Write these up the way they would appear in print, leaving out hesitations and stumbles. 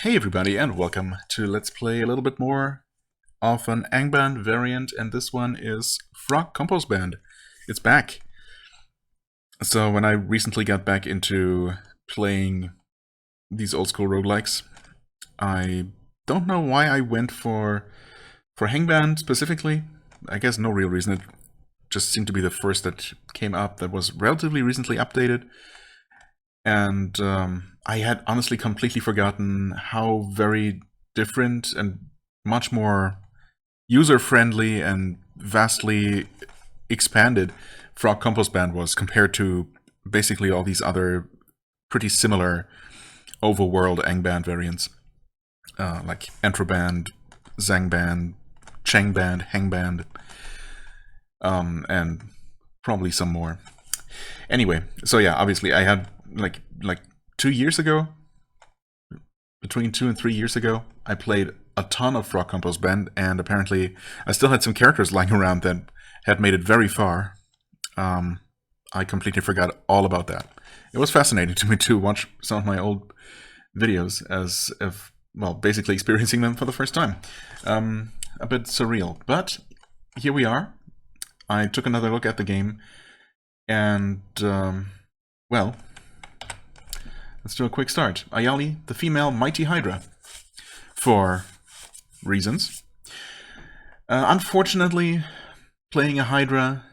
Hey everybody, and welcome to Let's Play a little bit more of an Angband variant, and this one is FrogComposband. It's back. So when I recently got back into playing these old school roguelikes, I don't know why I went for Hangband specifically. I guess no real reason. It just seemed to be the first that came up that was relatively recently updated. And I had honestly completely forgotten how very different and much more user-friendly and vastly expanded FrogComposband was compared to basically all these other pretty similar overworld Angband variants, like Entroband, Zangband, Changband, Hangband, and probably some more. Anyway, so yeah, obviously I had like 2 years ago, between 2 and 3 years ago, I played a ton of FrogComposband, and apparently I still had some characters lying around that had made it very far. I completely forgot all about that. It was fascinating to me to watch some of my old videos as if, well, basically experiencing them for the first time. A bit surreal, but here we are. I took another look at the game, and, well, let's do a quick start. Ayali, the female mighty Hydra. For reasons. Unfortunately, playing a Hydra,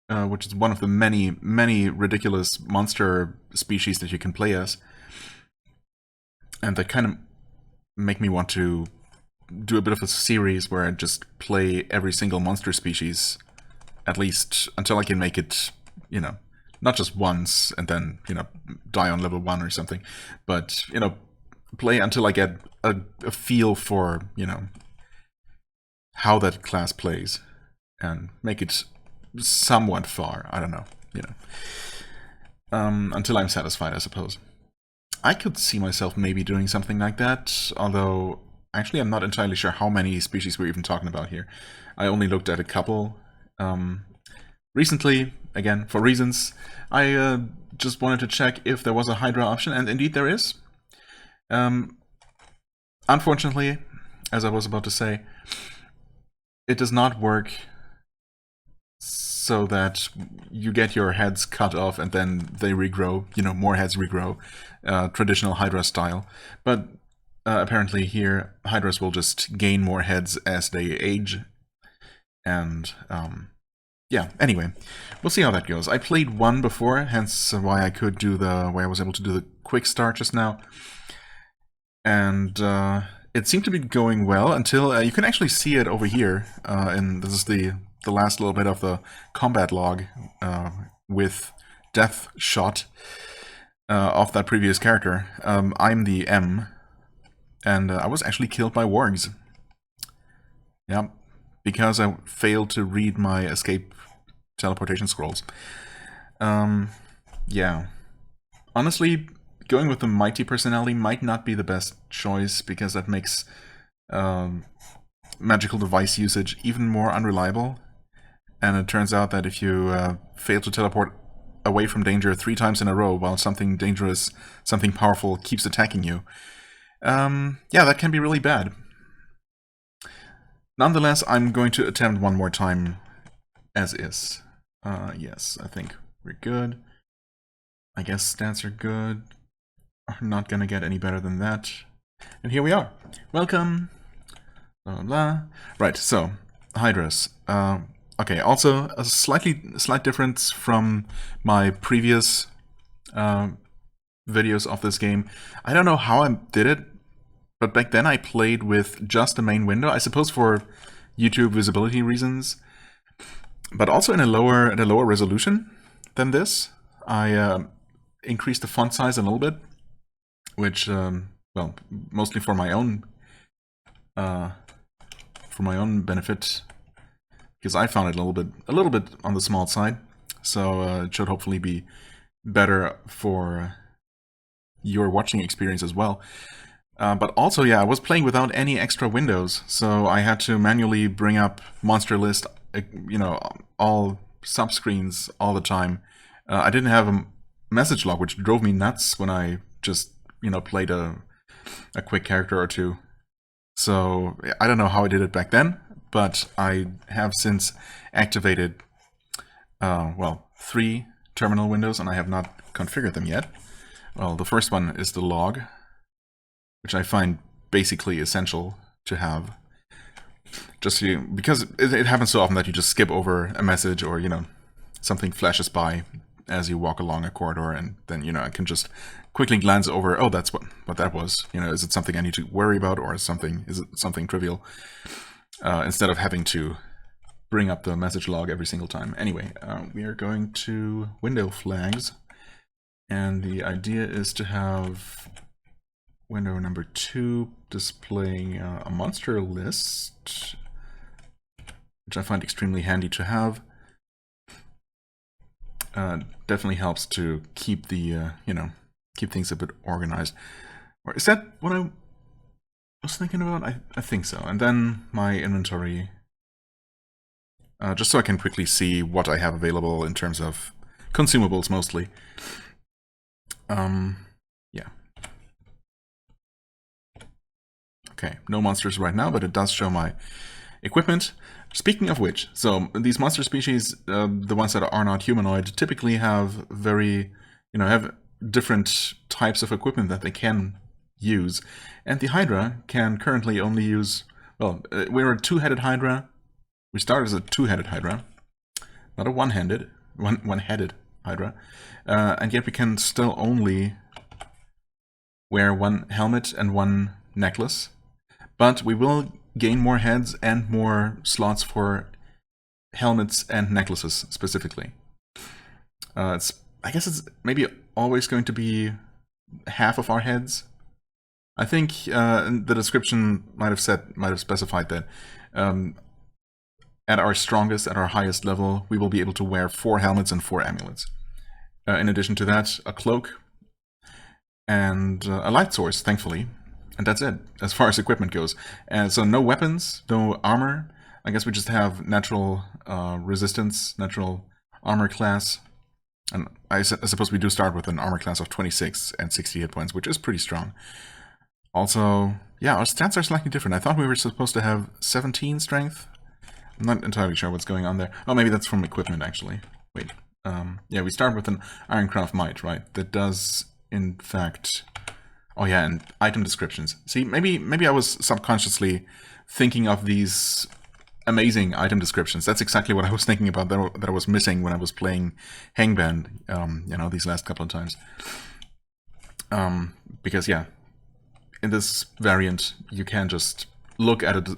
which is one of the many, many ridiculous monster species that you can play as, and that kind of make me want to do a bit of a series where I just play every single monster species, at least until I can make it, you know, not just once and then, you know, die on level 1 or something, but, you know, play until I get a feel for, you know, how that class plays and make it somewhat far. I don't know, you know, until I'm satisfied, I suppose. I could see myself maybe doing something like that, although actually I'm not entirely sure how many species we're even talking about here. I only looked at a couple. Recently, again, for reasons, I just wanted to check if there was a Hydra option, and indeed there is. Unfortunately, as I was about to say, it does not work so that you get your heads cut off and then they regrow, you know, more heads regrow, traditional Hydra style. But apparently here, Hydras will just gain more heads as they age, and yeah, anyway, we'll see how that goes. I played one before, hence why I was able to do the quick start just now. And it seemed to be going well until you can actually see it over here. And this is the last little bit of the combat log with death shot of that previous character. I'm the M, and I was actually killed by wargs. Yep. Because I failed to read my escape teleportation scrolls. Yeah. Honestly, going with the mighty personality might not be the best choice, because that makes magical device usage even more unreliable. And it turns out that if you fail to teleport away from danger 3 times in a row while something dangerous, something powerful keeps attacking you, yeah, that can be really bad. Nonetheless, I'm going to attempt one more time as is. Yes, I think we're good. I guess stats are good. I'm not gonna get any better than that. And here we are. Welcome. Blah, blah, blah. Right, so, Hydras. Okay, also a slight difference from my previous videos of this game. I don't know how I did it, but back then I played with just the main window, I suppose for YouTube visibility reasons, but also in a lower resolution than this. I increased the font size a little bit, which, well, mostly for my own benefit, because I found it a little bit on the small side. So it should hopefully be better for your watching experience as well. But also, yeah, I was playing without any extra windows, so I had to manually bring up monster list, you know, all subscreens all the time. I didn't have a message log, which drove me nuts when I just, you know, played a a quick character or two. So I don't know how I did it back then, but I have since activated, well, 3 terminal windows, and I have not configured them yet. Well, the first one is the log, which I find basically essential to have. Just because it happens so often that you just skip over a message, or, you know, something flashes by as you walk along a corridor, and then, you know, I can just quickly glance over, oh, that's what that was. You know, is it something I need to worry about, or is it something trivial? Instead of having to bring up the message log every single time. Anyway, we are going to window flags, and the idea is to have window number 2 displaying a monster list, which I find extremely handy to have. Definitely helps to keep the, you know, keep things a bit organized. Or is that what I was thinking about? I think so. And then my inventory, just so I can quickly see what I have available in terms of consumables mostly. Yeah. Okay, no monsters right now, but it does show my equipment. Speaking of which, so these monster species, the ones that are not humanoid, typically have very, you know, have different types of equipment that they can use. And the Hydra can currently only use, well, we're a 2-headed Hydra. We started as a 2-headed Hydra, not a one-headed Hydra. And yet we can still only wear 1 helmet and 1 necklace. But we will gain more heads and more slots for helmets and necklaces specifically. I guess it's maybe always going to be half of our heads. I think the description might have specified that at our strongest, at our highest level, we will be able to wear 4 helmets and 4 amulets. In addition to that, a cloak and a light source, thankfully. And that's it, as far as equipment goes. And so no weapons, no armor. I guess we just have natural resistance, natural armor class. And I suppose we do start with an armor class of 26 and 60 hit points, which is pretty strong. Also, yeah, our stats are slightly different. I thought we were supposed to have 17 strength. I'm not entirely sure what's going on there. Oh, maybe that's from equipment, actually. Wait. Yeah, we start with an Ironcraft Might, right? That does, in fact... Oh yeah, and item descriptions. See, maybe I was subconsciously thinking of these amazing item descriptions. That's exactly what I was thinking about that I was missing when I was playing Hangband, you know, these last couple of times. Because yeah, in this variant, you can just look at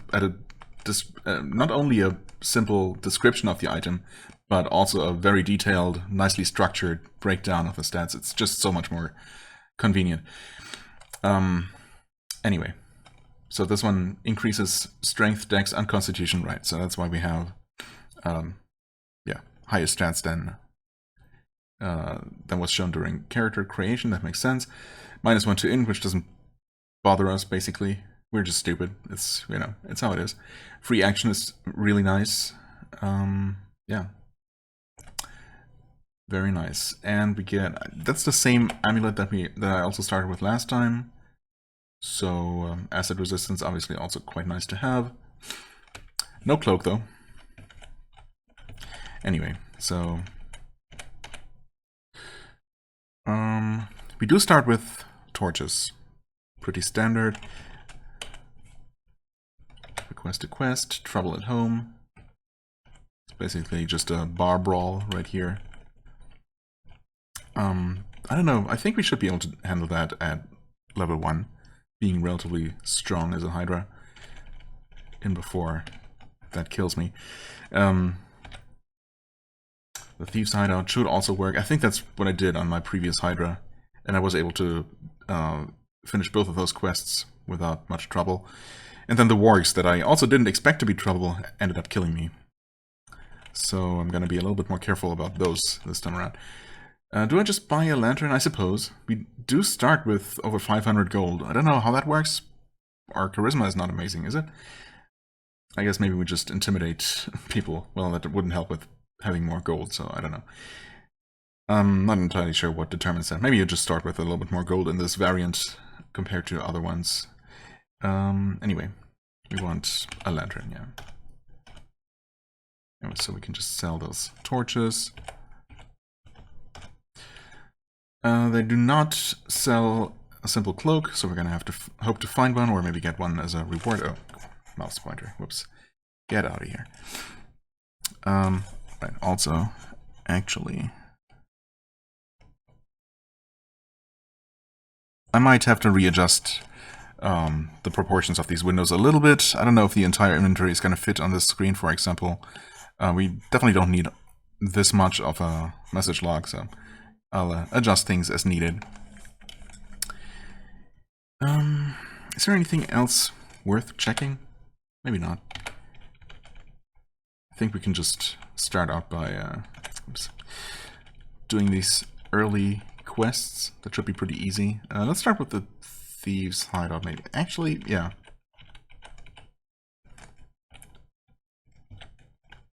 not only a simple description of the item, but also a very detailed, nicely structured breakdown of the stats. It's just so much more convenient. Anyway, so this one increases strength, dex, and constitution, right? So that's why we have, yeah, higher stats than was shown during character creation. That makes sense. -1 to int, which doesn't bother us, basically. We're just stupid. It's, you know, it's how it is. Free action is really nice. Yeah. Very nice. And we get, that's the same amulet that I also started with last time. So acid resistance, obviously also quite nice to have. No cloak though. Anyway, so we do start with torches. Pretty standard. Request to quest, trouble at home. It's basically just a bar brawl right here. I don't know, I think we should be able to handle that at level 1, being relatively strong as a Hydra, in before that kills me. The Thieves' Hideout should also work. I think that's what I did on my previous Hydra, and I was able to finish both of those quests without much trouble. And then the wargs that I also didn't expect to be trouble ended up killing me. So I'm going to be a little bit more careful about those this time around. Do I just buy a lantern? I suppose. We do start with over 500 gold. I don't know how that works. Our charisma is not amazing, is it? I guess maybe we just intimidate people. Well, that wouldn't help with having more gold, so I don't know. I'm not entirely sure what determines that. Maybe you just start with a little bit more gold in this variant compared to other ones. Anyway, we want a lantern, yeah. Anyway, so we can just sell those torches. They do not sell a simple cloak, so we're gonna have to hope to find one, or maybe get one as a reward. Oh, mouse pointer. Whoops. Get out of here. Right, also, actually, I might have to readjust the proportions of these windows a little bit. I don't know if the entire inventory is going to fit on this screen, for example. We definitely don't need this much of a message log, so I'll adjust things as needed. Is there anything else worth checking? Maybe not. I think we can just start out by doing these early quests. That should be pretty easy. Let's start with the Thieves' Hideout, maybe. Actually, yeah.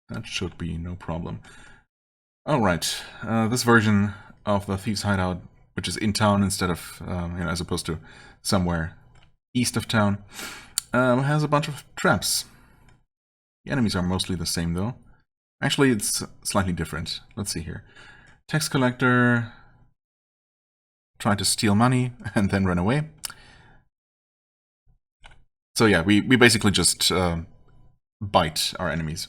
That should be no problem. Alright, this version of the Thieves' Hideout, which is in town instead of, as opposed to somewhere east of town, has a bunch of traps. The enemies are mostly the same, though. Actually, it's slightly different. Let's see here. Tax collector tried to steal money and then run away. So yeah, we basically just bite our enemies.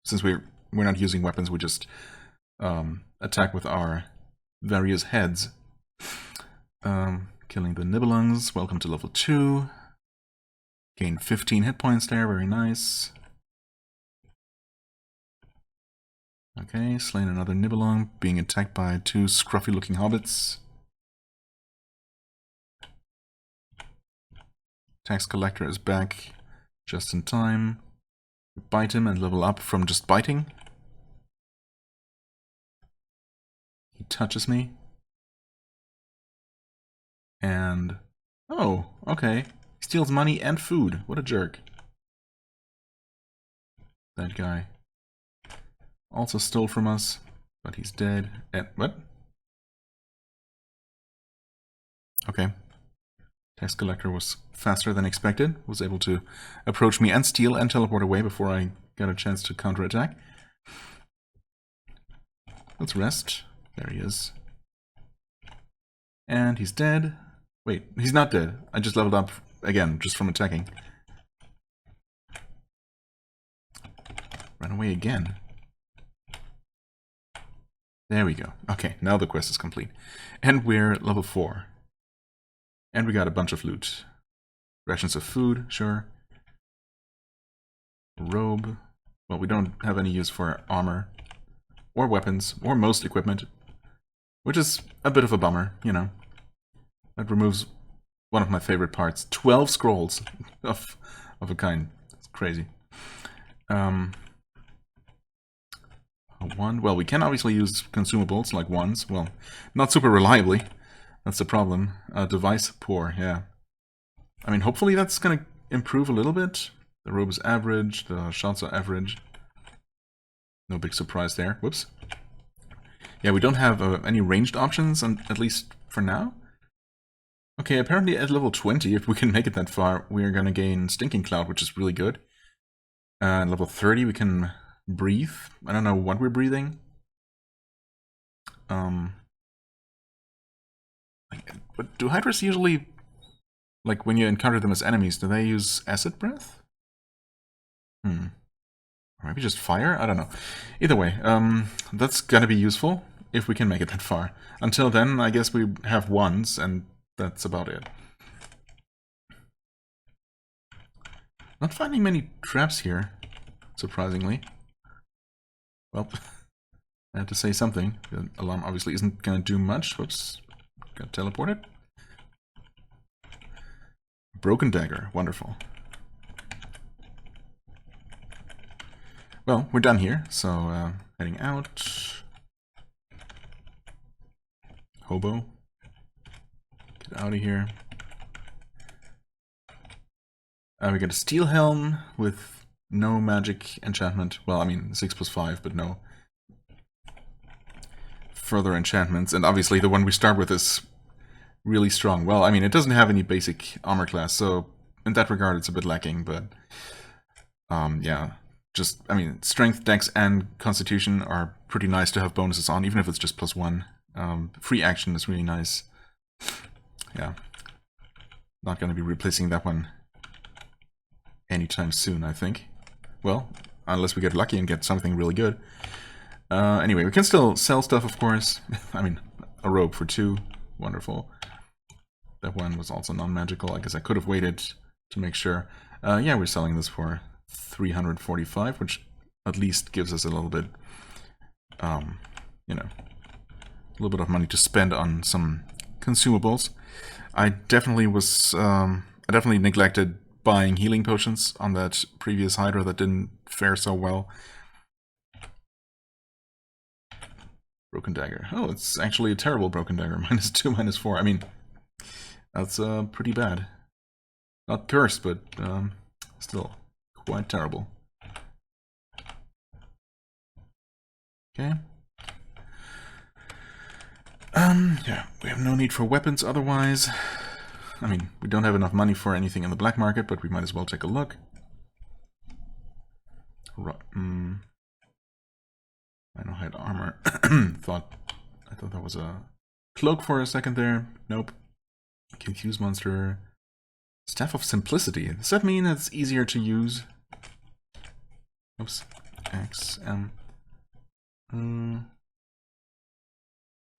Since we're not using weapons, we just attack with our various heads. Killing the Nibelungs. Welcome to level 2. Gain 15 hit points there, very nice. Okay, slain another Nibelung, being attacked by 2 scruffy-looking hobbits. Tax collector is back just in time. Bite him and level up from just biting. He touches me. And... oh, okay. He steals money and food. What a jerk. That guy also stole from us, but he's dead. And what? Okay. Tax collector was faster than expected. Was able to approach me and steal and teleport away before I got a chance to counterattack. Let's rest. There he is. And he's dead. Wait, he's not dead. I just leveled up again, just from attacking. Run away again. There we go. Okay, now the quest is complete. And we're level 4. And we got a bunch of loot. Rations of food, sure. Robe. Well, we don't have any use for armor. Or weapons. Or most equipment. Which is a bit of a bummer, you know. That removes one of my favorite parts. 12 scrolls of a kind. It's crazy. One. Well, we can obviously use consumables like wands. Well, not super reliably. That's the problem. Device poor, yeah. I mean, hopefully that's gonna improve a little bit. The robe is average, the shots are average. No big surprise there. Whoops. Yeah, we don't have any ranged options, at least for now. Okay, apparently at level 20, if we can make it that far, we're gonna gain Stinking Cloud, which is really good. At level 30, we can breathe. I don't know what we're breathing. But do Hydras usually, like when you encounter them as enemies, do they use acid breath? Or maybe just fire? I don't know. Either way, that's gonna be useful if we can make it that far. Until then, I guess we have wands, and that's about it. Not finding many traps here, surprisingly. Well, I had to say something. The alarm obviously isn't gonna do much. Whoops. Got teleported. Broken dagger. Wonderful. Well, we're done here, so heading out. Hobo. Get out of here. We got a steel helm with no magic enchantment. Well, I mean 6+5, but no. further enchantments, and obviously the one we start with is really strong. Well, I mean, it doesn't have any basic armor class, so in that regard it's a bit lacking, but yeah, just, I mean, strength, dex, and constitution are pretty nice to have bonuses on, even if it's just +1. Free action is really nice. Yeah, not going to be replacing that one anytime soon, I think. Well, unless we get lucky and get something really good. Anyway, we can still sell stuff, of course. I mean, a robe for 2. Wonderful. That one was also non-magical. I guess I could have waited to make sure. Yeah, we're selling this for 345, which at least gives us a little bit, you know, a little bit of money to spend on some consumables. I definitely was, I definitely neglected buying healing potions on that previous Hydra that didn't fare so well. Broken dagger. Oh, it's actually a terrible broken dagger. -2, -4. I mean, that's pretty bad. Not cursed, but still quite terrible. Okay. Yeah, we have no need for weapons otherwise. I mean, we don't have enough money for anything in the black market, but we might as well take a look. I know I had armor. I thought that was a cloak for a second there. Nope. Confuse monster. Staff of Simplicity. Does that mean it's easier to use? Oops. XM.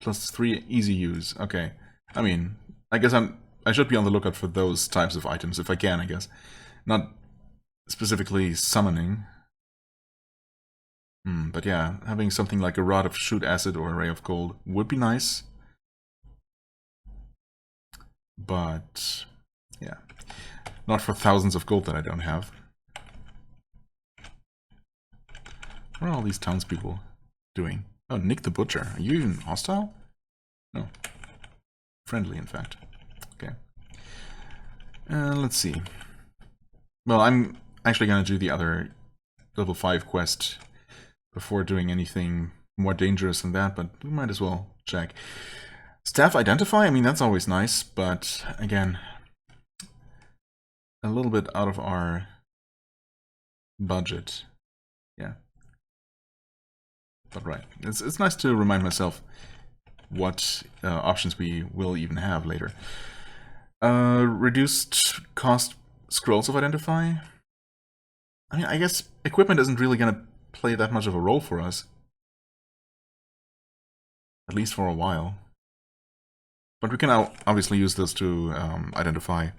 +3 easy use. Okay. I mean, I guess I should be on the lookout for those types of items if I can, I guess. Not specifically summoning. But yeah, having something like a Rod of Shoot Acid or a Ray of Gold would be nice. But yeah, not for thousands of gold that I don't have. What are all these townspeople doing? Oh, Nick the Butcher. Are you even hostile? No. Friendly, in fact. Okay. Let's see. Well, I'm actually going to do the other level 5 quest before doing anything more dangerous than that, but we might as well check. Staff Identify? I mean, that's always nice, but again, a little bit out of our budget. Yeah. But right. It's nice to remind myself what options we will even have later. Reduced cost scrolls of Identify? I mean, I guess equipment isn't really going to play that much of a role for us. At least for a while. But we can obviously use this to identify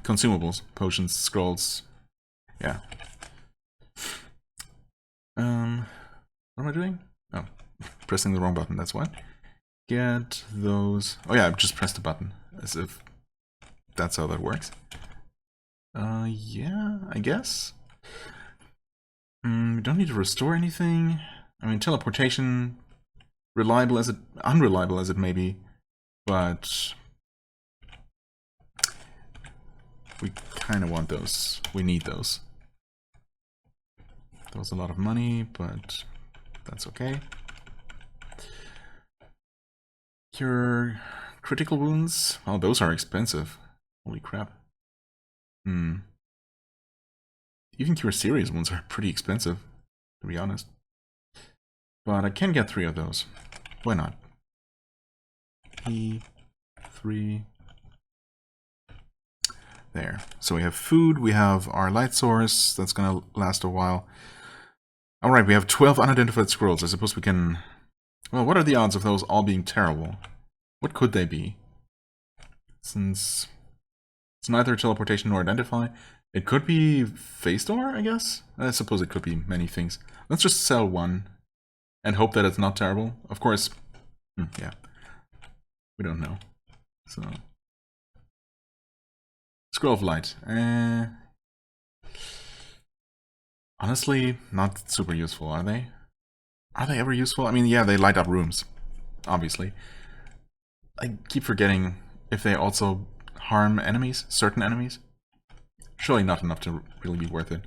consumables, potions, scrolls. Yeah. What am I doing? Oh, pressing the wrong button, that's why. Get those... Oh yeah, I've just pressed a button, as if that's how that works. Yeah, I guess. We don't need to restore anything. I mean, teleportation, unreliable as it may be, but we kind of want those. We need those. That was a lot of money, but that's okay. Cure critical wounds. Oh, those are expensive. Holy crap. Even cure serious wounds are pretty expensive, to be honest. But I can get 3 of those. Why not? E3. There. So we have food, we have our light source, that's gonna last a while. Alright, we have 12 unidentified scrolls. I suppose we can... Well, what are the odds of those all being terrible? What could they be? Since it's neither teleportation nor identify, it could be phase door, I guess? I suppose it could be many things. Let's just sell one and hope that it's not terrible. Of course, yeah, we don't know. So, Scroll of Light. Honestly, not super useful, are they? Are they ever useful? I mean, yeah, they light up rooms, obviously. I keep forgetting if they also harm enemies, certain enemies. Surely not enough to really be worth it.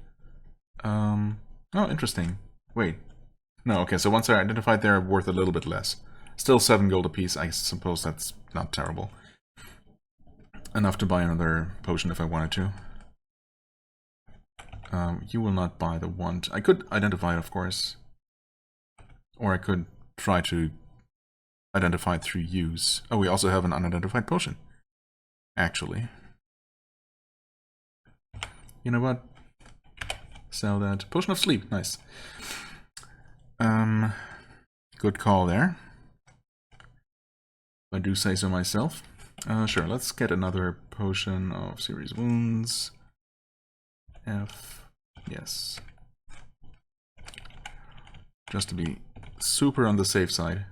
Oh, interesting. Wait. No, okay, so once they're identified, they're worth a little bit less. Still 7 gold apiece. I suppose that's not terrible. Enough to buy another potion if I wanted to. You will not buy the wand. I could identify it, of course. Or I could try to identify it through use. Oh, we also have an unidentified potion. Actually. You know what? Sell that. Potion of sleep. Nice. Good call there. If I do say so myself. Sure, let's get another potion of serious wounds. F. Yes. Just to be super on the safe side.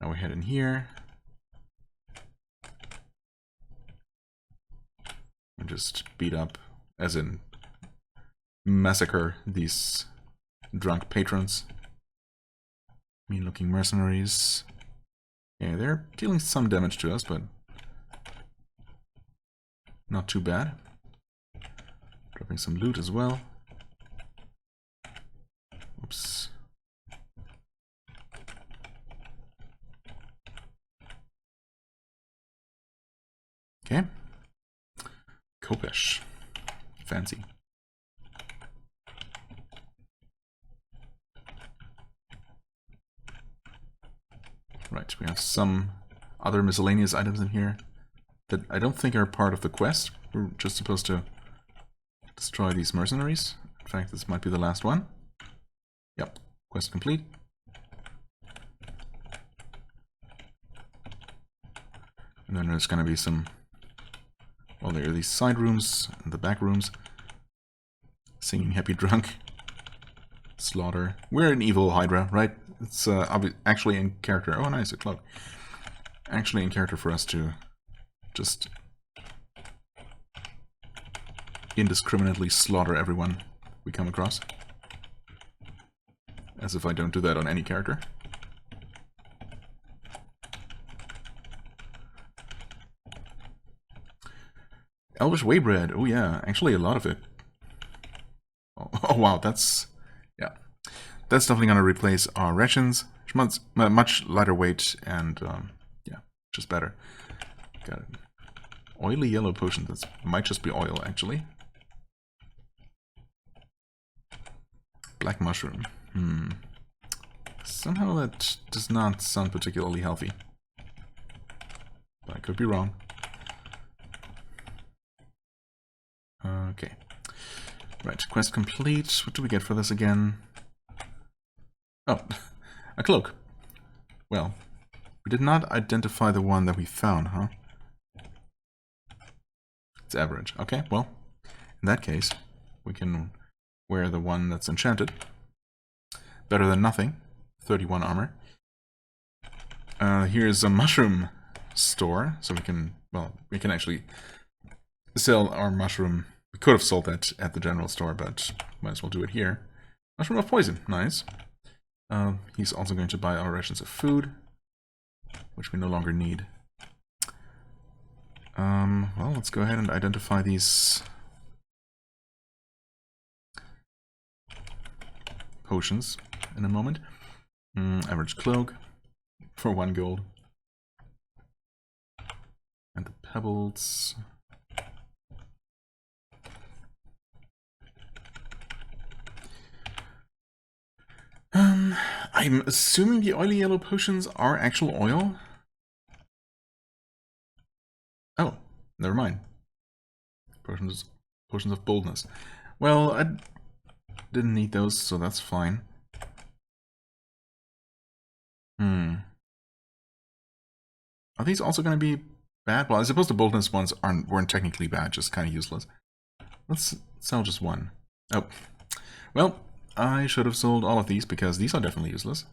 Now we head in here. And just beat up, as in massacre these drunk patrons. Mean-looking mercenaries. Yeah, they're dealing some damage to us, but not too bad. Dropping some loot as well. Oops. Okay. Kopesh. Fancy. Right, we have some other miscellaneous items in here that I don't think are part of the quest. We're just supposed to destroy these mercenaries. In fact, this might be the last one. Yep, quest complete. And then there's going to be some... Well, there are these side rooms and the back rooms. Singing Happy Drunk. Slaughter. We're an evil Hydra, right? It's actually in character. Oh, nice, a cloak. Actually in character for us to just indiscriminately slaughter everyone we come across. As if I don't do that on any character. Elvish Waybread. Oh yeah, actually a lot of it. Oh wow, that's... yeah. That's definitely going to replace our rations. Much lighter weight and, yeah, just better. Got it. Oily yellow potion. That might just be oil, actually. Black mushroom. Somehow that does not sound particularly healthy. But I could be wrong. Okay. Right, quest complete. What do we get for this again? Oh, a cloak. Well, we did not identify the one that we found, huh? It's average. Okay, well, in that case, we can wear the one that's enchanted. Better than nothing. 31 armor. Here's a mushroom store, so we can, well, we can actually sell our mushroom. We could have sold that at the general store, but might as well do it here. Mushroom of poison, nice. He's also going to buy our rations of food, which we no longer need. Well, let's go ahead and identify these potions in a moment. Average cloak for 1 gold. And the pebbles. I'm assuming the oily yellow potions are actual oil. Oh, never mind. Potions of boldness. Well, I didn't need those, so that's fine. Are these also going to be bad? Well, I suppose the boldness ones weren't technically bad, just kind of useless. Let's sell just one. Oh, well, I should have sold all of these because these are definitely useless.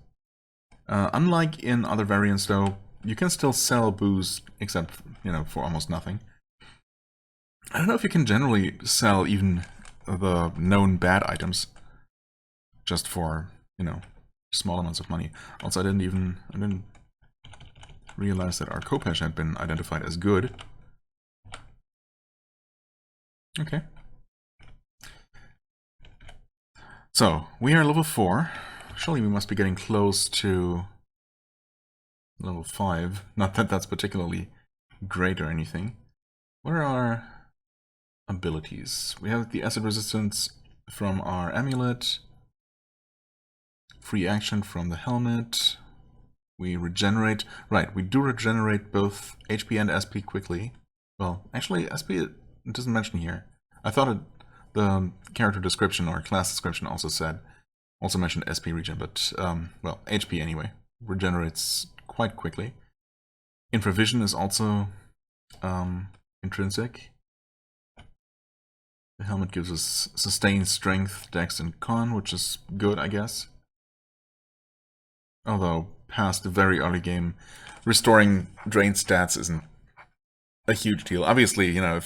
Unlike in other variants, though, you can still sell booze, except, you know, for almost nothing. I don't know if you can generally sell even the known bad items just for, you know, small amounts of money. Also, I didn't realize that our Kopesh had been identified as good. Okay. So, we are level 4. Surely we must be getting close to level 5. Not that that's particularly great or anything. What are our abilities? We have the acid resistance from our amulet. Free action from the helmet. We regenerate. Right, we do regenerate both HP and SP quickly. Well, actually, SP it doesn't mention here. I thought the character description or class description also mentioned SP regen, but, well, HP anyway. Regenerates quite quickly. Infravision is also intrinsic. The helmet gives us sustained strength, dex, and con, which is good, I guess. Although, past the very early game, restoring drained stats isn't a huge deal. Obviously, you know,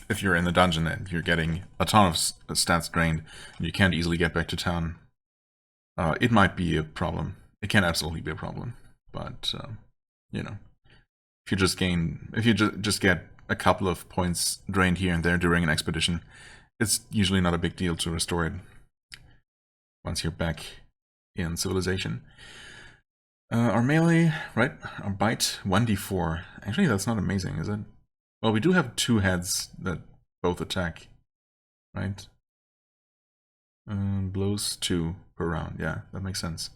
if you're in the dungeon and you're getting a ton of stats drained and you can't easily get back to town, it might be a problem. It can absolutely be a problem. But, you know, if you just get a couple of points drained here and there during an expedition, it's usually not a big deal to restore it once you're back in civilization. Our melee, right? Our bite, 1d4. Actually, that's not amazing, is it? Well, we do have 2 heads that both attack, right? Blows 2 per round. Yeah, that makes sense.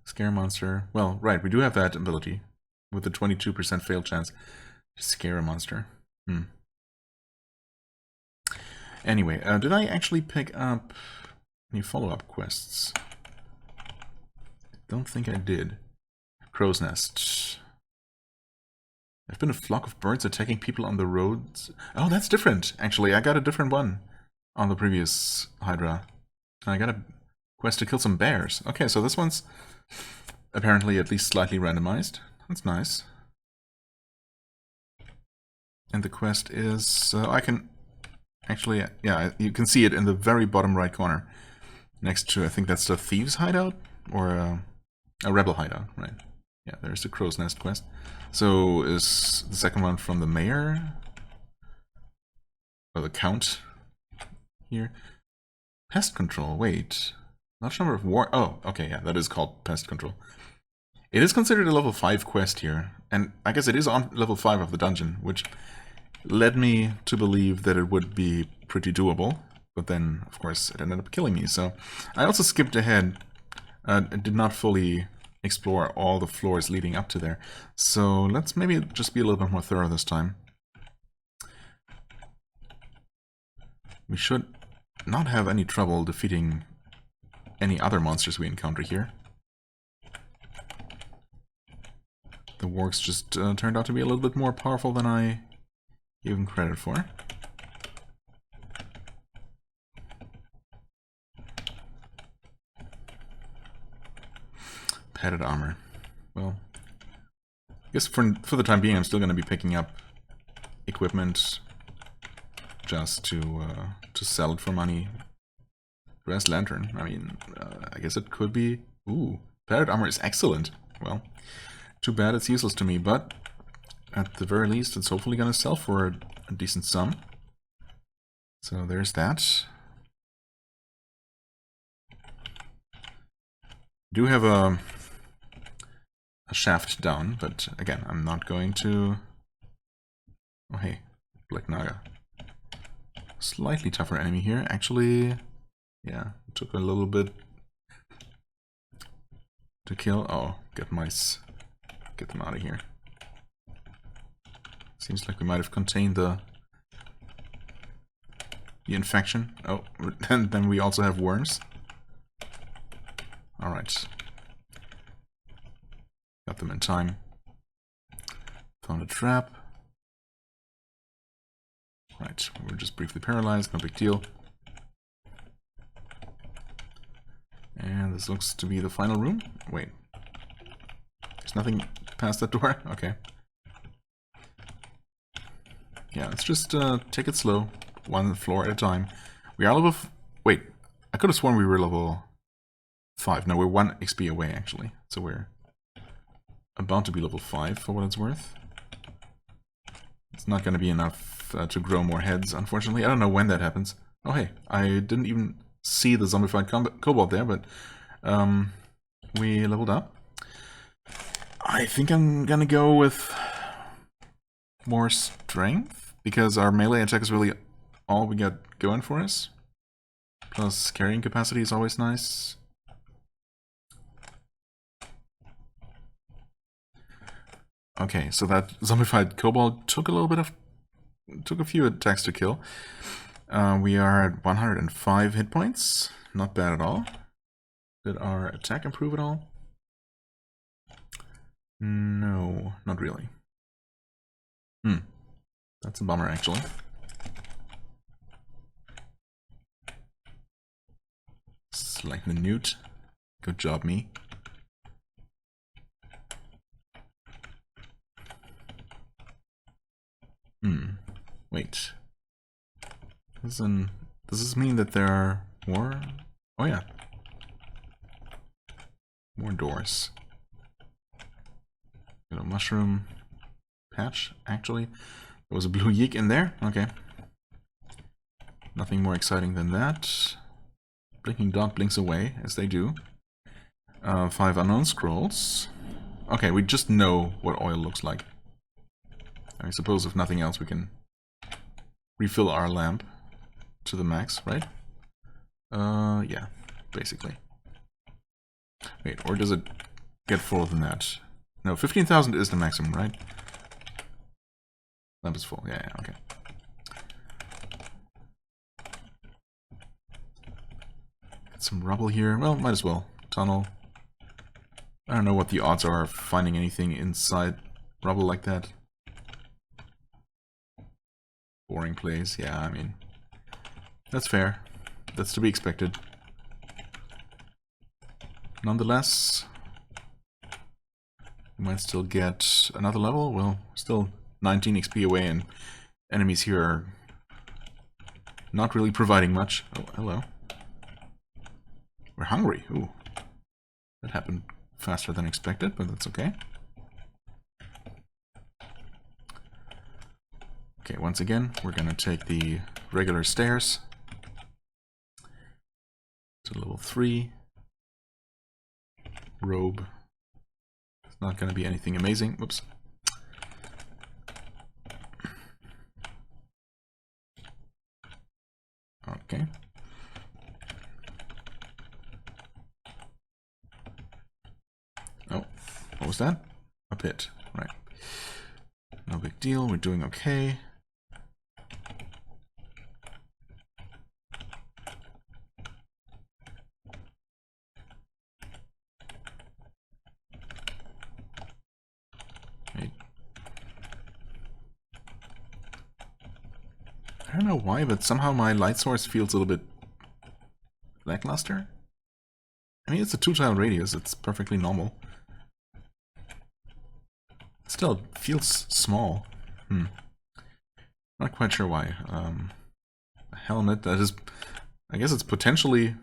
Scare monster. Well, right, we do have that ability with the 22% fail chance to scare a monster. Anyway, did I actually pick up any follow-up quests? I don't think I did. Crow's Nest. There've been a flock of birds attacking people on the roads. Oh, that's different, actually. I got a different one on the previous Hydra. I got a quest to kill some bears. Okay, so this one's apparently at least slightly randomized. That's nice. And the quest is... I can... Actually, yeah, you can see it in the very bottom right corner. Next to, I think that's the Thieves' Hideout? Or a Rebel Hideout, right? Yeah, there's the Crow's Nest quest. So is the second one from the Mayor? Or the Count? Here. Pest Control, wait. Large number of war... Oh, okay, yeah, that is called Pest Control. It is considered a level 5 quest here. And I guess it is on level 5 of the dungeon, which led me to believe that it would be pretty doable. But then, of course, it ended up killing me. So I also skipped ahead. Did not fully explore all the floors leading up to there. So let's maybe just be a little bit more thorough this time. We should not have any trouble defeating any other monsters we encounter here. The wargs just turned out to be a little bit more powerful than I gave them credit for. Padded armor. Well, I guess for the time being, I'm still going to be picking up equipment just to sell it for money. Brass lantern. I mean, I guess it could be. Ooh, padded armor is excellent. Well, too bad it's useless to me, but at the very least, it's hopefully going to sell for a decent sum. So there's that. Do have a shaft down, but again, I'm not going to... Oh hey, Black Naga. Slightly tougher enemy here. Actually, yeah, it took a little bit to kill. Oh, get mice. Get them out of here. Seems like we might have contained the infection. Oh, and then we also have worms. Alright. Got them in time. Found a trap. Right, we're just briefly paralyzed, no big deal. And this looks to be the final room. Wait. There's nothing past that door? Okay. Yeah, let's just take it slow. One floor at a time. We are level... Wait, I could have sworn we were level 5. No, we're 1 XP away, actually. So we're about to be level 5, for what it's worth. It's not going to be enough to grow more heads, unfortunately. I don't know when that happens. Oh hey, I didn't even see the zombified kobold there, but we leveled up. I think I'm gonna go with more strength, because our melee attack is really all we got going for us. Plus carrying capacity is always nice. Okay, so that zombified kobold took a few attacks to kill. We are at 105 hit points. Not bad at all. Did our attack improve at all? No, not really. That's a bummer, actually. Select the newt. Good job, me. Wait. Does this mean that there are more? Oh yeah. More doors. Got a mushroom patch, actually. There was a blue yeek in there? Okay. Nothing more exciting than that. Blinking dot blinks away, as they do. 5 unknown scrolls. Okay, we just know what oil looks like. I suppose if nothing else we can refill our lamp to the max, right? Yeah, basically. Wait, or does it get fuller than that? No, 15,000 is the maximum, right? Lamp is full, yeah, okay. Got some rubble here. Well, might as well. Tunnel. I don't know what the odds are of finding anything inside rubble like that. Boring place, yeah, I mean, that's fair. That's to be expected. Nonetheless, we might still get another level. Well, still 19 XP away, and enemies here are not really providing much. Oh, hello. We're hungry. Ooh. That happened faster than expected, but that's okay. Okay, once again, we're gonna take the regular stairs to level 3. Robe. It's not gonna be anything amazing. Whoops. Okay. Oh, what was that? A pit. Right. No big deal. We're doing okay. I don't know why, but somehow my light source feels a little bit lackluster. I mean, it's a 2-tile radius, it's perfectly normal. Still, it feels small. Not quite sure why. A helmet, that is... I guess it's potentially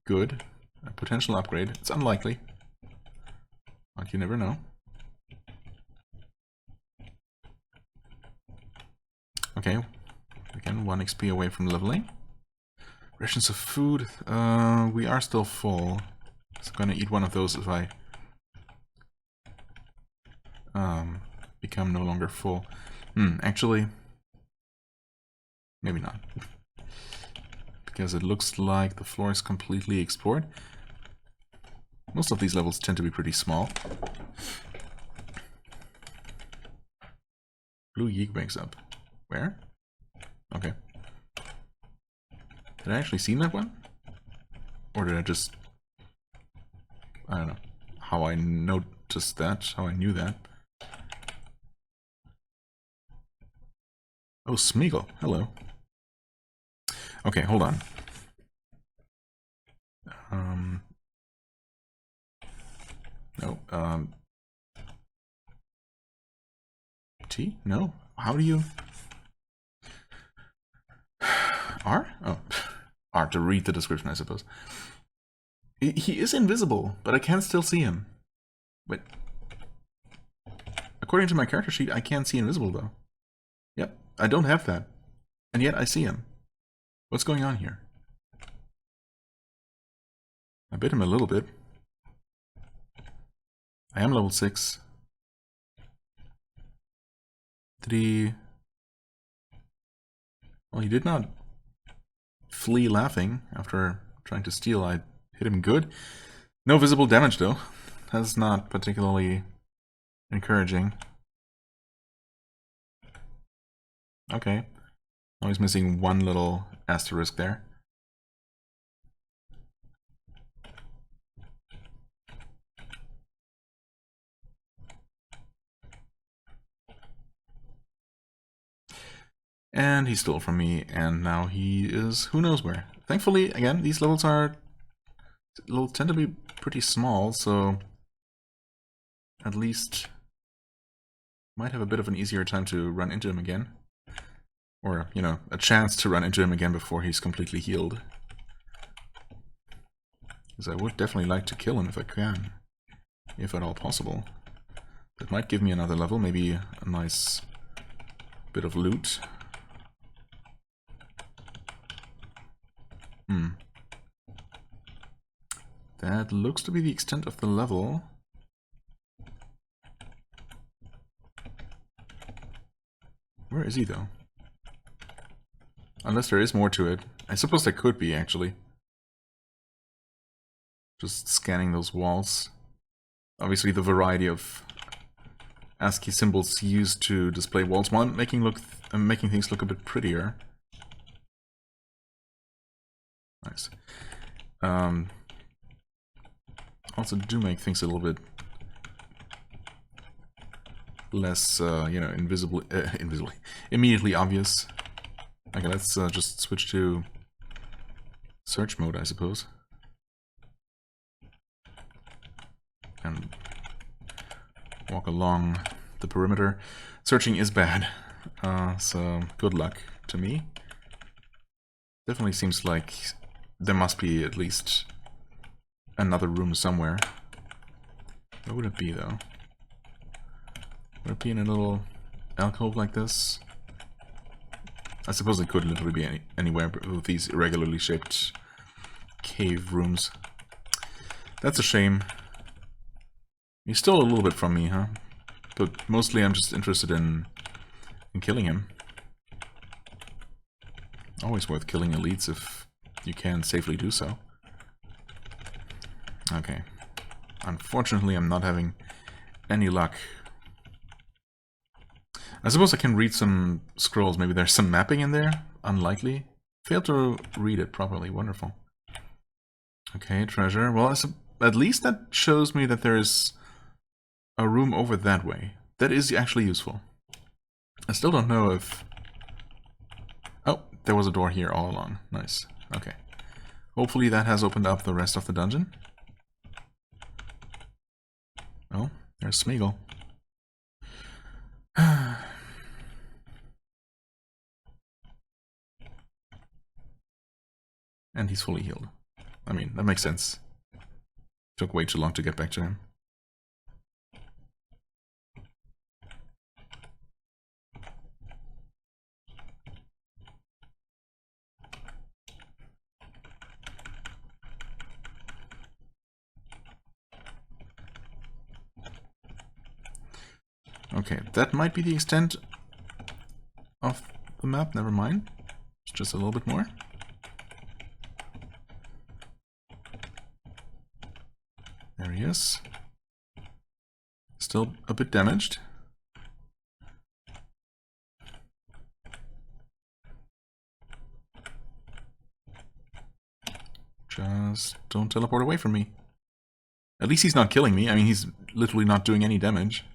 good. A potential upgrade. It's unlikely. But you never know. Okay, again, 1 XP away from leveling. Rations of food, we are still full. So I'm gonna eat one of those if I become no longer full. Actually, maybe not. Because it looks like the floor is completely explored. Most of these levels tend to be pretty small. Blue yeek wakes up. Where? Okay. Did I actually see that one? Or did I just... I don't know how I noticed that, how I knew that. Oh, Smeagol. Hello. Okay, hold on. No, T? No? How do you... R? Oh, R to read the description, I suppose. He is invisible, but I can still see him. Wait. According to my character sheet, I can't see invisible, though. Yep, I don't have that. And yet I see him. What's going on here? I bit him a little bit. I am level 6. Did he... Well, he did not flee laughing after trying to steal. I hit him good. No visible damage though. That's not particularly encouraging. Okay. Now he's missing one little asterisk there. And he stole from me, and now he is who knows where. Thankfully, again, these levels tend to be pretty small, so at least might have a bit of an easier time to run into him again. Or, you know, a chance to run into him again before he's completely healed. Because I would definitely like to kill him if I can. If at all possible. That might give me another level, maybe a nice bit of loot. That looks to be the extent of the level. Where is he, though? Unless there is more to it. I suppose there could be, actually. Just scanning those walls. Obviously, the variety of ASCII symbols used to display walls while making things look a bit prettier. Nice. Also do make things a little bit less, you know, immediately obvious. Okay, let's just switch to search mode, I suppose. And walk along the perimeter. Searching is bad, so good luck to me. Definitely seems like there must be at least another room somewhere. Where would it be, though? Would it be in a little alcove like this? I suppose it could literally be anywhere with these irregularly shaped cave rooms. That's a shame. He stole a little bit from me, huh? But mostly I'm just interested in killing him. Always worth killing elites if you can safely do so. Okay. Unfortunately, I'm not having any luck. I suppose I can read some scrolls. Maybe there's some mapping in there? Unlikely. Failed to read it properly. Wonderful. Okay, treasure. Well, at least that shows me that there is a room over that way. That is actually useful. I still don't know if... Oh, there was a door here all along. Nice. Okay. Hopefully that has opened up the rest of the dungeon. Oh, there's Smeagol. And he's fully healed. I mean, that makes sense. Took way too long to get back to him. Okay, that might be the extent of the map. Never mind. It's just a little bit more. There he is. Still a bit damaged. Just don't teleport away from me. At least he's not killing me. I mean, he's literally not doing any damage.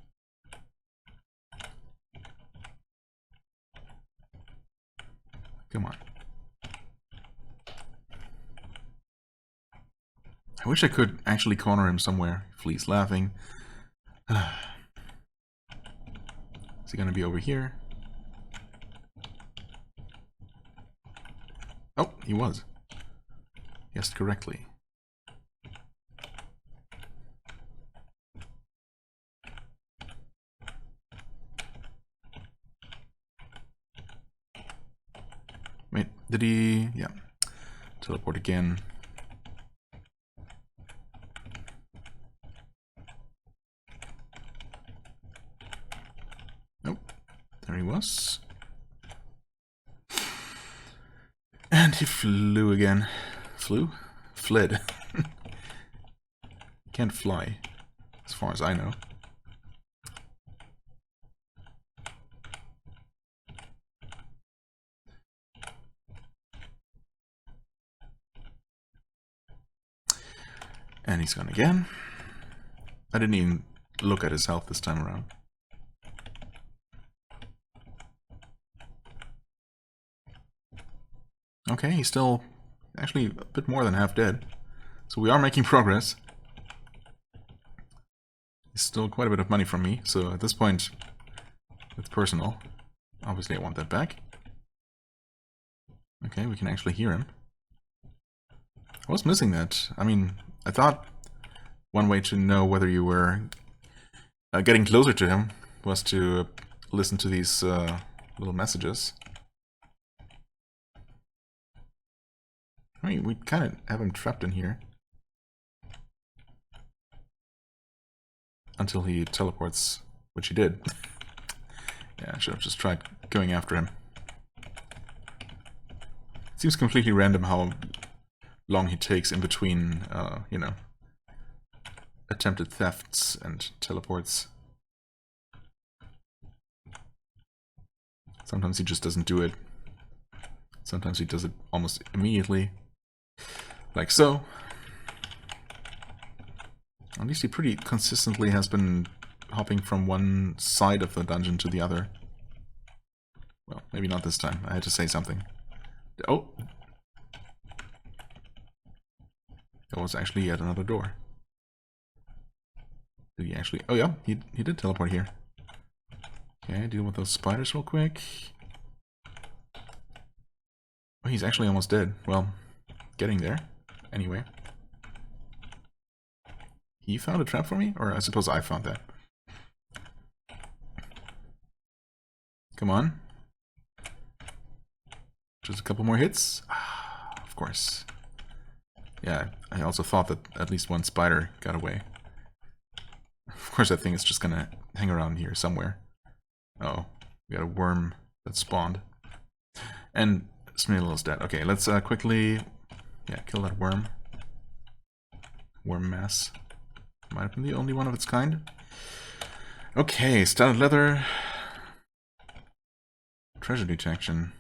Come on. I wish I could actually corner him somewhere. Flea's laughing. Is he gonna be over here? Oh, he was. Guessed correctly. Did he? Yeah. Teleport again. Nope. There he was. And he flew again. Flew? Fled. Can't fly, as far as I know. And he's gone again. I didn't even look at his health this time around. Okay, he's still actually a bit more than half dead. So we are making progress. He's still quite a bit of money from me, so at this point, it's personal. Obviously I want that back. Okay, we can actually hear him. I was missing that. I mean, I thought one way to know whether you were getting closer to him was to listen to these little messages. I mean, we kind of have him trapped in here. Until he teleports, which he did. Yeah, I should have just tried going after him. It seems completely random how long he takes in between, you know, attempted thefts and teleports. Sometimes he just doesn't do it. Sometimes he does it almost immediately. Like so. At least he pretty consistently has been hopping from one side of the dungeon to the other. Well, maybe not this time. I had to say something. Oh! There was actually yet another door. Did he actually... Oh yeah, he did teleport here. Okay, deal with those spiders real quick. Oh, he's actually almost dead. Well, getting there. Anyway. He found a trap for me? Or I suppose I found that. Come on. Just a couple more hits. Ah, of course. Yeah, I also thought that at least one spider got away. Of course, I think it's just gonna hang around here somewhere. Oh, we got a worm that spawned. And Smearlittle's dead. Okay, let's quickly... Yeah, kill that worm. Worm mass. Might have been the only one of its kind. Okay, studded leather. Treasure detection.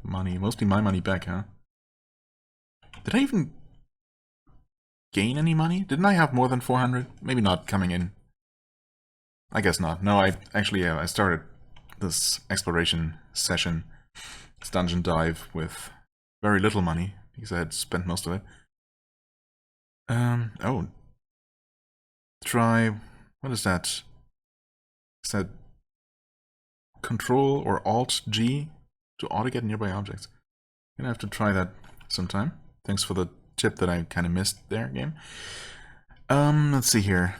Money. Mostly my money back, huh? Did I even gain any money? Didn't I have more than 400? Maybe not coming in. I guess not. No, I actually, I started this exploration session, this dungeon dive, with very little money, because I had spent most of it. Oh. Try, what is that? Is that Control or Alt-G to auto-get nearby objects? I'm gonna have to try that sometime. Thanks for the tip that I kind of missed there, game. Let's see here.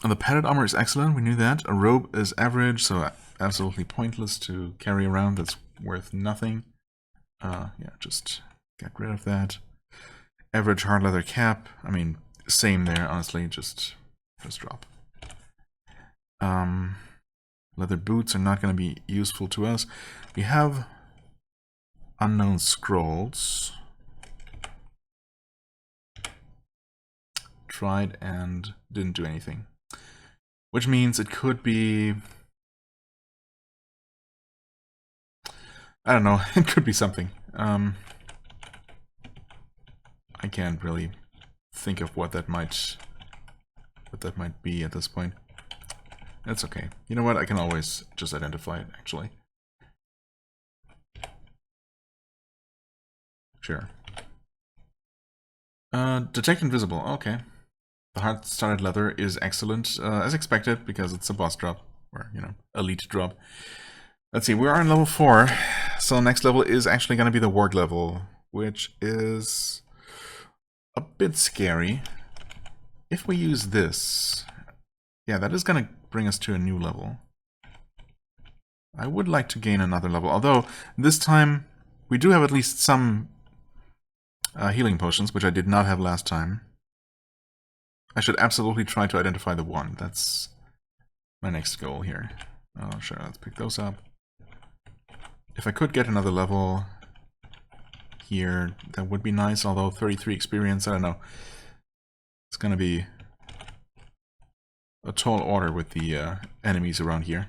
The padded armor is excellent, we knew that. A robe is average, so absolutely pointless to carry around, that's worth nothing. Yeah, just get rid of that. Average hard leather cap, I mean, same there, honestly, just drop. Leather boots are not going to be useful to us. We have unknown scrolls. Tried and didn't do anything. Which means it could be... I don't know, it could be something. I can't really think of what that might be at this point. That's okay. You know what? I can always just identify it, actually. Sure. Detect invisible. Okay. The hard-studded leather is excellent, as expected, because it's a boss drop, or, you know, elite drop. Let's see, we are on level 4, so next level is actually going to be the warg level, which is a bit scary. If we use this, yeah, that is going to bring us to a new level. I would like to gain another level, although this time we do have at least some healing potions, which I did not have last time. I should absolutely try to identify the one. That's my next goal here. Oh, sure, let's pick those up. If I could get another level here, that would be nice, although 33 experience, I don't know. It's gonna be a tall order with the enemies around here.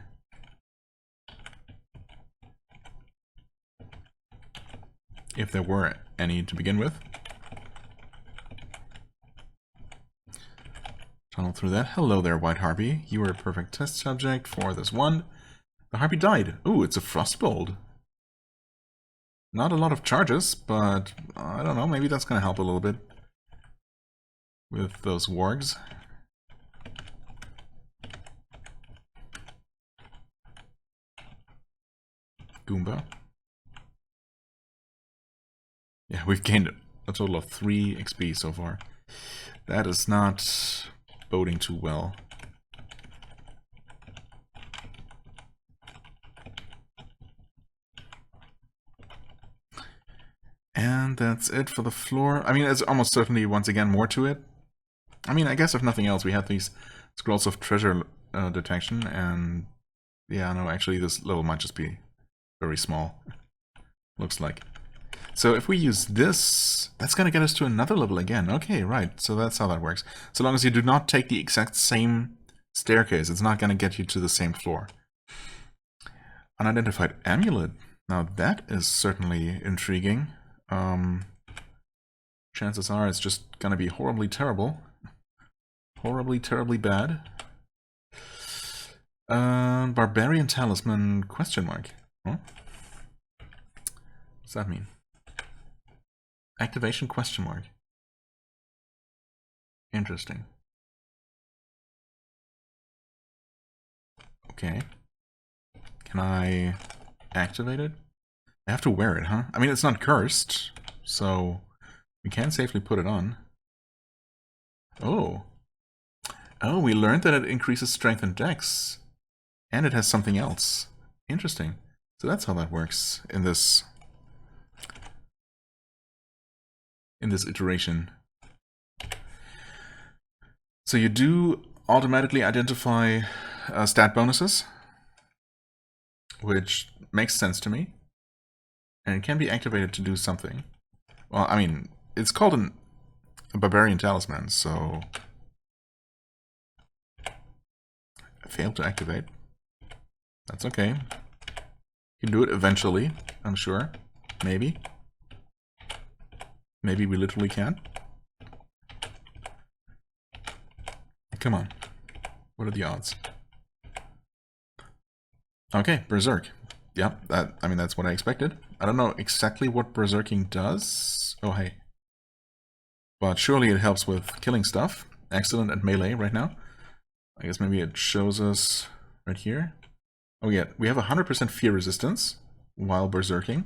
If there were any to begin with. Tunnel through that. Hello there, White Harpy. You were a perfect test subject for this one. The Harpy died. Ooh, it's a Frostbolt. Not a lot of charges, but I don't know, maybe that's gonna help a little bit with those wargs. Goomba. Yeah, we've gained a total of 3 XP so far. That is not boding too well. And that's it for the floor. I mean, there's almost certainly, once again, more to it. I mean, I guess if nothing else, we have these scrolls of treasure detection, and yeah, no, actually this level might just be very small. Looks like. So if we use this, that's gonna get us to another level again. Okay, right, so that's how that works. So long as you do not take the exact same staircase, it's not gonna get you to the same floor. Unidentified amulet. Now that is certainly intriguing. Chances are it's just gonna be horribly terrible. Horribly, terribly bad. Barbarian talisman, question mark. Huh? What's that mean? Activation, question mark. Interesting. Okay. Can I activate it? I have to wear it, huh? I mean, it's not cursed, so we can safely put it on. Oh. Oh, we learned that it increases strength and dex. And it has something else. Interesting. So that's how that works in this iteration. So you do automatically identify stat bonuses, which makes sense to me. And it can be activated to do something. Well, I mean, it's called a barbarian talisman, so I failed to activate. That's okay. You can do it eventually, I'm sure. Maybe. Maybe we literally can. Come on. What are the odds? Okay, Berserk. Yeah, I mean, that's what I expected. I don't know exactly what Berserking does. Oh, hey. But surely it helps with killing stuff. Excellent at melee right now. I guess maybe it shows us right here. Oh yeah, we have 100% fear resistance while Berserking.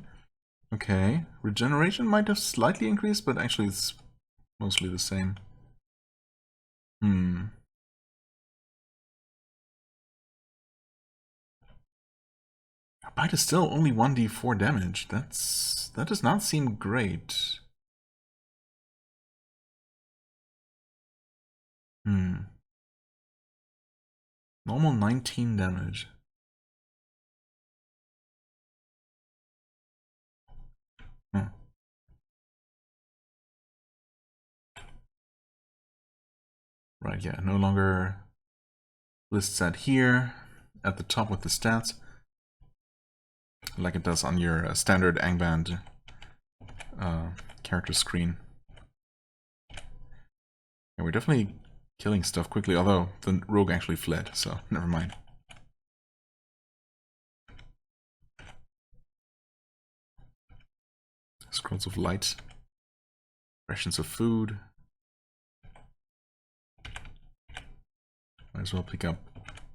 Okay, regeneration might have slightly increased, but actually it's mostly the same. Bite is still only 1d4 damage. That does not seem great. Normal 19 damage. Right, yeah, no longer lists that here at the top with the stats, like it does on your standard Angband character screen. And we're definitely killing stuff quickly, although the rogue actually fled, so never mind. Scrolls of light, rations of food. Might as well pick up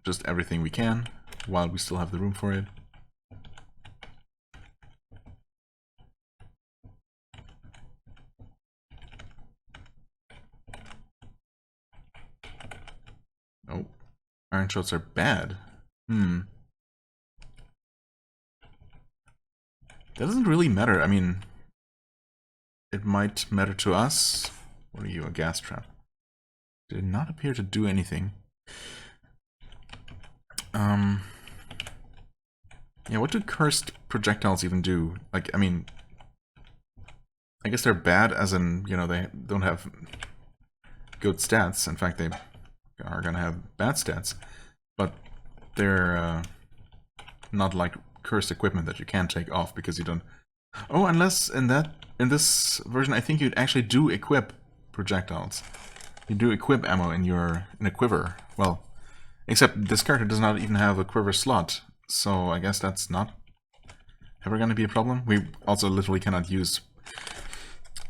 just everything we can while we still have the room for it. Oh, iron shots are bad. That doesn't really matter. I mean, it might matter to us. What are you, a gas trap? Did not appear to do anything. Yeah, what do cursed projectiles even do? Like, I mean, I guess they're bad as in, you know, they don't have good stats. In fact, they are gonna have bad stats. But they're not like cursed equipment that you can take off because you don't... Oh, unless in this version, I think you'd actually do equip projectiles. You do equip ammo in a quiver. Well, except this character does not even have a quiver slot, so I guess that's not ever going to be a problem. We also literally cannot use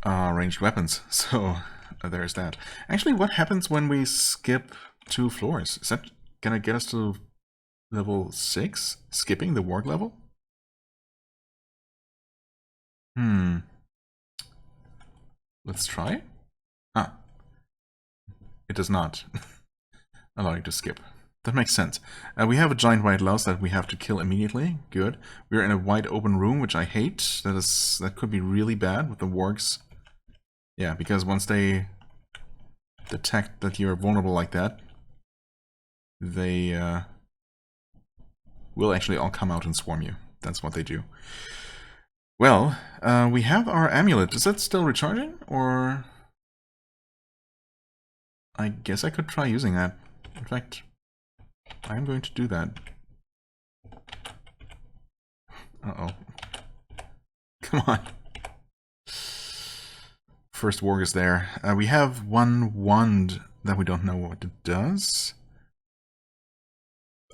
ranged weapons, so there's that. Actually, what happens when we skip 2 floors? Is that going to get us to level 6? Skipping the warg level? Let's try. Ah. It does not allow you to skip. That makes sense. We have a giant white louse that we have to kill immediately. Good. We're in a wide open room, which I hate. That could be really bad with the wargs. Yeah, because once they detect that you're vulnerable like that, they will actually all come out and swarm you. That's what they do. Well, we have our amulet. Is that still recharging, or... I guess I could try using that. In fact, I'm going to do that. Uh-oh. Come on. First warg is there. We have one wand that we don't know what it does.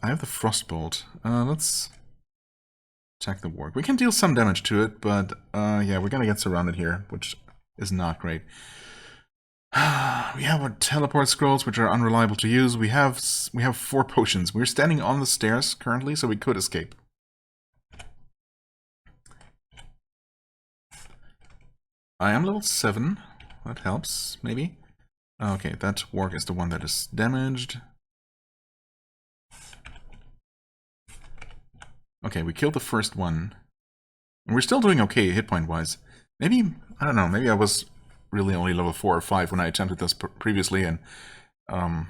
I have the frostbolt. Let's attack the warg. We can deal some damage to it, but yeah, we're gonna get surrounded here, which is not great. We have our teleport scrolls, which are unreliable to use. We have 4 potions. We're standing on the stairs currently, so we could escape. I am level 7. That helps, maybe. Okay, that warg is the one that is damaged. Okay, we killed the first one. And we're still doing okay hit point wise. Maybe, I don't know, maybe I was really only level 4 or 5 when I attempted this previously, and I'm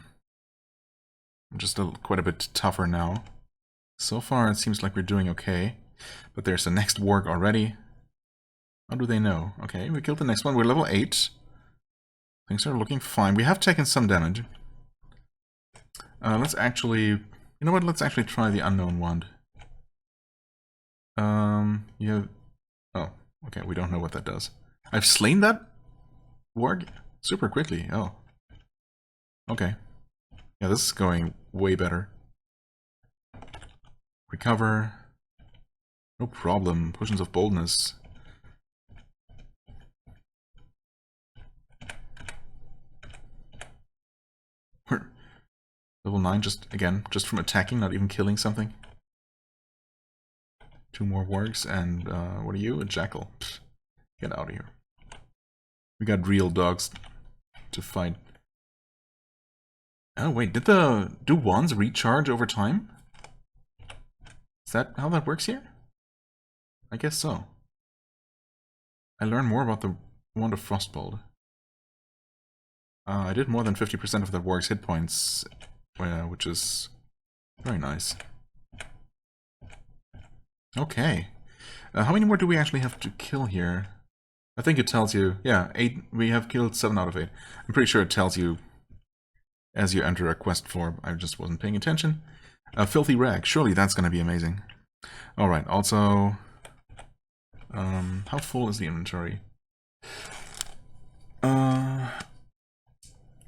just quite a bit tougher now. So far it seems like we're doing okay, but there's the next warg already. How do they know? Okay, we killed the next one. We're level 8. Things are looking fine. We have taken some damage. Let's actually... You know what? Let's actually try the unknown wand. You have... Oh, okay, we don't know what that does. I've slain that warg super quickly. Oh. Okay. Yeah, this is going way better. Recover. No problem. Potions of boldness. Level 9, just from attacking, not even killing something. 2 more wargs, and what are you? A jackal. Pfft, get out of here. We got real dogs to fight. Oh wait, do wands recharge over time? Is that how that works here? I guess so. I learned more about the wand of Frostbolt. I did more than 50% of that warg's hit points, which is very nice. Okay. How many more do we actually have to kill here? I think it tells you, yeah, 8. We have killed 7 out of 8. I'm pretty sure it tells you as you enter a quest floor. I just wasn't paying attention. A filthy rag. Surely that's going to be amazing. Alright, also... how full is the inventory?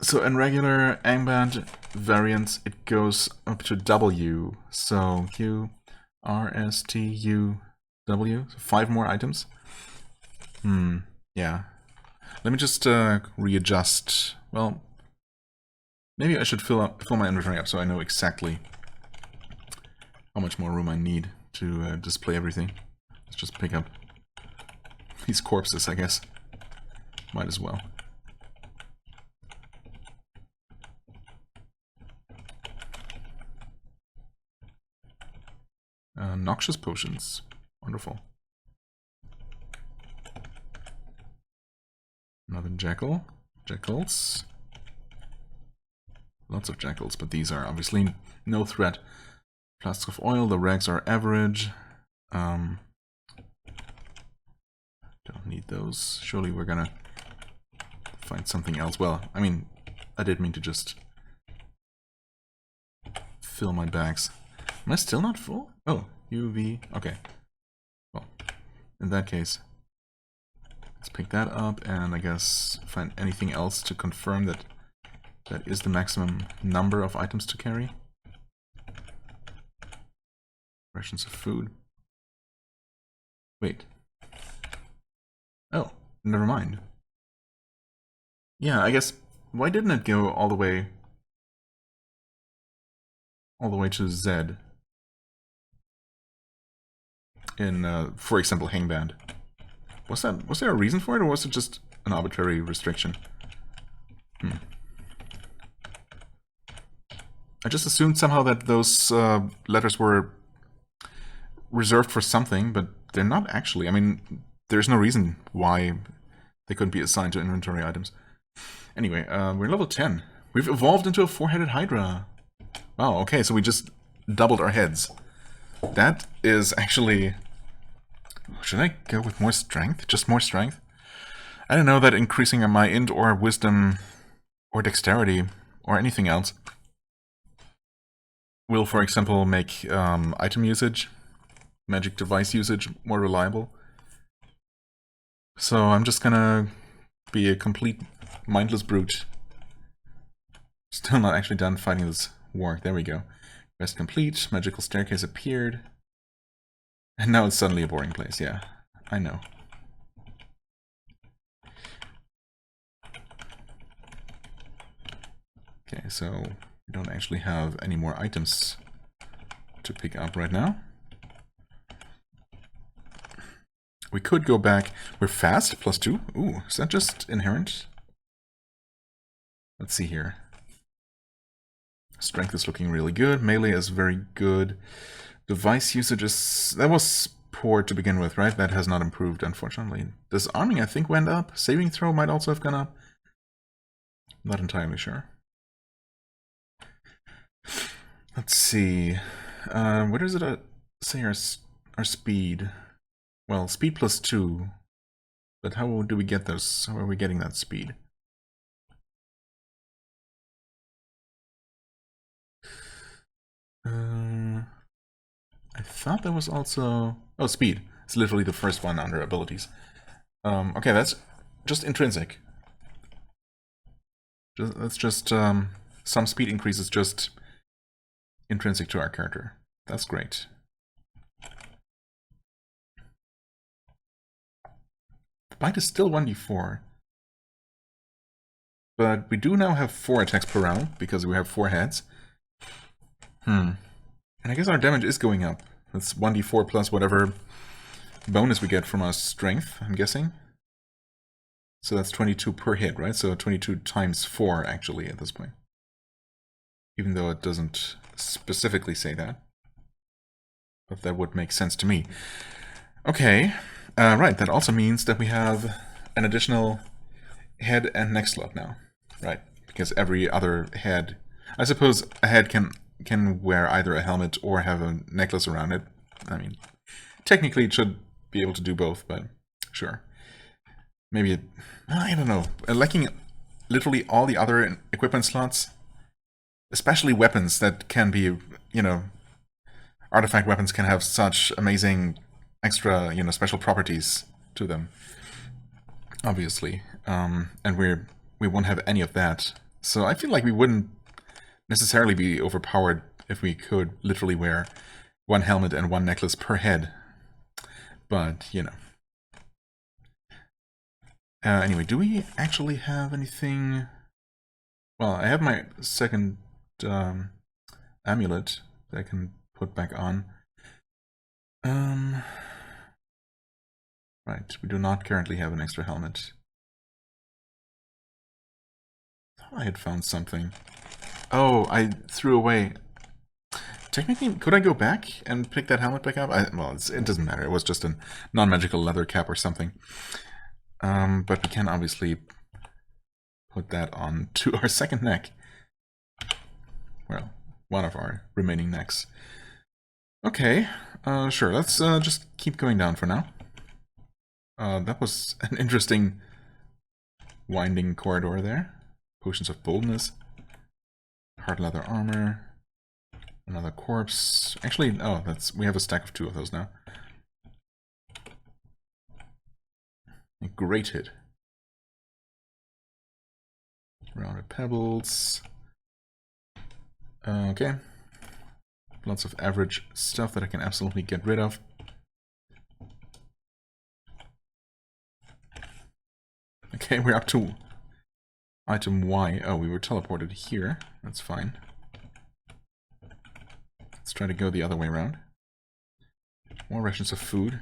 So in regular Angband variants, it goes up to W. So Q, R, S, T, U, W. So 5 more items. Yeah. Let me just readjust. Well, maybe I should fill my inventory up so I know exactly how much more room I need to display everything. Let's just pick up these corpses, I guess. Might as well. Noxious potions. Wonderful. Another jackal. Jackals. Lots of jackals, but these are obviously no threat. Flasks of oil, the rags are average. Don't need those. Surely we're gonna find something else. Well, I mean, I did mean to just fill my bags. Am I still not full? Oh, UV. Okay. Well, in that case, let's pick that up and I guess find anything else to confirm that that is the maximum number of items to carry. Rations of food. Wait. Oh, never mind. Yeah, I guess, why didn't it go all the way to Z in, for example, Hangband? Was there a reason for it, or was it just an arbitrary restriction? I just assumed somehow that those letters were reserved for something, but they're not actually. I mean, there's no reason why they couldn't be assigned to inventory items. Anyway, we're level 10. We've evolved into a 4-headed Hydra. Wow, okay, so we just doubled our heads. That is actually... Should I go with more strength? Just more strength? I don't know that increasing my int or wisdom or dexterity or anything else will, for example, make item usage, magic device usage more reliable. So I'm just gonna be a complete mindless brute. Still not actually done fighting this war. There we go. Quest complete, magical staircase appeared. And now it's suddenly a boring place, yeah. I know. Okay, so we don't actually have any more items to pick up right now. We could go back. We're fast, +2. Ooh, is that just inherent? Let's see here. Strength is looking really good. Melee is very good. Device usage is... That was poor to begin with, right? That has not improved, unfortunately. Disarming, I think, went up. Saving throw might also have gone up. Not entirely sure. Let's see. What does it say our speed? Well, speed +2. But how do we get those? How are we getting that speed? I thought that was also... Oh, speed. It's literally the first one under abilities. Okay, that's just intrinsic. That's just... some speed increase is just intrinsic to our character. That's great. The bite is still 1d4. But we do now have 4 attacks per round, because we have 4 heads. And I guess our damage is going up. That's 1d4 plus whatever bonus we get from our strength, I'm guessing. So that's 22 per hit, right? So 22 times 4, actually, at this point. Even though it doesn't specifically say that. But that would make sense to me. Okay, right, that also means that we have an additional head and neck slot now. Right, because every other head... I suppose a head can wear either a helmet or have a necklace around it. I mean, technically it should be able to do both, but sure. Maybe it... I don't know. Lacking literally all the other equipment slots, especially weapons that can be, you know... Artifact weapons can have such amazing extra, you know, special properties to them. Obviously. And we won't have any of that. So I feel like we wouldn't necessarily be overpowered if we could literally wear 1 helmet and 1 necklace per head. But, you know. Anyway, do we actually have anything... Well, I have my second amulet that I can put back on. Right, we do not currently have an extra helmet. I thought I had found something. Oh, I threw away. Technically, could I go back and pick that helmet back up? Well, it doesn't matter. It was just a non-magical leather cap or something. But we can obviously put that on to our second neck. Well, one of our remaining necks. Okay, sure, let's just keep going down for now. That was an interesting winding corridor there. Potions of boldness. Hard leather armor. Another corpse. Actually, oh, we have a stack of 2 of those now. A great hit. Rounded pebbles. Okay. Lots of average stuff that I can absolutely get rid of. Okay, we're up to item Y. Oh, we were teleported here. That's fine. Let's try to go the other way around. More rations of food.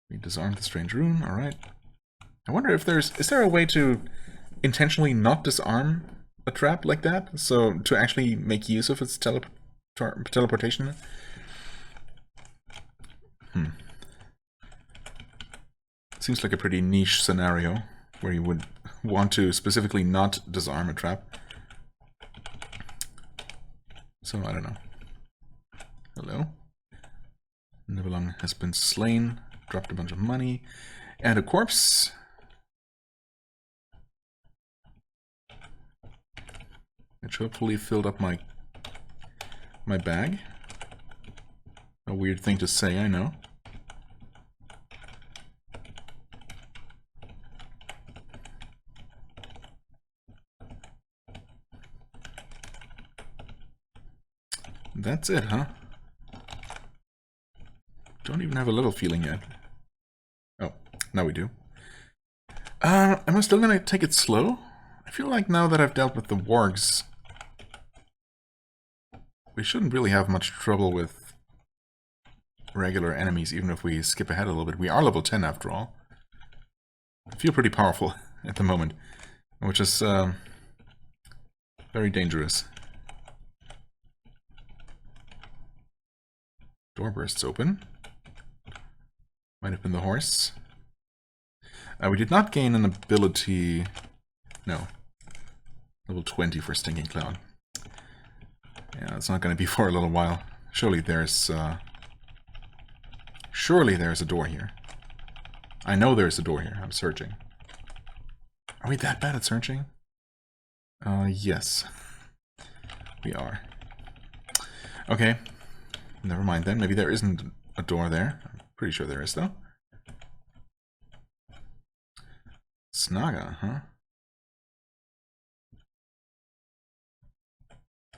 We disarmed the strange rune, alright. I wonder if is there a way to intentionally not disarm a trap like that? So, to actually make use of its teleportation? Seems like a pretty niche scenario where you would want to specifically not disarm a trap. So, I don't know. Hello? Nibelung has been slain, dropped a bunch of money, and a corpse. Which hopefully filled up my bag. A weird thing to say, I know. That's it, huh? Don't even have a little feeling yet. Oh, now we do. Am I still gonna take it slow? I feel like now that I've dealt with the wargs, we shouldn't really have much trouble with regular enemies, even if we skip ahead a little bit. We are level 10 after all. I feel pretty powerful at the moment, which is very dangerous. Door bursts open. Might have been the horse. We did not gain an ability... No. Level 20 for Stinking Cloud. Yeah, it's not going to be for a little while. Surely there's a door here. I know there's a door here. I'm searching. Are we that bad at searching? Yes. We are. Okay. Never mind then. Maybe there isn't a door there. I'm pretty sure there is, though. Snaga, huh?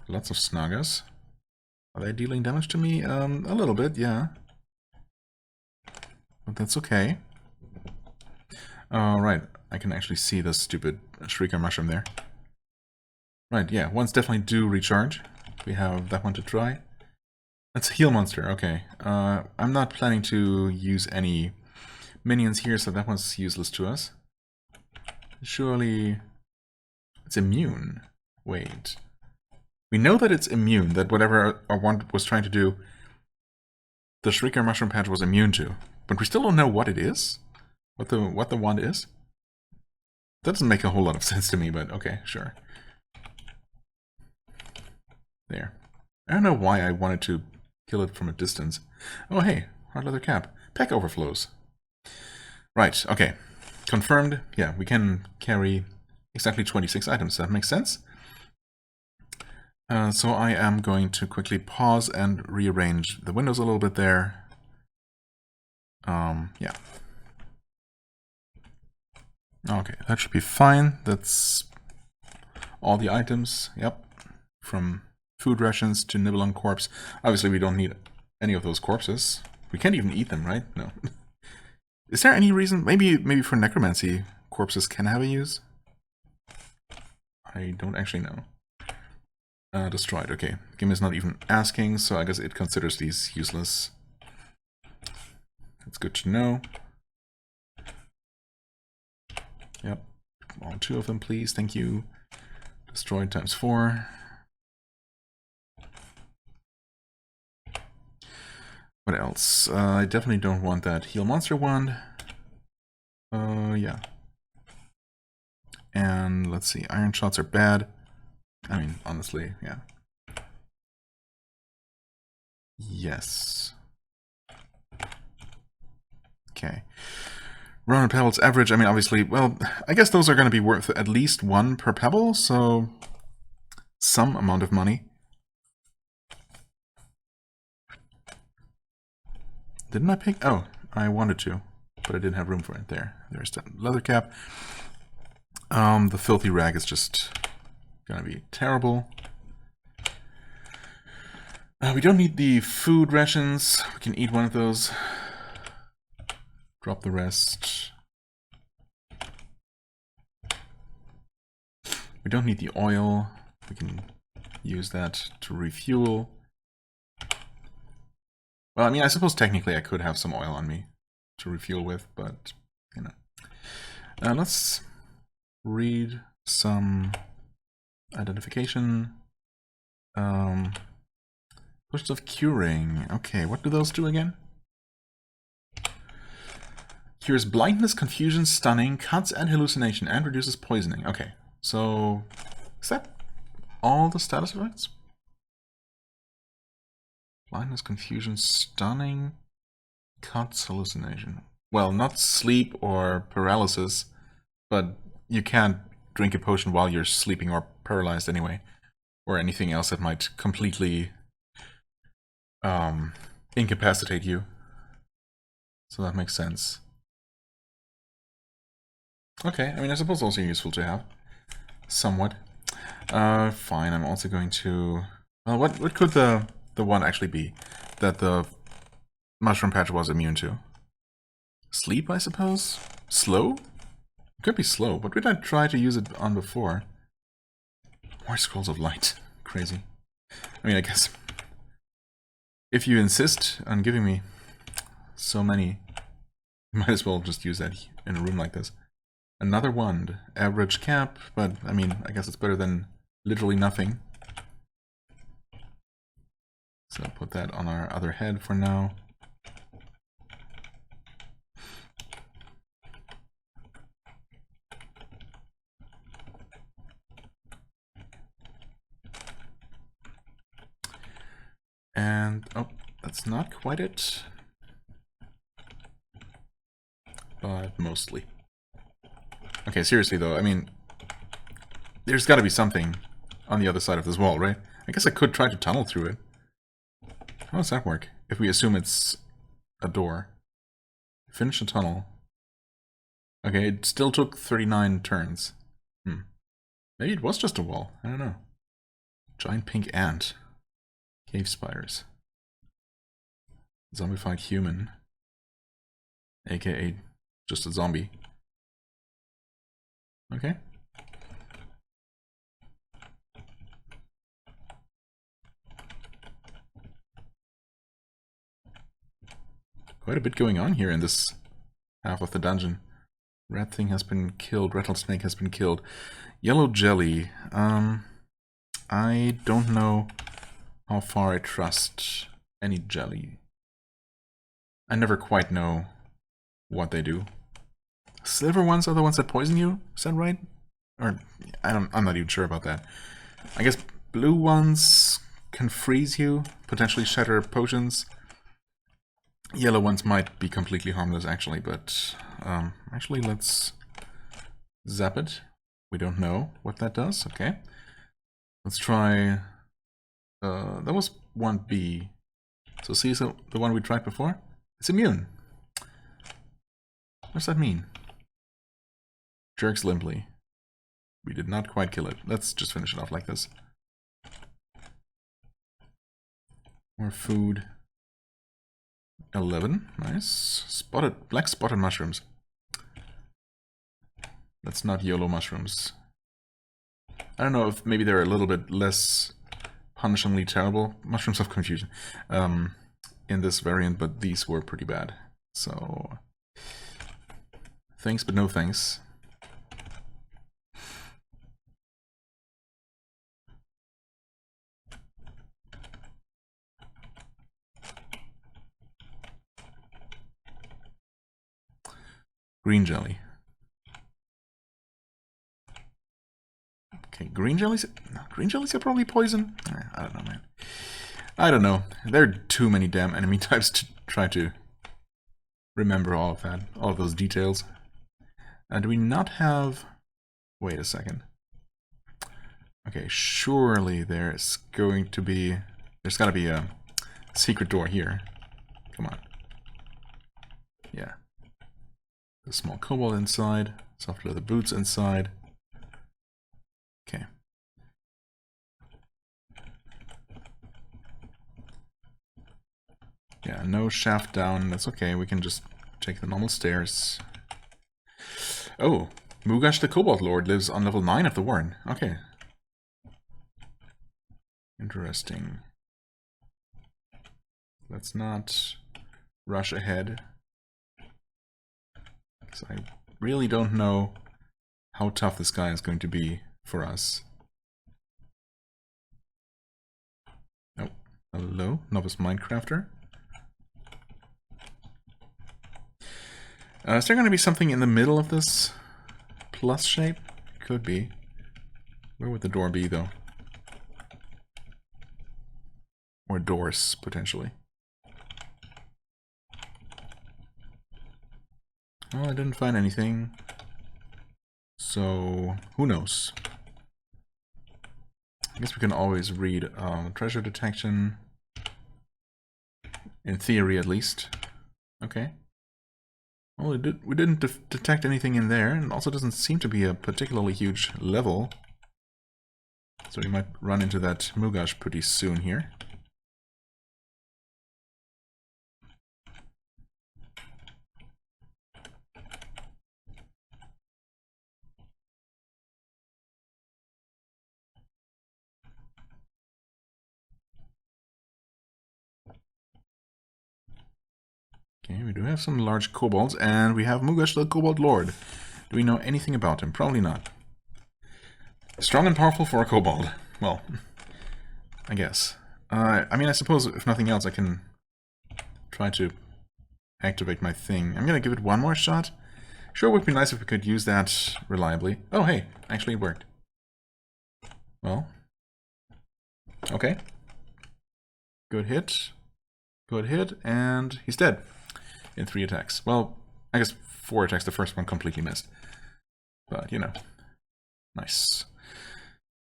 Lots of Snagas. Are they dealing damage to me? A little bit, yeah. But that's okay. Right. I can actually see the stupid Shrieker Mushroom there. Right, yeah. Ones definitely do recharge. We have that one to try. That's a heal monster, okay. I'm not planning to use any minions here, so that one's useless to us. Surely... it's immune. Wait. We know that it's immune, that whatever our wand was trying to do, the Shrieker Mushroom Patch was immune to. But we still don't know what it is? What the wand is? That doesn't make a whole lot of sense to me, but okay, sure. There. I don't know why I wanted to kill it from a distance. Oh hey, hard leather cap. Pack overflows. Right, okay. Confirmed. Yeah, we can carry exactly 26 items. That makes sense. So I am going to quickly pause and rearrange the windows a little bit there. Yeah. Okay, that should be fine. That's all the items. Yep. From food rations to Nibelung corpse. Obviously, we don't need any of those corpses. We can't even eat them, right? No. Is there any reason? Maybe for necromancy, corpses can have a use? I don't actually know. Destroyed, okay. The game is not even asking, so I guess it considers these useless. That's good to know. Yep. All 2 of them, please. Thank you. Destroyed times 4. What else? I definitely don't want that heal monster wand. Yeah. And let's see, iron shots are bad. I mean, honestly, yeah. Yes. Okay. Round pebbles average, I mean, obviously, well, I guess those are going to be worth at least 1 per pebble, so some amount of money. Didn't I pick? Oh, I wanted to, but I didn't have room for it. There's that leather cap. The filthy rag is just gonna be terrible. We don't need the food rations. We can eat one of those. Drop the rest. We don't need the oil. We can use that to refuel. Well, I mean, I suppose technically I could have some oil on me to refuel with, but, you know. Let's read some identification. Potions of curing. Okay, what do those do again? Cures blindness, confusion, stunning, cuts and hallucination, and reduces poisoning. Okay, so is that all the status effects? Blindness, confusion, stunning, cuts, hallucination. Well, not sleep or paralysis, but you can't drink a potion while you're sleeping or paralyzed anyway, or anything else that might completely incapacitate you. So that makes sense. Okay, I mean, I suppose also useful to have. Somewhat. Fine, I'm also going to... Well, what could the one actually be that the mushroom patch was immune to? Sleep, I suppose? Slow? It could be slow. What did I try to use it on before? More scrolls of light. Crazy. I mean, I guess... If you insist on giving me so many, you might as well just use that in a room like this. Another wand. Average cap, but, I mean, I guess it's better than literally nothing. So I'll put that on our other head for now. And, oh, that's not quite it. But mostly. Okay, seriously though, I mean, there's gotta be something on the other side of this wall, right? I guess I could try to tunnel through it. How does that work? If we assume it's a door. Finish the tunnel. Okay, it still took 39 turns. Maybe it was just a wall. I don't know. Giant pink ant. Cave spiders. Zombified human. AKA just a zombie. Okay. Quite a bit going on here in this half of the dungeon. Rat thing has been killed. Rattlesnake has been killed. Yellow jelly. I don't know how far I trust any jelly. I never quite know what they do. Silver ones are the ones that poison you? Is that right? Or I'm not even sure about that. I guess blue ones can freeze you, potentially shatter potions. Yellow ones might be completely harmless, actually, but actually, let's zap it. We don't know what that does. Okay, let's try. That was 1B. So see, so the one we tried before, it's immune. What does that mean? Jerks limply. We did not quite kill it. Let's just finish it off like this. More food. 11. Nice. Spotted, black spotted mushrooms. That's not YOLO mushrooms. I don't know if maybe they're a little bit less punishingly terrible. Mushrooms of confusion. In this variant, but these were pretty bad. So, thanks, but no thanks. Green jelly. Okay, green jellies? No, green jellies are probably poison? I don't know, man. I don't know. There are too many damn enemy types to try to remember all of that, all of those details. Do we not have... Wait a second. Okay, surely there's going to be... There's gotta be a secret door here. Come on. Yeah. A small kobold inside. Soft leather boots inside. Okay. Yeah, no shaft down. That's okay. We can just take the normal stairs. Oh, Mugash the Kobold Lord lives on level 9 of the Warren. Okay. Interesting. Let's not rush ahead, because I really don't know how tough this guy is going to be for us. Oh, hello, novice Minecrafter. Is there going to be something in the middle of this plus shape? Could be. Where would the door be, though? Or doors, potentially. Well, I didn't find anything. So, who knows? I guess we can always read treasure detection. In theory, at least. Okay. Well, we didn't detect anything in there, and also doesn't seem to be a particularly huge level. So we might run into that Mugash pretty soon here. Okay, we do have some large kobolds, and we have Mugash the Kobold Lord. Do we know anything about him? Probably not. Strong and powerful for a kobold. Well, I guess. I mean, I suppose, if nothing else, I can try to activate my thing. I'm gonna give it one more shot. Sure would be nice if we could use that reliably. Oh, hey, actually it worked. Well. Okay. Good hit. Good hit, and he's dead. In 3 attacks. Well, I guess 4 attacks. The first one completely missed. But, you know. Nice.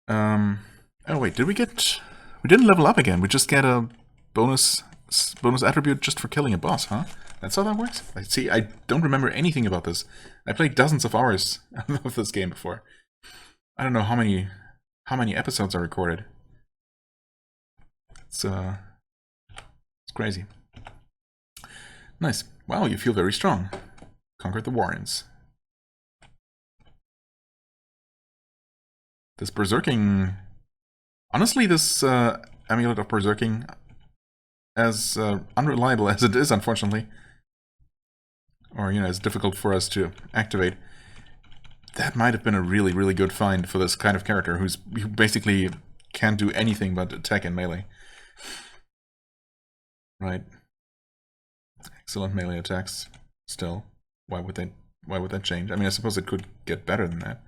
Oh, wait, did we get... We didn't level up again. We just get a bonus attribute just for killing a boss, huh? That's how that works? See, I don't remember anything about this. I played dozens of hours of this game before. I don't know how many episodes are recorded. It's crazy. Nice. Wow, you feel very strong. Conquered the Warrens. This berserking... Honestly, this amulet of berserking, as unreliable as it is, unfortunately, or, you know, it's difficult for us to activate, that might have been a really, really good find for this kind of character who basically can't do anything but attack and melee. Right. Excellent melee attacks. Still, why would that change? I mean, I suppose it could get better than that.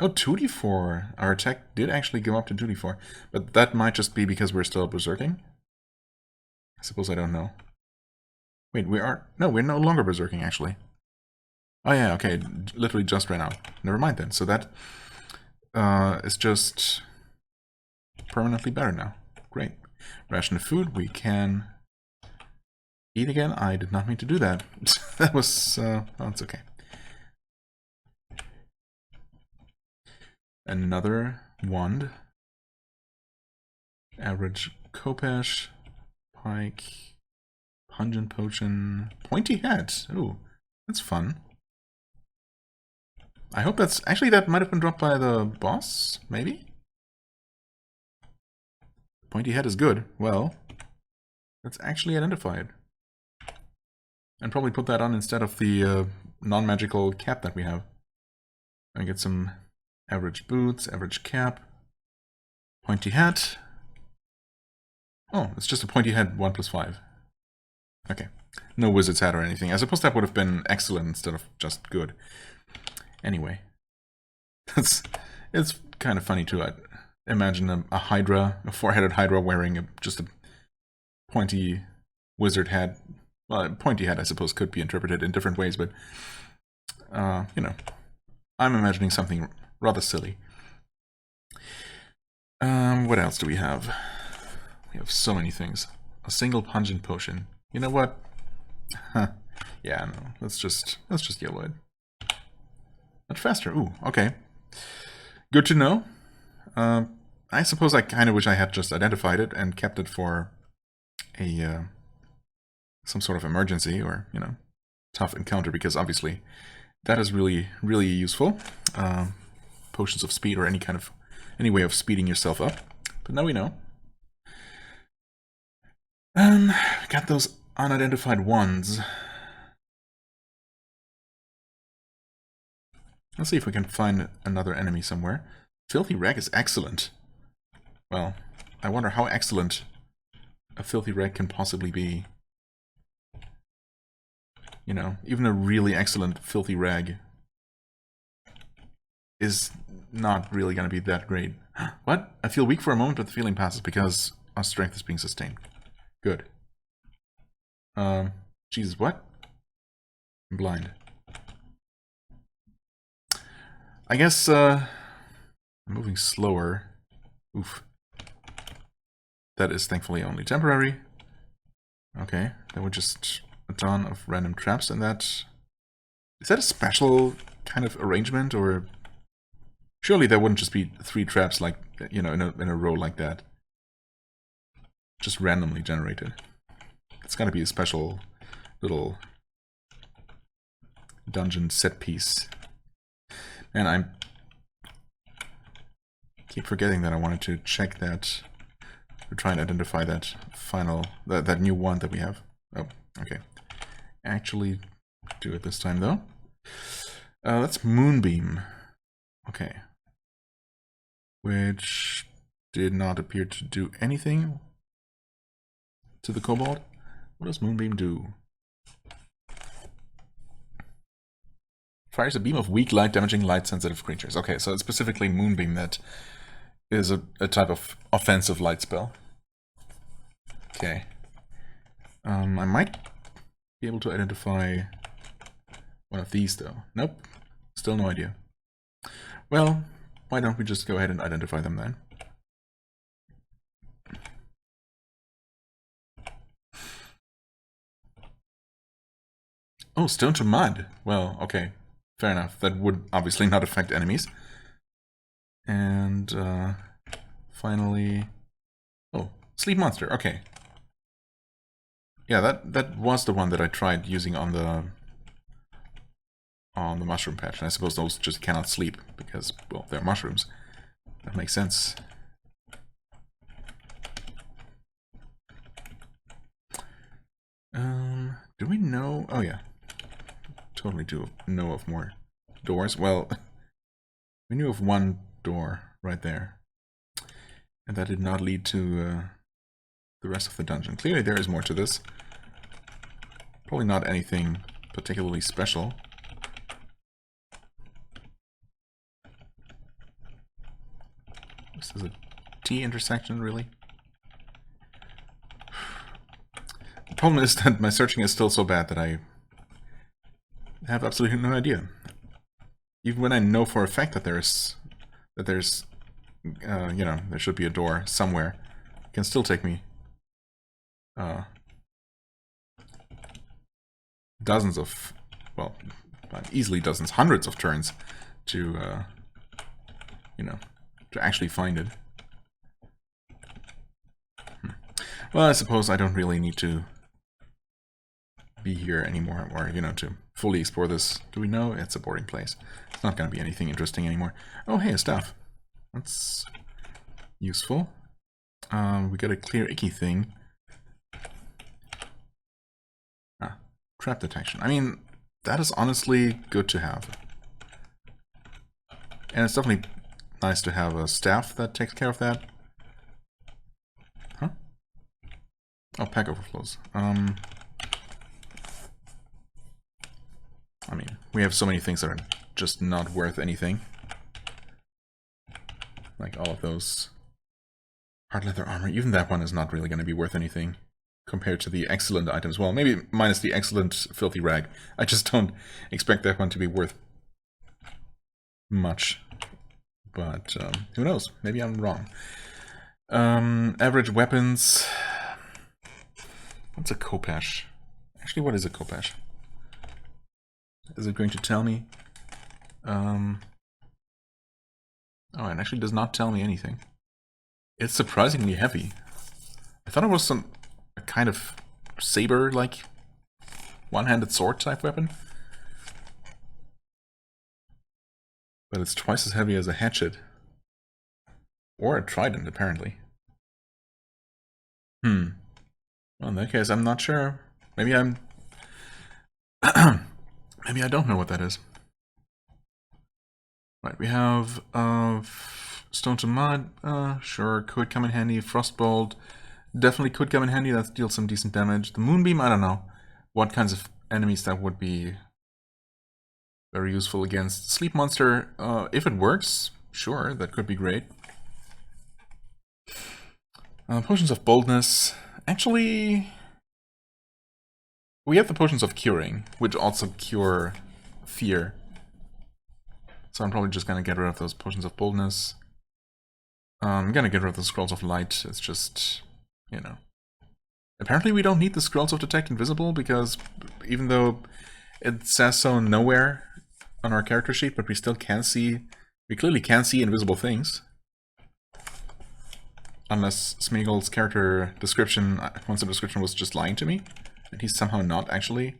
Oh, 2d4. Our attack did actually go up to 2d4, but that might just be because we're still berserking. I suppose I don't know. Wait, we're no longer berserking, actually. Oh yeah, okay, literally just ran out. Never mind then. So that is just permanently better now. Great. Ration of food, we can eat again. I did not mean to do that. That was, oh, it's okay. Another wand. Average Kopesh. Pike. Pungent Potion. Pointy Hat. Ooh, that's fun. I hope that's... Actually, that might have been dropped by the boss, maybe? Pointy Hat is good. Well, let's actually identify it. And probably put that on instead of the non-magical cap that we have. I get some average boots, average cap, pointy hat. Oh, it's just a pointy hat 1+5. Okay, no wizard's hat or anything. I suppose that would have been excellent instead of just good. Anyway, that's It's kind of funny too. I imagine a Hydra, a four-headed Hydra wearing just a pointy wizard head. Well, pointy head, I suppose, could be interpreted in different ways, but you know, I'm imagining something rather silly. What else do we have? We have so many things. A single pungent potion. You know what? Huh. Yeah, no. Let's just yellow it. Much faster. Ooh, okay. Good to know. I suppose I kind of wish I had just identified it and kept it for a some sort of emergency or, you know, tough encounter, because obviously that is really, really useful. Potions of speed or any way of speeding yourself up. But now we know. Got those unidentified ones. Let's see if we can find another enemy somewhere. Filthy Rag is excellent. Well, I wonder how excellent a Filthy Rag can possibly be. You know, even a really excellent Filthy Rag is not really going to be that great. What? I feel weak for a moment, but the feeling passes because our strength is being sustained. Good. Jesus, what? I'm blind. I guess, I'm moving slower. Oof. That is thankfully only temporary. Okay, there were just a ton of random traps in that. Is that a special kind of arrangement, or surely there wouldn't just be 3 traps like, you know, in a row like that, just randomly generated? It's gotta be a special little dungeon set piece. And I keep forgetting that I wanted to check that, to try and identify that that new one that we have. Oh, okay. Actually do it this time though. That's Moonbeam. Okay. Which did not appear to do anything to the kobold. What does Moonbeam do? Fires a beam of weak light, damaging light-sensitive creatures. Okay, so it's specifically Moonbeam that is a type of offensive light spell. Okay. I might be able to identify one of these, though. Nope. Still no idea. Well, why don't we just go ahead and identify them then? Oh, stone to mud. Well, okay. Fair enough. That would obviously not affect enemies. And finally... Oh, sleep monster. Okay. Yeah, that was the one that I tried using on the mushroom patch. And I suppose those just cannot sleep because, well, they're mushrooms. That makes sense. Do we know? Oh yeah, totally do know of more doors. Well, we knew of one door right there, and that did not lead to the rest of the dungeon. Clearly there is more to this. Probably not anything particularly special. This is a T intersection, really? The problem is that my searching is still so bad that I have absolutely no idea. Even when I know for a fact that there's you know, there should be a door somewhere, it can still take me dozens of, well, easily dozens, hundreds of turns to, you know, to actually find it. Well, I suppose I don't really need to be here anymore, or, you know, to fully explore this. Do we know? It's a boarding place. It's not going to be anything interesting anymore. Oh, hey, a staff. That's useful. We got a clear icky thing. Ah, trap detection. I mean, that is honestly good to have. And it's definitely nice to have a staff that takes care of that. Huh? Oh, pack overflows. I mean, we have so many things that are just not worth anything. like all of those hard leather armor. Even that one is not really going to be worth anything compared to the excellent items. Well, maybe minus the excellent filthy rag. I just don't expect that one to be worth much. But who knows? Maybe I'm wrong. Average weapons. What's a Khopesh? Actually, what is a Khopesh? Is it going to tell me? Oh, it actually does not tell me anything. It's surprisingly heavy. I thought it was a kind of saber, like one-handed sword type weapon. But it's twice as heavy as a hatchet. Or a trident, apparently. Well, in that case, I'm not sure. Maybe I'm... Maybe I don't know what that is. Right, we have Stone to Mud. Sure, could come in handy. Frostbolt definitely could come in handy. That deals some decent damage. The Moonbeam, I don't know what kinds of enemies that would be very useful against. Sleep Monster, if it works, sure, that could be great. Potions of Boldness. Actually, we have the Potions of Curing, which also cure fear. So I'm probably just gonna get rid of those Potions of Boldness. I'm gonna get rid of the Scrolls of Light. It's just, you know. Apparently we don't need the Scrolls of Detect Invisible, because even though it says so nowhere on our character sheet, but we still can see, we clearly can see invisible things. Unless Smeagol's character description, once the description was just lying to me, and he's somehow not actually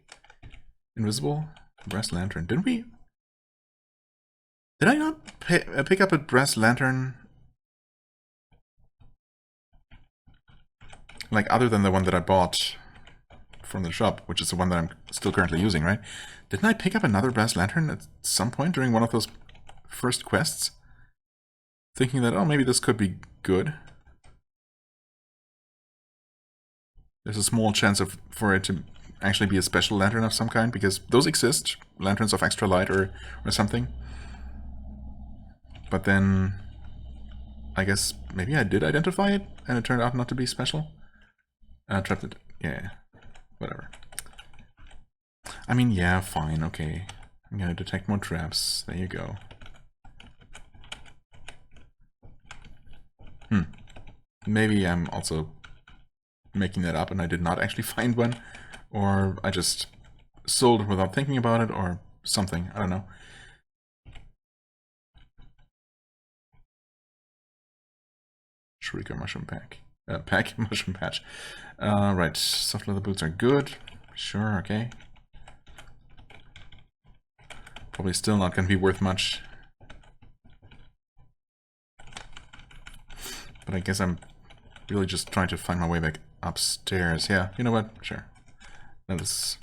invisible. Brass Lantern, didn't we? Did I not pick up a Brass Lantern? Like, other than the one that I bought from the shop, which is the one that I'm still currently using, right? Didn't I pick up another Brass Lantern at some point during one of those first quests? Thinking that, oh, maybe this could be good. There's a small chance for it to actually be a special lantern of some kind, because those exist, lanterns of extra light or something. But then, I guess maybe I did identify it, and it turned out not to be special. Trapped it, yeah, whatever. I mean, yeah, fine, okay. I'm gonna detect more traps, there you go. Maybe I'm also making that up and I did not actually find one, or I just sold it without thinking about it, or something, I don't know. Shrieker Mushroom Pack. Mushroom Patch. Right, soft leather boots are good. Sure, okay. Probably still not going to be worth much. But I guess I'm really just trying to find my way back upstairs. Yeah, you know what? Sure. That is...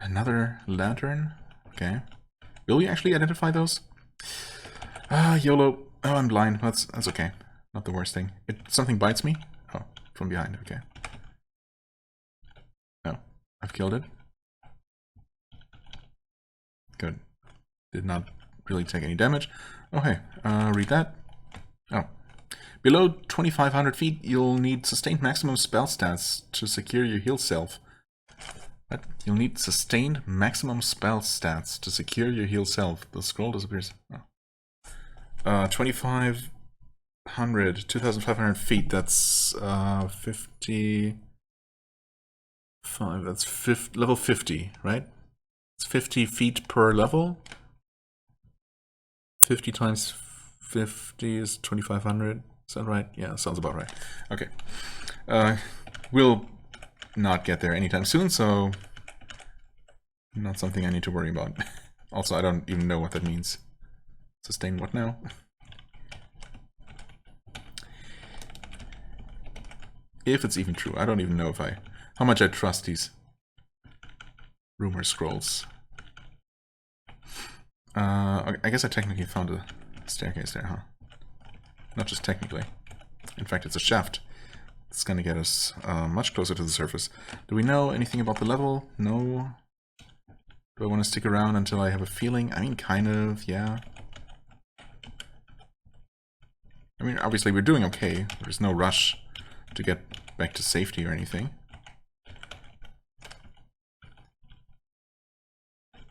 Another lantern? Okay. Will we actually identify those? YOLO. Oh, I'm blind. That's okay. Not the worst thing. Something bites me? Oh, from behind. Okay. Oh, I've killed it. Good. Did not really take any damage. Oh, hey. Read that. Oh. Below 2,500 feet, you'll need sustained maximum spell stats to secure your heal self. What? You'll need sustained maximum spell stats to secure your heal self. The scroll disappears. Oh. 2,500 feet, that's 55, that's level 50, right? It's 50 feet per level. 50 times 50 is 2,500, is that right? Yeah, sounds about right. Okay. We'll not get there anytime soon, so not something I need to worry about. Also, I don't even know what that means. Sustain what now? If it's even true. I don't even know if how much I trust these rumor scrolls. I guess I technically found a staircase there, huh? Not just technically. In fact, it's a shaft. It's gonna get us much closer to the surface. Do we know anything about the level? No. Do I want to stick around until I have a feeling? I mean, kind of, yeah. I mean, obviously we're doing okay. There's no rush to get back to safety or anything.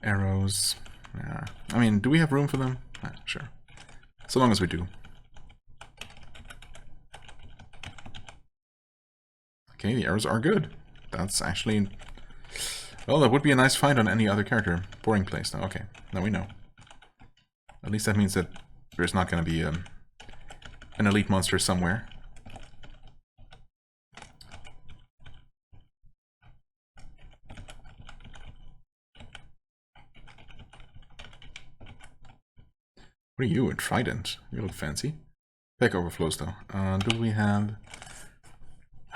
Arrows. Yeah. I mean, do we have room for them? Sure. So long as we do. Okay, the arrows are good. That's actually... Well, that would be a nice find on any other character. Boring place, though. Okay, now we know. At least that means that there's not going to be an elite monster somewhere. What are you? A trident? You look fancy. Pack overflows, though. Do we have...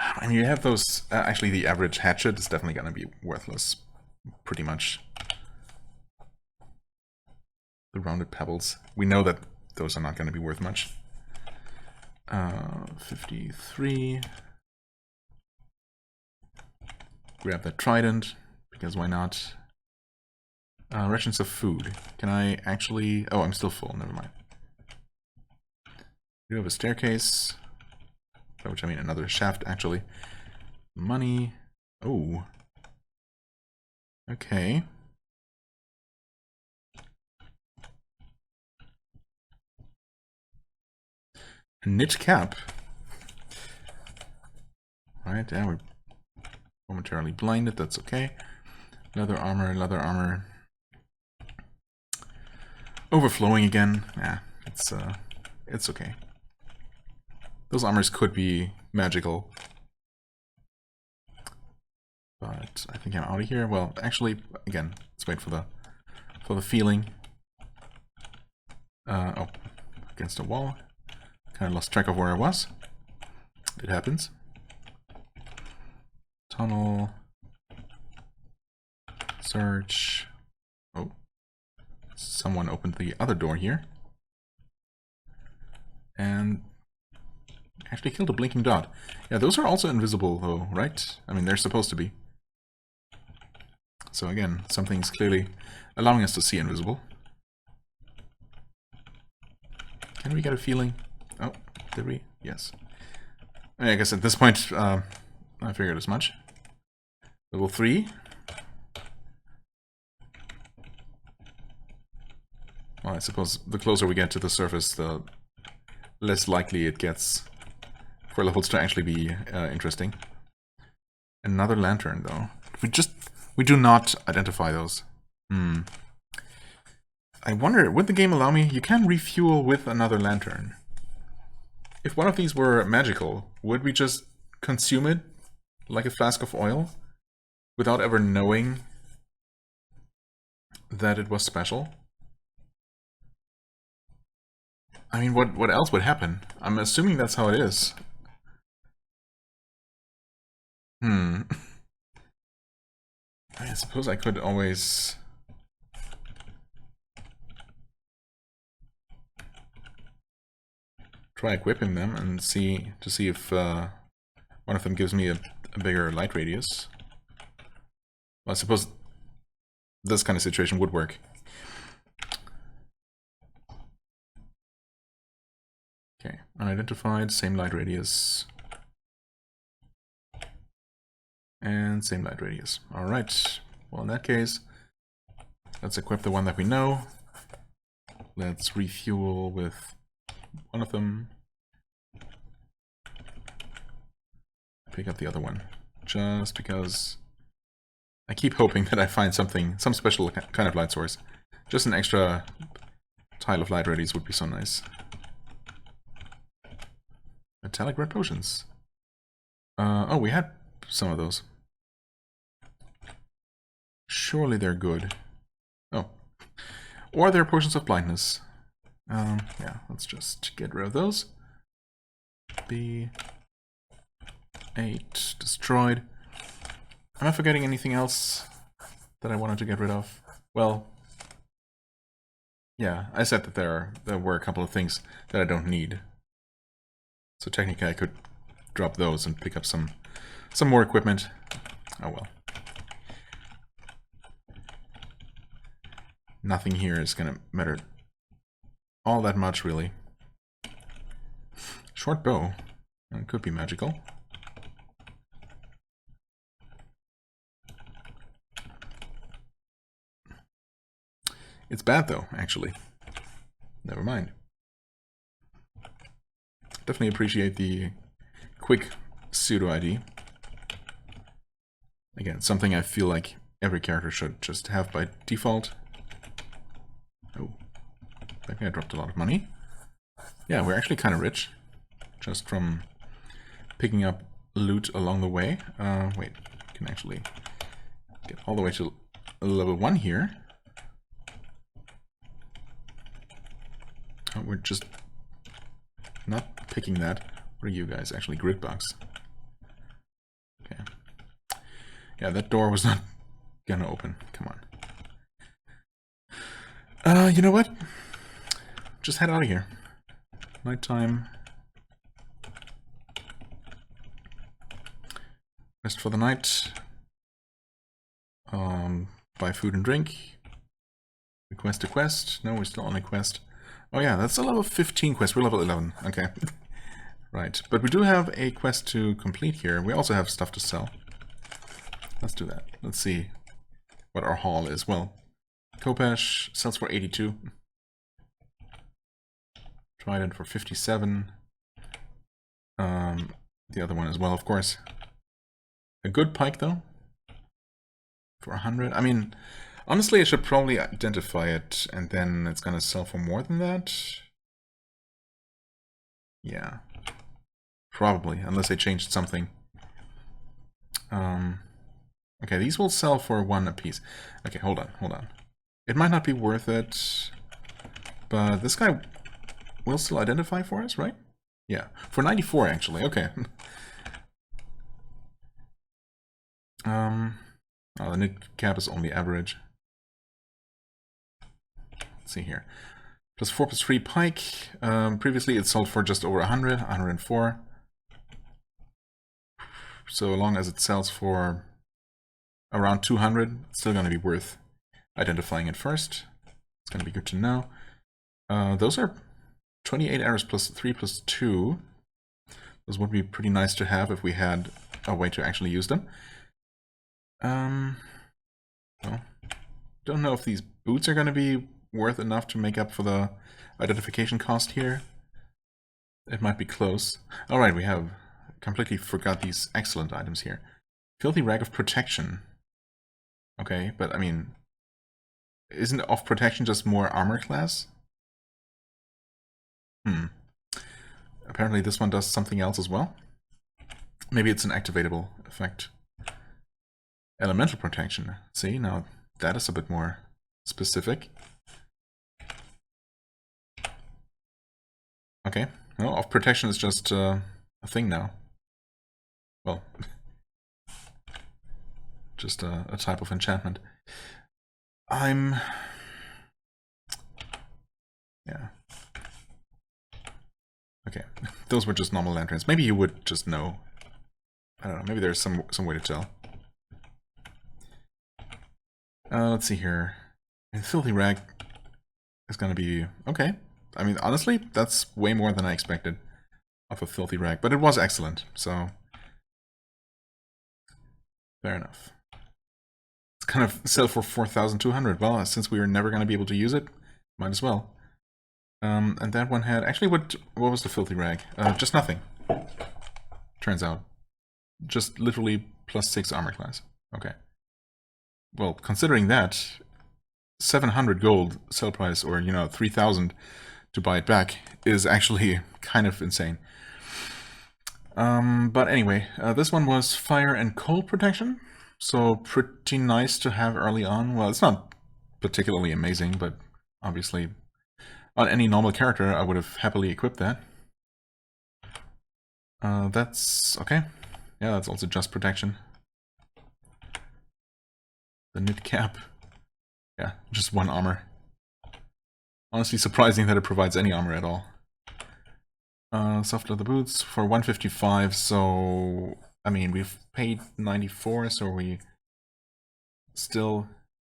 I mean, you have those... actually, the average hatchet is definitely going to be worthless. Pretty much. The rounded pebbles. We know that those are not going to be worth much. 53. Grab that trident, because why not? Rations of food. Can I actually... Oh, I'm still full. Never mind. We have a staircase. By which I mean another shaft, actually. Money. Oh. Okay. A knit cap. Alright, yeah, we're momentarily blinded, that's okay. Leather armor, leather armor. Overflowing again. Yeah, it's okay. Those armors could be magical. But I think I'm out of here. Well, actually, again, let's wait for the feeling. Oh, against a wall. Kind of lost track of where I was. It happens. Tunnel. Search. Oh. Someone opened the other door here. And actually killed a blinking dot. Yeah, those are also invisible though, right? I mean, they're supposed to be. So again, something's clearly allowing us to see invisible. Can we get a feeling? Oh, did we? Yes. I guess at this point, I figured as much. Level 3. Well, I suppose the closer we get to the surface, the less likely it gets for levels to actually be interesting. Another lantern, though. We do not identify those. I wonder, would the game allow me? You can refuel with another lantern. If one of these were magical, would we just consume it like a flask of oil without ever knowing that it was special? I mean, what else would happen? I'm assuming that's how it is. I suppose I could always... try equipping them and see if one of them gives me a bigger light radius. Well, I suppose this kind of situation would work. Okay, unidentified, same light radius. And same light radius. Alright, well in that case, let's equip the one that we know. Let's refuel with one of them. Pick up the other one. Just because I keep hoping that I find some special kind of light source. Just an extra tile of light radius would be so nice. Metallic red potions. Oh, we had some of those. Surely they're good. Oh. Or they're potions of blindness. Yeah, let's just get rid of those. B8 destroyed. Am I forgetting anything else that I wanted to get rid of? Well, yeah, I said that there were a couple of things that I don't need. So technically I could drop those and pick up some more equipment. Oh well. nothing here is gonna matter all that much, really. Short bow. It could be magical. It's bad, though, actually. Never mind. Definitely appreciate the quick pseudo ID. Again, something I feel like every character should just have by default. Oh, that guy dropped a lot of money. Yeah, we're actually kind of rich, just from picking up loot along the way. Wait, we can actually get all the way to level 1 here. Oh, we're just not picking that. What are you guys? Actually, grid bugs. Okay. Yeah, that door was not gonna open. Come on. You know what? Just head out of here. Nighttime. Rest for the night. Buy food and drink. Request a quest. No, we're still on a quest. Oh yeah, that's a level 15 quest. We're level 11. Okay. Right. But we do have a quest to complete here. We also have stuff to sell. Let's do that. Let's see what our haul is. Well, Kopesh sells for 82. Trident for 57. The other one as well, of course. A good pike, though, for 100. I mean, honestly, I should probably identify it, and then it's gonna sell for more than that. Yeah. Probably, unless I changed something. Okay, these will sell for 1 apiece. Okay, hold on. It might not be worth it, but this guy will still identify for us, right? Yeah, for 94 actually, okay. Oh, the knit cap is only average. Let's see here. Plus 4 plus 3 pike. Previously it sold for just over 100, 104. So long as it sells for around 200, it's still going to be worth identifying it first. It's going to be good to know. Those are 28 arrows plus 3 plus 2. Those would be pretty nice to have if we had a way to actually use them. Well, don't know if these boots are going to be worth enough to make up for the identification cost here. It might be close. Alright, we have completely forgot these excellent items here. Filthy Rag of Protection. Okay, but I mean, isn't of protection just more armor class? Apparently this one does something else as well. Maybe it's an activatable effect. Elemental protection. See, now that is a bit more specific. Okay, no, of protection is just a thing now. Well, just a type of enchantment. Yeah. Okay, those were just normal lanterns. Maybe you would just know. I don't know, maybe there's some way to tell. Let's see here. Filthy Rag is gonna be okay. I mean, honestly, that's way more than I expected of a Filthy Rag, but it was excellent, so fair enough. It's kind of sell for 4,200. Well, since we were never gonna be able to use it, might as well. And that one had actually what was the Filthy Rag? Just nothing. Turns out, just literally plus 6 armor class. Okay. Well, considering that, 700 gold sell price, or 3,000 to buy it back, is actually kind of insane. But anyway, this one was fire and cold protection, so pretty nice to have early on. Well, it's not particularly amazing, but obviously on any normal character I would have happily equipped that. That's okay. Yeah, that's also just protection. The knit cap. Yeah, just 1 armor. Honestly surprising that it provides any armor at all. Soft leather boots for 155, so I mean we've paid 94, so we still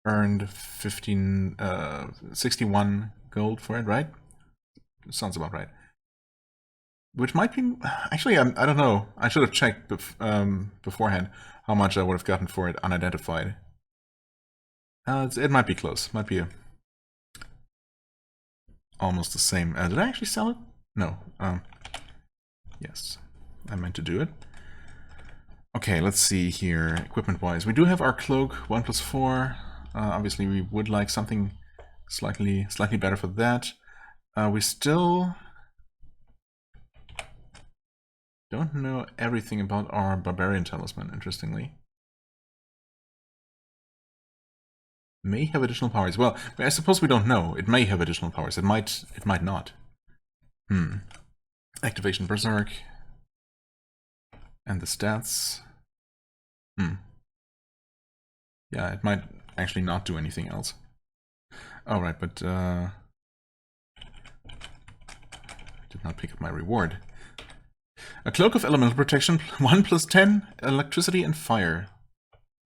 earned 61 gold for it, right? Sounds about right. Which might be... Actually, I don't know. I should have checked beforehand how much I would have gotten for it unidentified. It might be close. Might be almost the same. Did I actually sell it? No. Yes. I meant to do it. Okay, let's see here. Equipment-wise. We do have our cloak, 1+4. Obviously, we would like something slightly better for that. We still don't know everything about our Barbarian Talisman, interestingly. May have additional powers. Well, I suppose we don't know. It may have additional powers. It might not. Activation Berserk. And the stats. Yeah, it might actually not do anything else. Alright, but did not pick up my reward. A Cloak of Elemental Protection, 1+10, electricity and fire.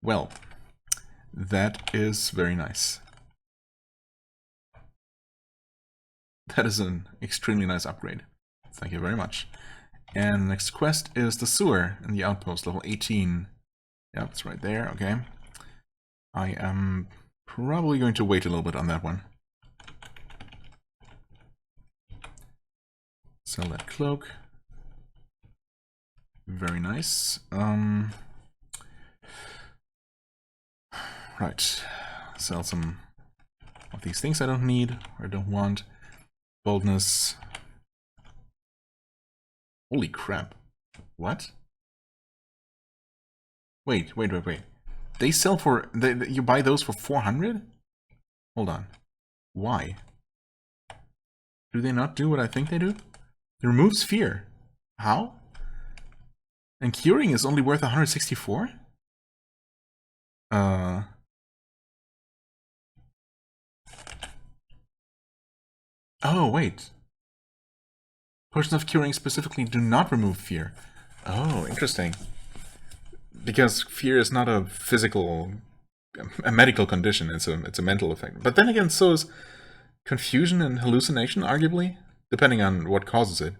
Well, that is very nice. That is an extremely nice upgrade. Thank you very much. And the next quest is the sewer in the outpost, level 18. Yeah, it's right there, okay. I am probably going to wait a little bit on that one. Sell that cloak. Very nice. Right. Sell some of these things I don't need or don't want. Boldness. Holy crap. What? Wait. They sell for... you buy those for 400? Hold on. Why? Do they not do what I think they do? It removes fear. How? And curing is only worth 164? Oh, wait. Potions of curing specifically do not remove fear. Oh, interesting. Because fear is not a physical, a medical condition, it's a mental effect. But then again, so is confusion and hallucination, arguably, depending on what causes it.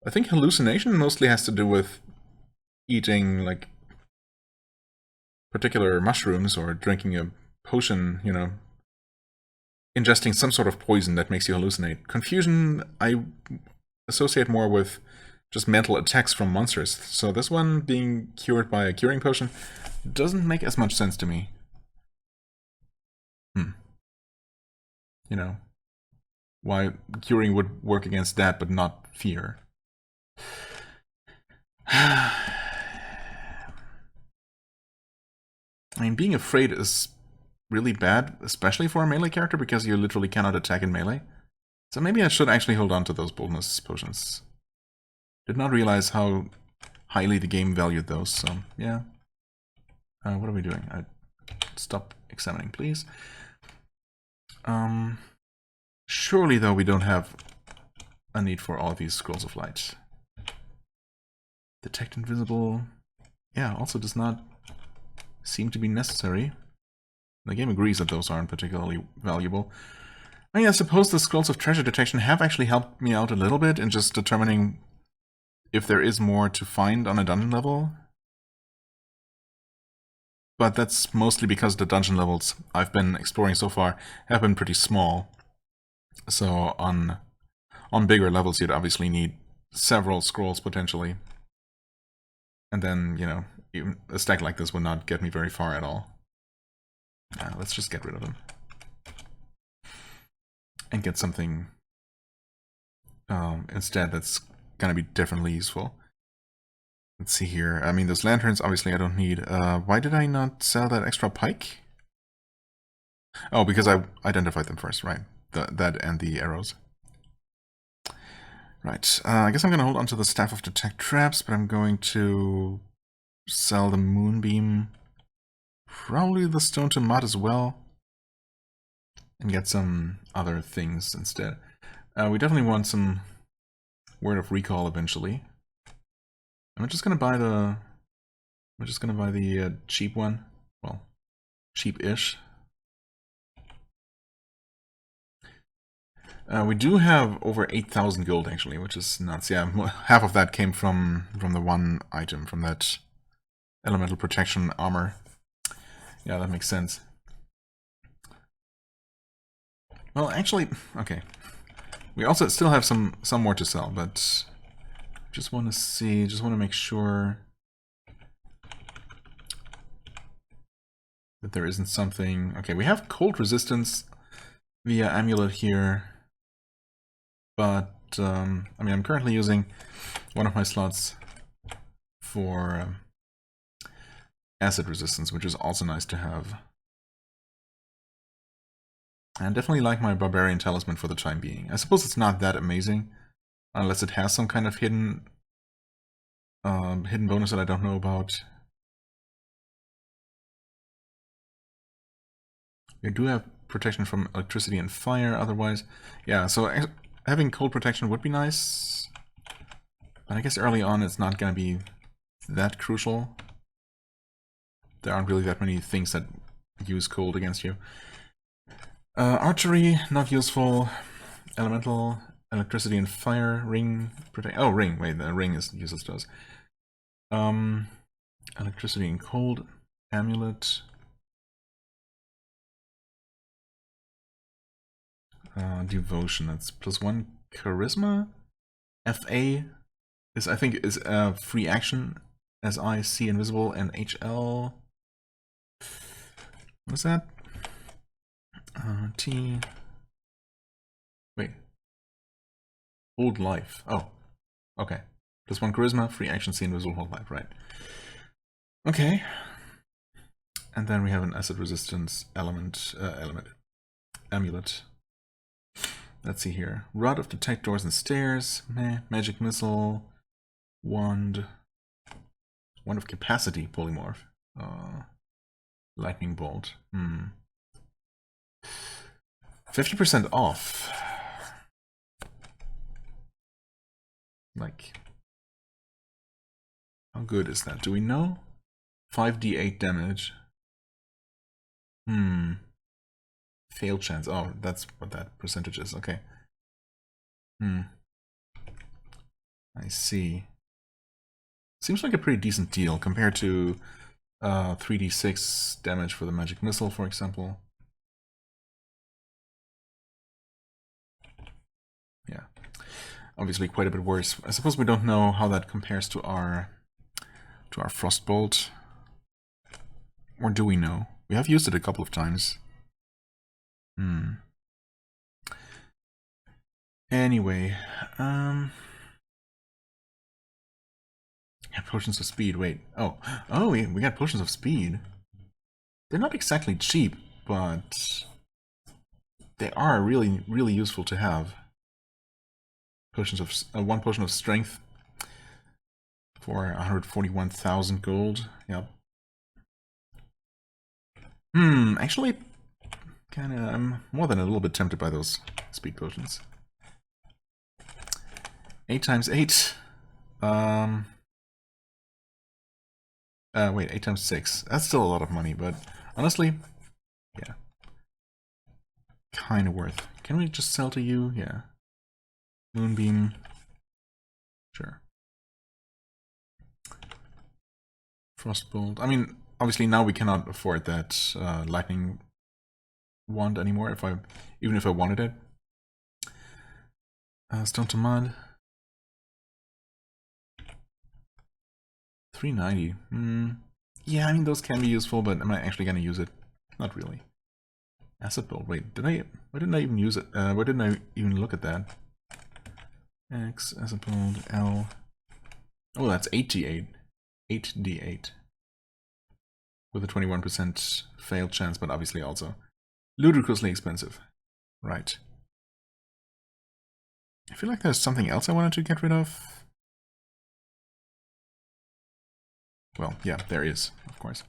I think hallucination mostly has to do with eating, like, particular mushrooms or drinking a potion, you know, ingesting some sort of poison that makes you hallucinate. Confusion, I associate more with just mental attacks from monsters. So this one being cured by a curing potion doesn't make as much sense to me. You know, why curing would work against that but not fear. I mean, being afraid is really bad, especially for a melee character, because you literally cannot attack in melee. So maybe I should actually hold on to those boldness potions. Did not realize how highly the game valued those, so yeah. What are we doing? Stop examining, please. Surely, though, we don't have a need for all these scrolls of light. Detect invisible. Yeah, also does not seem to be necessary. The game agrees that those aren't particularly valuable. I mean, I suppose the scrolls of treasure detection have actually helped me out a little bit in just determining if there is more to find on a dungeon level. But that's mostly because the dungeon levels I've been exploring so far have been pretty small. So on bigger levels you'd obviously need several scrolls potentially. And then, you know, even a stack like this would not get me very far at all. Let's just get rid of them. And get something instead that's gonna be differently useful. Let's see here. I mean, those lanterns, obviously I don't need. Why did I not sell that extra pike? Oh, because I identified them first, right? That and the arrows. Right. I guess I'm gonna hold on to the Staff of Detect Traps, but I'm going to sell the Moonbeam. Probably the Stone to Mud as well. And get some other things instead. We definitely want some Word of Recall eventually. I'm just gonna buy the cheap one. cheap-ish. We do have over 8,000 gold actually, which is nuts. Yeah, half of that came from the one item, from that elemental protection armor. Yeah, that makes sense. Well, actually, okay. We also still have some more to sell, but just want to see, just want to make sure that there isn't something. Okay, we have cold resistance via amulet here, but I mean, I'm currently using one of my slots for acid resistance, which is also nice to have. And definitely like my barbarian talisman for the time being. I suppose it's not that amazing, unless it has some kind of hidden bonus that I don't know about. We do have protection from electricity and fire otherwise. Yeah, so having cold protection would be nice. But I guess early on it's not going to be that crucial. There aren't really that many things that use cold against you. Archery, not useful. Elemental, electricity and fire. Ring, protect. Oh, ring. Wait, the ring is useless to us. Electricity and cold. Amulet. Devotion. That's +1 charisma. FA is, I think, is a free action. SI, C invisible, and HL. What's that? T. Wait. Hold life. Oh. Okay. +1 charisma, free action, C invisible, hold life, right. Okay. And then we have an acid resistance element, amulet. Let's see here. Rod of detect doors and stairs. Meh. Magic missile. Wand. Wand of capacity polymorph. Lightning bolt. 50% off. Like, how good is that? Do we know? 5d8 damage. Fail chance. Oh, that's what that percentage is. Okay. I see. Seems like a pretty decent deal compared to 3d6 damage for the magic missile, for example. Yeah. Obviously quite a bit worse. I suppose we don't know how that compares to our frostbolt. Or do we know? We have used it a couple of times. Anyway, yeah, potions of speed. Wait. Oh, we got potions of speed. They're not exactly cheap, but they are really, really useful to have. Potions of 1 potion of strength for 141,000 gold. Yep. Actually, I'm more than a little bit tempted by those speed potions. 8 times 8. Wait, 8 times 6. That's still a lot of money, but honestly, yeah. Kind of worth. Can we just sell to you? Yeah. Moonbeam. Sure. Frostbolt. I mean, obviously now we cannot afford that lightning wand anymore, even if I wanted it. Stone to mud. 390. Yeah, I mean those can be useful, but am I actually gonna use it? Not really. Acid bolt. Wait, why didn't I even use it? Why didn't I even look at that? X, acid bolt, L. Oh, that's 8d8. 8d8. With a 21% fail chance, but obviously also ludicrously expensive. Right. I feel like there's something else I wanted to get rid of. Well, yeah, there is, of course.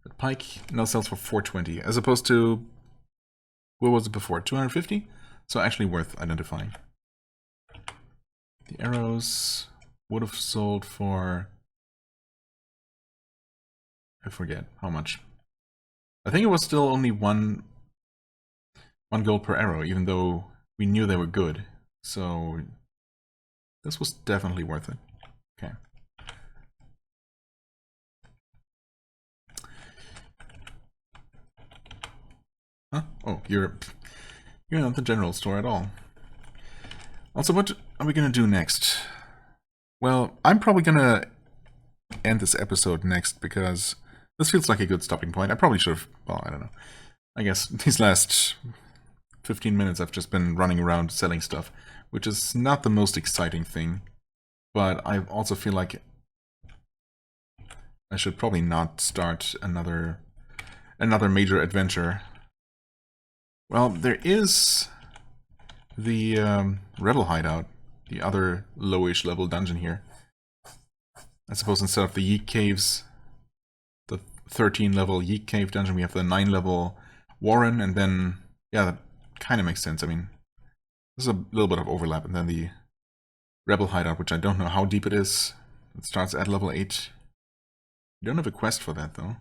But pike now sells for 420, as opposed to, what was it before, 250? So actually worth identifying. The arrows would have sold for I forget how much. I think it was still only one gold per arrow, even though we knew they were good. So this was definitely worth it. Okay. Huh? Oh, you're not the general store at all. Also, what are we gonna do next? Well, I'm probably gonna end this episode next because this feels like a good stopping point. I probably should have, well, I don't know. I guess these last 15 minutes I've just been running around selling stuff, which is not the most exciting thing, but I also feel like I should probably not start another major adventure. Well, there is the Rebel Hideout, the other lowish level dungeon here. I suppose instead of the Yeek Caves, the 13 level Yeek Cave dungeon, we have the 9 level Warren, and then, yeah, that kind of makes sense. I mean, there's a little bit of overlap, and then the Rebel Hideout, which I don't know how deep it is. It starts at level 8. We don't have a quest for that, though.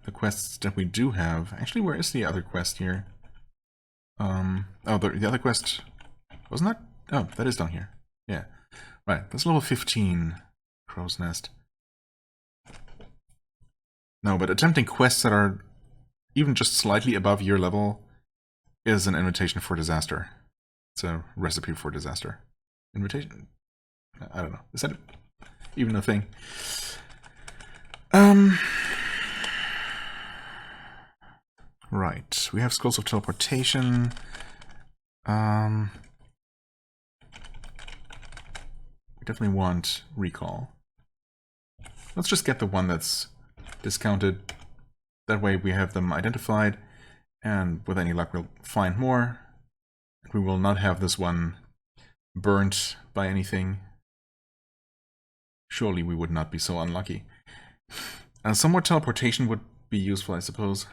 The quests that we do have... Actually, where is the other quest here? Oh, the other quest... Wasn't that? Oh, that is down here. Yeah. Right, that's level 15. Crow's Nest. No, but attempting quests that are even just slightly above your level is an invitation for disaster. It's a recipe for disaster. Invitation? I don't know. Is that even a thing? Right. We have Scrolls of Teleportation. We definitely want Recall. Let's just get the one that's discounted. That way we have them identified, and with any luck we'll find more. We will not have this one burnt by anything. Surely we would not be so unlucky. And some more teleportation would be useful, I suppose.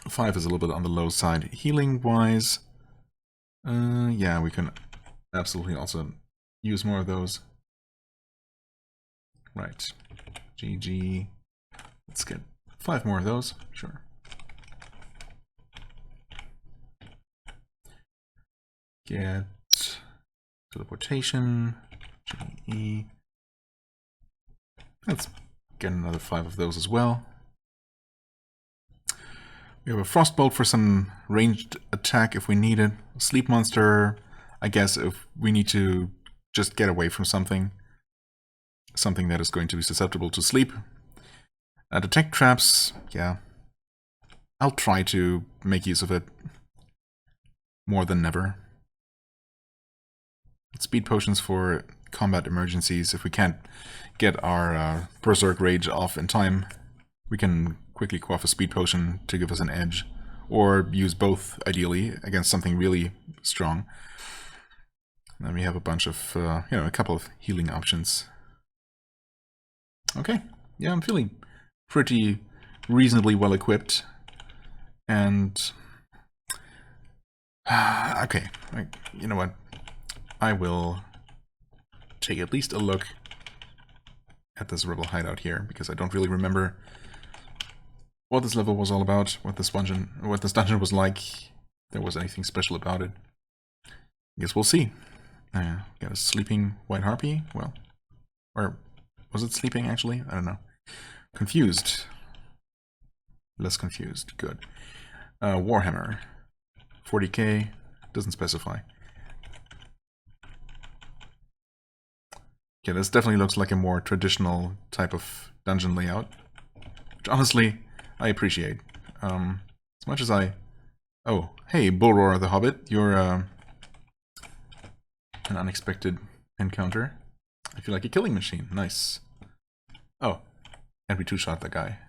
5 is a little bit on the low side. Healing-wise, yeah, we can absolutely also use more of those. Right. GG. Let's get 5 more of those. Sure. Get teleportation. GE. Let's get another 5 of those as well. We have a Frostbolt for some ranged attack if we need it. Sleep Monster, I guess, if we need to just get away from something. Something that is going to be susceptible to sleep. Detect Traps, yeah. I'll try to make use of it more than never. Speed Potions for combat emergencies. If we can't get our Berserk Rage off in time, we can quickly quaff a Speed Potion to give us an edge. Or use both, ideally, against something really strong. And then we have a bunch of, a couple of healing options. Okay, yeah, I'm feeling pretty reasonably well equipped. And... okay, you know what? I will take at least a look at this Rebel Hideout here, because I don't really remember what this level was all about, what this dungeon was like, if there was anything special about it. I guess we'll see. Got a sleeping white harpy? Well, or was it sleeping actually? I don't know. Confused. Less confused. Good. Warhammer. 40k. Doesn't specify. Yeah, this definitely looks like a more traditional type of dungeon layout. Which honestly, I appreciate. As much as I... Oh, hey, Bullroar the Hobbit. You're an unexpected encounter. I feel like a killing machine. Nice. Oh, and we two-shot that guy.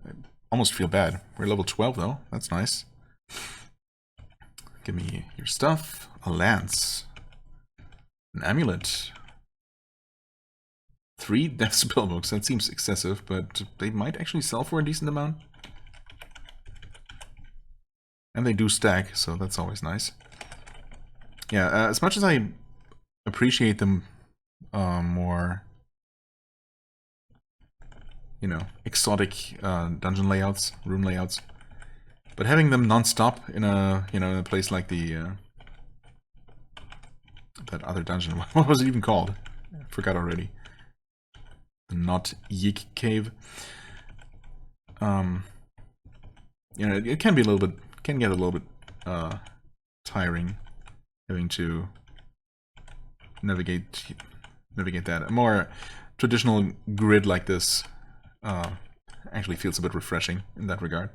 I almost feel bad. We're level 12 though. That's nice. Give me your stuff. A lance. An amulet. 3 death spellbooks. That seems excessive, but they might actually sell for a decent amount. And they do stack, so that's always nice. Yeah, as much as I appreciate them more... you know, exotic dungeon layouts, room layouts. But having them non-stop in a, you know, in a place like the that other dungeon, what was it even called? I forgot already. The Not Yik Cave. You know, it can be a little bit, can get a little bit tiring having to navigate that. A more traditional grid like this actually feels a bit refreshing in that regard.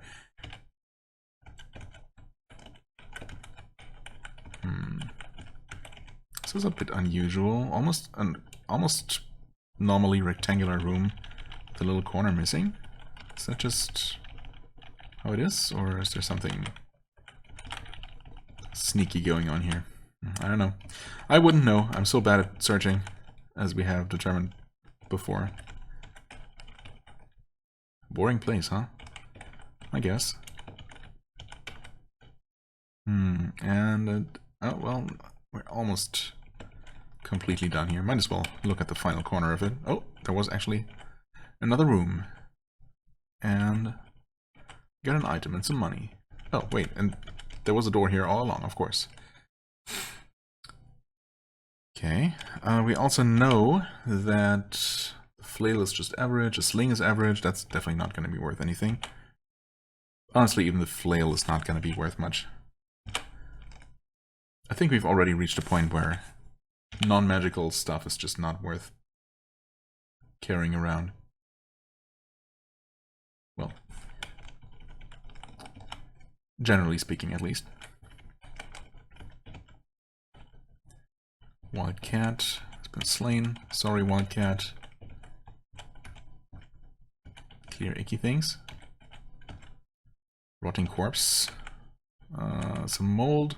This is a bit unusual. Almost normally rectangular room with a little corner missing. Is that just how it is, or is there something sneaky going on here? I don't know. I wouldn't know. I'm so bad at searching, as we have determined before. Boring place, huh? I guess. And oh well, we're almost completely done here. Might as well look at the final corner of it. Oh, there was actually another room. And got an item and some money. Oh, wait, and there was a door here all along, of course. Okay, we also know that the flail is just average, a sling is average. That's definitely not going to be worth anything. Honestly, even the flail is not going to be worth much. I think we've already reached a point where non-magical stuff is just not worth carrying around. Well, generally speaking, at least. Wild cat has been slain. Sorry, wild cat. Clear icky things. Rotting corpse. Some mold.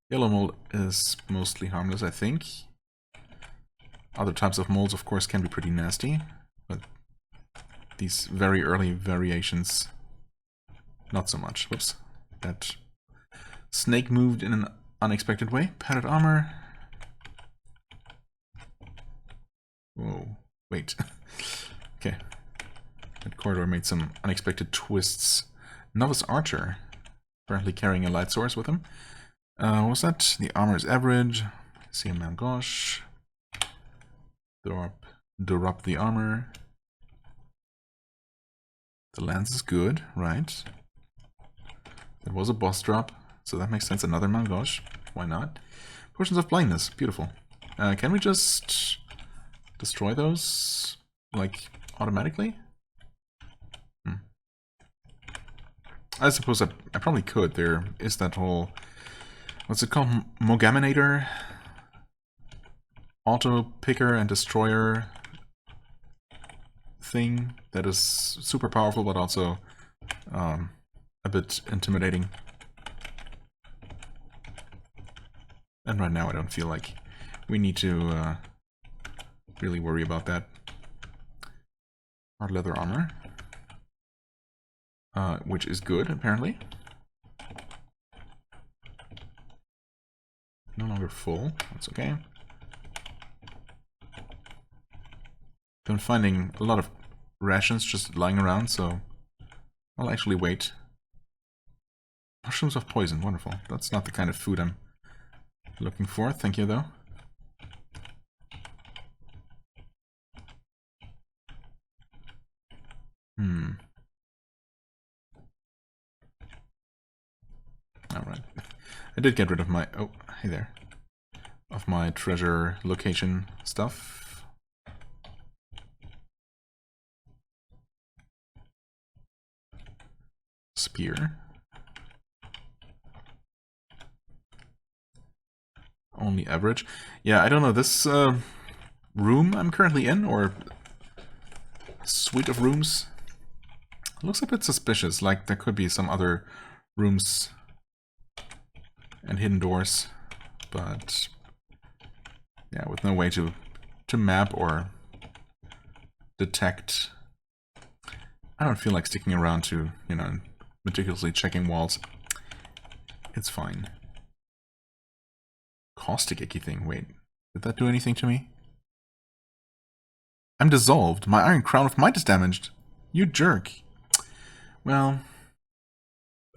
Yellow mold is mostly harmless, I think. Other types of molds, of course, can be pretty nasty, but these very early variations, not so much. Whoops. That snake moved in an unexpected way. Padded armor. Whoa. Wait. Okay. That corridor made some unexpected twists. Novice archer. Apparently carrying a light source with him. What was that? The armor is average. See a man gosh. Drop the armor. The lance is good, right? It was a boss drop, so that makes sense. Another Mangosh. Why not? Potions of blindness. Beautiful. Can we just destroy those, like, automatically? I suppose I probably could. There is that whole... What's it called? Mogaminator? Auto picker and destroyer thing that is super powerful, but also a bit intimidating. And right now I don't feel like we need to really worry about that. Hard leather armor. Which is good, apparently. No longer full. That's okay. Been finding a lot of rations just lying around, so I'll actually wait. Mushrooms of poison, wonderful. That's not the kind of food I'm looking for. Thank you, though. Alright. I did get rid of my... Oh, hey there. Of my treasure location stuff. Spear. Only average. Yeah, I don't know. This room I'm currently in, or suite of rooms, looks a bit suspicious. Like there could be some other rooms and hidden doors, but yeah, with no way to map or detect. I don't feel like sticking around to, you know, meticulously checking walls. It's fine. Caustic icky thing. Wait, did that do anything to me? I'm dissolved. My Iron Crown of Might is damaged. You jerk. Well,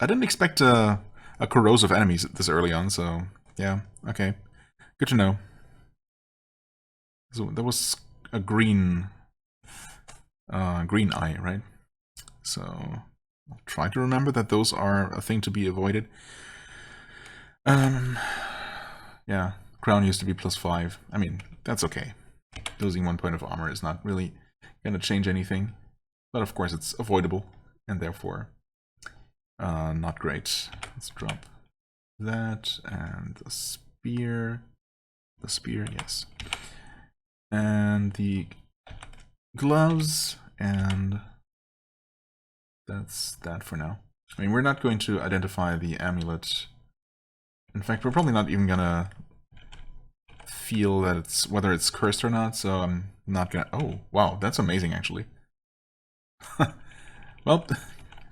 I didn't expect a corrosive enemies this early on, so yeah, okay. Good to know. So there was a green eye, right? So I'll try to remember that those are a thing to be avoided. Yeah, crown used to be +5. I mean, that's okay. Losing 1 point of armor is not really gonna change anything. But of course it's avoidable, and therefore not great. Let's drop that, and the spear. The spear, yes. And the gloves, and that's that for now. I mean, we're not going to identify the amulet. In fact, we're probably not even gonna feel that it's whether it's cursed or not, so I'm not gonna... Oh, wow, that's amazing, actually. Well, I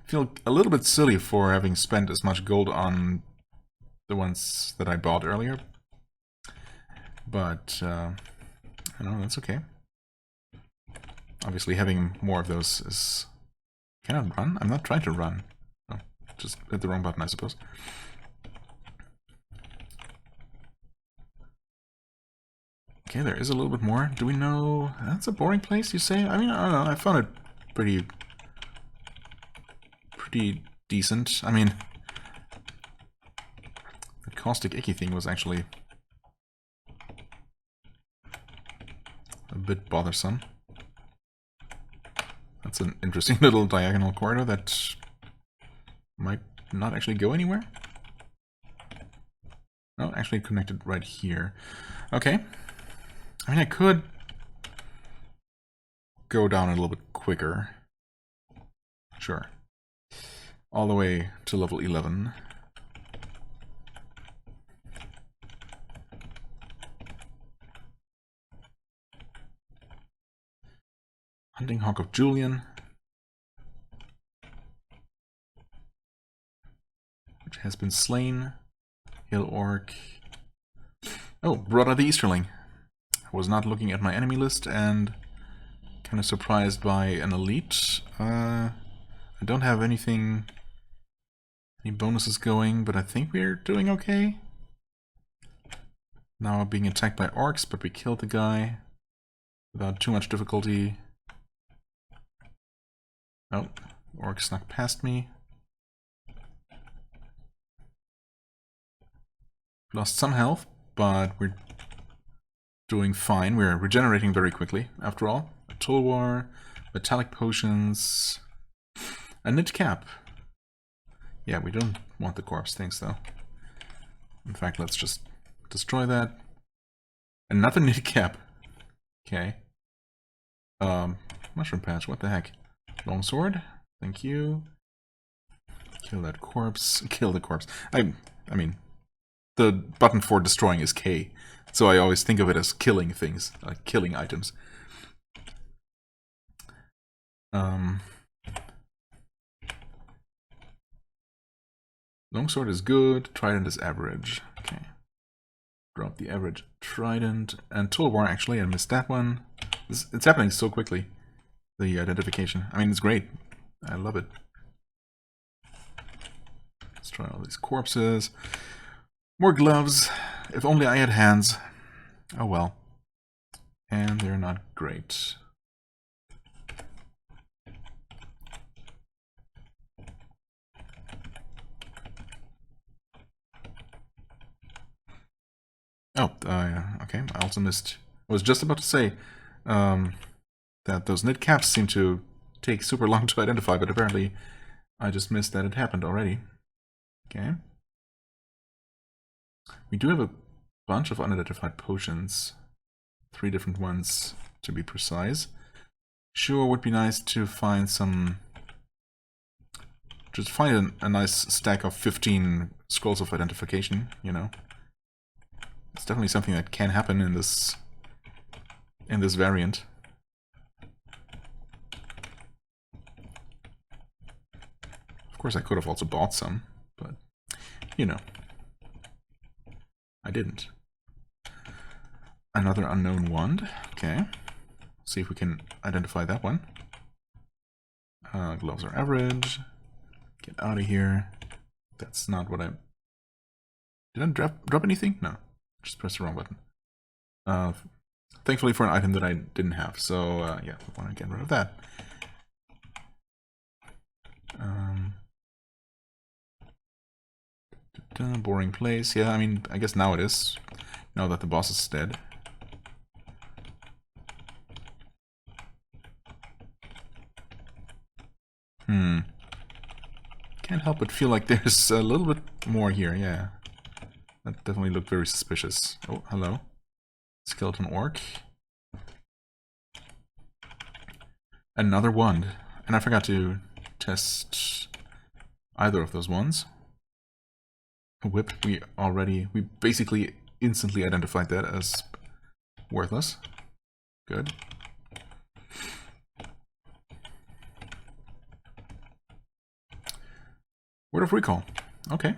feel a little bit silly for having spent as much gold on the ones that I bought earlier. But, I don't know, that's okay. Obviously, having more of those is... Can I run? I'm not trying to run. Oh, just hit the wrong button, I suppose. Okay, there is a little bit more. Do we know... That's a boring place, you say? I mean, I don't know. I found it pretty decent. I mean, the caustic icky thing was actually a bit bothersome. That's an interesting little diagonal corridor that might not actually go anywhere. No, actually connected right here. Okay. I mean, I could go down a little bit quicker. Sure. All the way to level 11. Hunting Hawk of Julian. Which has been slain. Hill Orc. Oh, Brother the Easterling. I was not looking at my enemy list and kind of surprised by an elite. I don't have any bonuses going, but I think we're doing okay. Now we're being attacked by orcs, but we killed the guy without too much difficulty. Oh, orc snuck past me. Lost some health, but we're doing fine. We're regenerating very quickly, after all. A tulwar, metallic potions, a knit cap. Yeah, we don't want the corpse things, though. In fact, let's just destroy that. Another knit cap. Okay. Mushroom patch, what the heck? Longsword, thank you. Kill that corpse. Kill the corpse. I mean, the button for destroying is K, so I always think of it as killing things, like killing items. Longsword is good, Trident is average. Okay. Drop the average Trident. And Toolbar, actually, I missed that one. It's happening so quickly, the identification. I mean, it's great. I love it. Destroy all these corpses. More gloves. If only I had hands. Oh well. And they're not great. Oh, okay. I also missed... I was just about to say that those knit caps seem to take super long to identify, but apparently I just missed that it happened already. Okay. We do have a bunch of unidentified potions. 3 different ones, to be precise. Sure, would be nice to find some... Just find a nice stack of 15 scrolls of identification, you know. It's definitely something that can happen in this variant. Of course, I could have also bought some, but you know, I didn't. Another unknown wand. Okay, see if we can identify that one. Gloves are average. Get out of here. That's not what I... Did I drop anything? No. Just pressed the wrong button. Thankfully for an item that I didn't have. So, yeah, we want to get rid of that. Boring place. Yeah, I mean, I guess now it is. Now that the boss is dead. Can't help but feel like there's a little bit more here, yeah. That definitely looked very suspicious. Oh, hello. Skeleton orc. Another wand. And I forgot to test either of those ones. Whip, we basically instantly identified that as worthless. Good. Word of recall. Okay.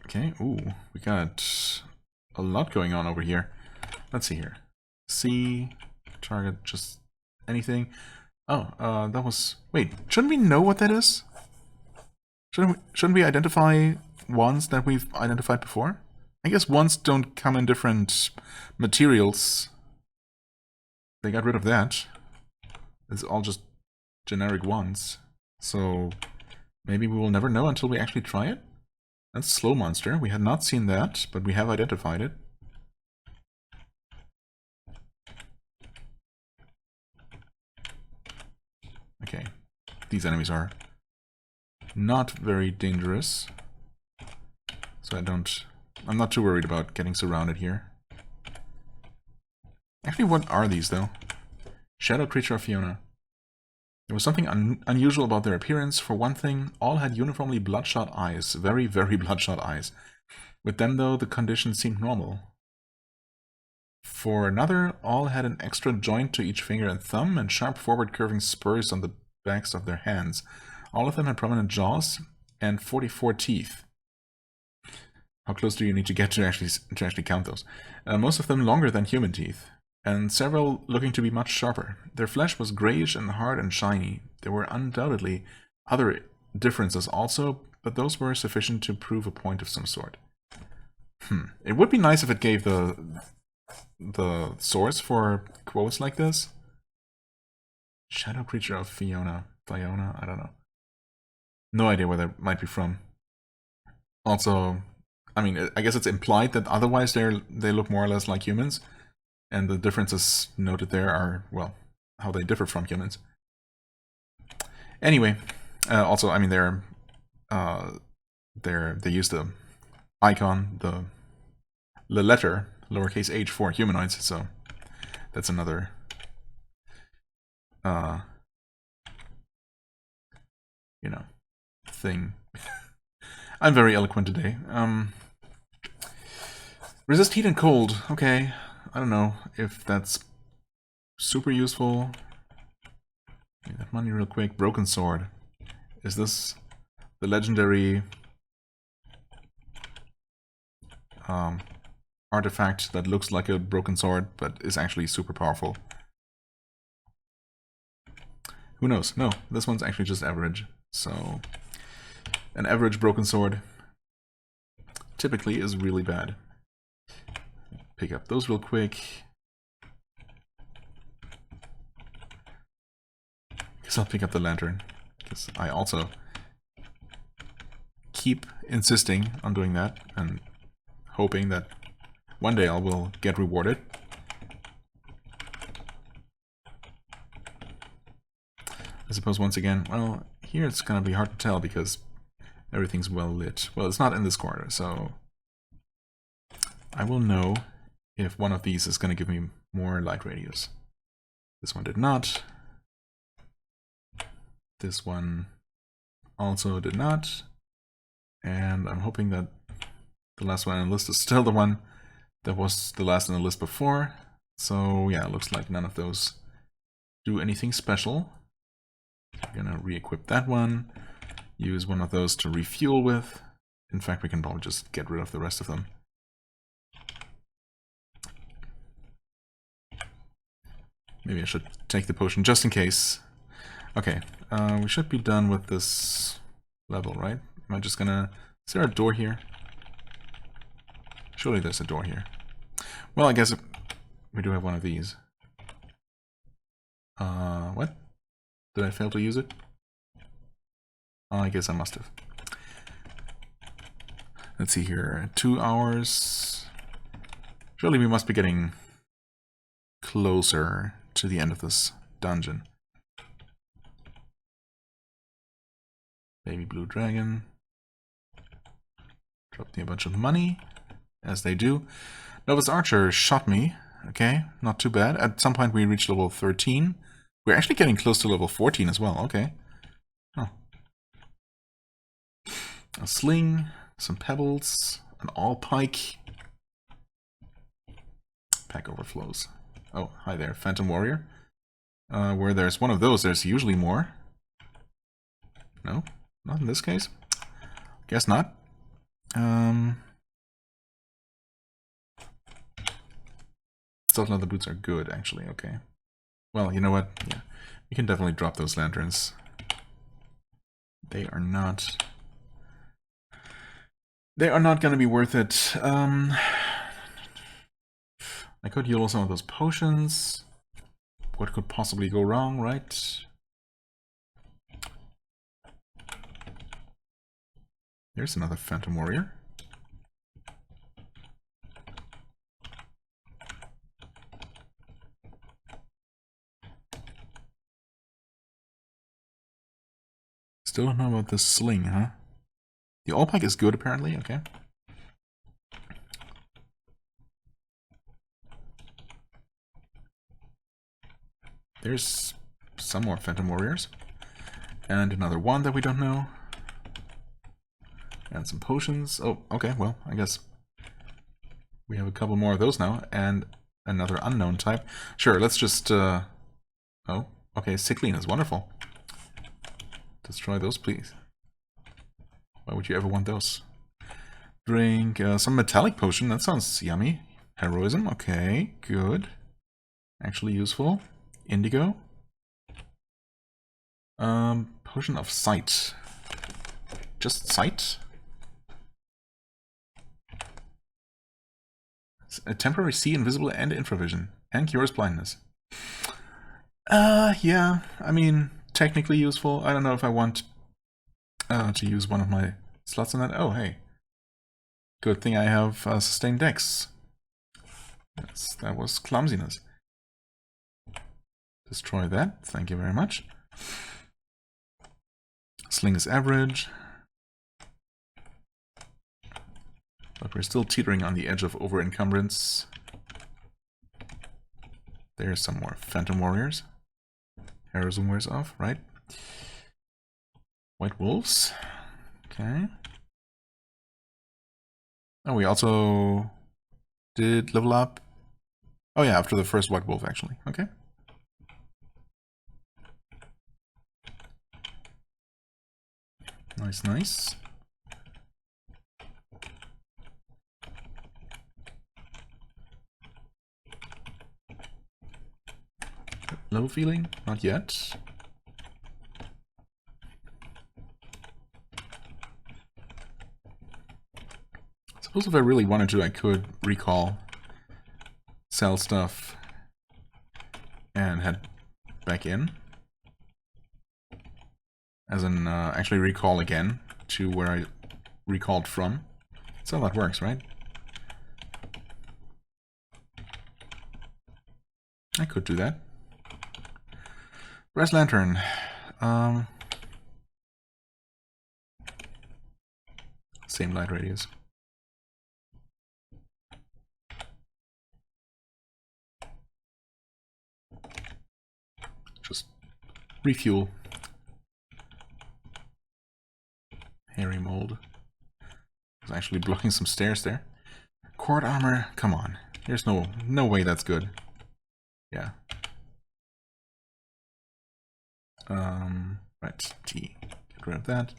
Okay, ooh, we got a lot going on over here. Let's see here. C, target, just anything. Oh, that was... Wait, shouldn't we know what that is? Shouldn't we identify wands that we've identified before? I guess wands don't come in different materials. They got rid of that. It's all just generic wands. So maybe we will never know until we actually try it? That's Slow Monster. We had not seen that, but we have identified it. Okay. These enemies are not very dangerous. So I'm not too worried about getting surrounded here. Actually, what are these, though? Shadow Creature of Fiona. There was something unusual about their appearance. For one thing, all had uniformly bloodshot eyes. Very, very bloodshot eyes. With them, though, the condition seemed normal. For another, all had an extra joint to each finger and thumb, and sharp forward curving spurs on the backs of their hands. All of them had prominent jaws and 44 teeth. How close do you need to get to actually count those? Most of them longer than human teeth, and several looking to be much sharper. Their flesh was grayish and hard and shiny. There were undoubtedly other differences also, but those were sufficient to prove a point of some sort. It would be nice if it gave the source for quotes like this. Shadow Creature of Fiona. I don't know. No idea where that might be from. Also, I mean, I guess it's implied that otherwise they look more or less like humans. And the differences noted there are, well, how they differ from humans. Anyway, also, I mean, they use the icon, the letter, lowercase h for humanoids, so that's another you know, thing. I'm very eloquent today. Resist heat and cold. Okay, I don't know if that's super useful. Get that money real quick. Broken sword. Is this the legendary artifact that looks like a broken sword but is actually super powerful? Who knows? No, this one's actually just average. So an average broken sword typically is really bad. Pick up those real quick. Guess I'll pick up the lantern, because I also keep insisting on doing that and hoping that one day I will get rewarded. I suppose once again, well, here it's gonna be hard to tell because everything's well lit. Well, it's not in this corner, so I will know if one of these is gonna give me more light radius. This one did not. This one also did not. And I'm hoping that the last one on the list is still the one that was the last on the list before. So yeah, it looks like none of those do anything special. I'm gonna re-equip that one, use one of those to refuel with. In fact, we can probably just get rid of the rest of them. Maybe I should take the potion just in case. Okay, we should be done with this level, right? Am I just gonna... Is there a door here? Surely there's a door here. Well, I guess we do have one of these. What? Did I fail to use it? I guess I must have. Let's see here. 2 hours. Surely we must be getting closer to the end of this dungeon. Baby blue dragon. Dropped me a bunch of money, as they do. Novice archer shot me. Okay, not too bad. At some point we reached level 13. We're actually getting close to level 14 as well. Okay. Oh. A sling, some pebbles, an all pike. Pack overflows. Oh, hi there, Phantom Warrior. Where there's one of those, there's usually more. No, not in this case. Guess not. Stealth leather boots are good, actually. Okay. Well, you know what? Yeah, we can definitely drop those lanterns. They are not. They are not going to be worth it. I could heal some of those potions. What could possibly go wrong, right? There's another Phantom Warrior. Still don't know about this sling, huh? The all pike is good, apparently. Okay. There's some more Phantom Warriors. And another one that we don't know. And some potions. Oh, okay, well, I guess we have a couple more of those now. And another unknown type. Sure, let's just... Oh, okay, sickling is wonderful. Destroy those, please. Why would you ever want those? Drink some metallic potion. That sounds yummy. Heroism. Okay, good. Actually useful. Indigo. Potion of sight. Just sight? A temporary see invisible and infravision. And cures blindness. Yeah. I mean, technically useful. I don't know if I want to use one of my slots on that. Oh, hey. Good thing I have sustained dex. Yes, that was clumsiness. Destroy that. Thank you very much. Sling is average. But we're still teetering on the edge of over-encumbrance. There's some more Phantom Warriors. Heroism wears off, right? White Wolves. Okay. Oh, we also did level up. Oh yeah, after the first White Wolf, actually. Okay. Nice, nice. Low feeling? Not yet. I suppose if I really wanted to, I could recall, sell stuff, and head back in. As in, actually recall again to where I recalled from. That's how that works, right? I could do that. Brass lantern. Same light radius. Just refuel. Hairy mold. I was actually blocking some stairs there. Cord armor, come on. There's no way that's good. Yeah. Right, T. Get rid of that.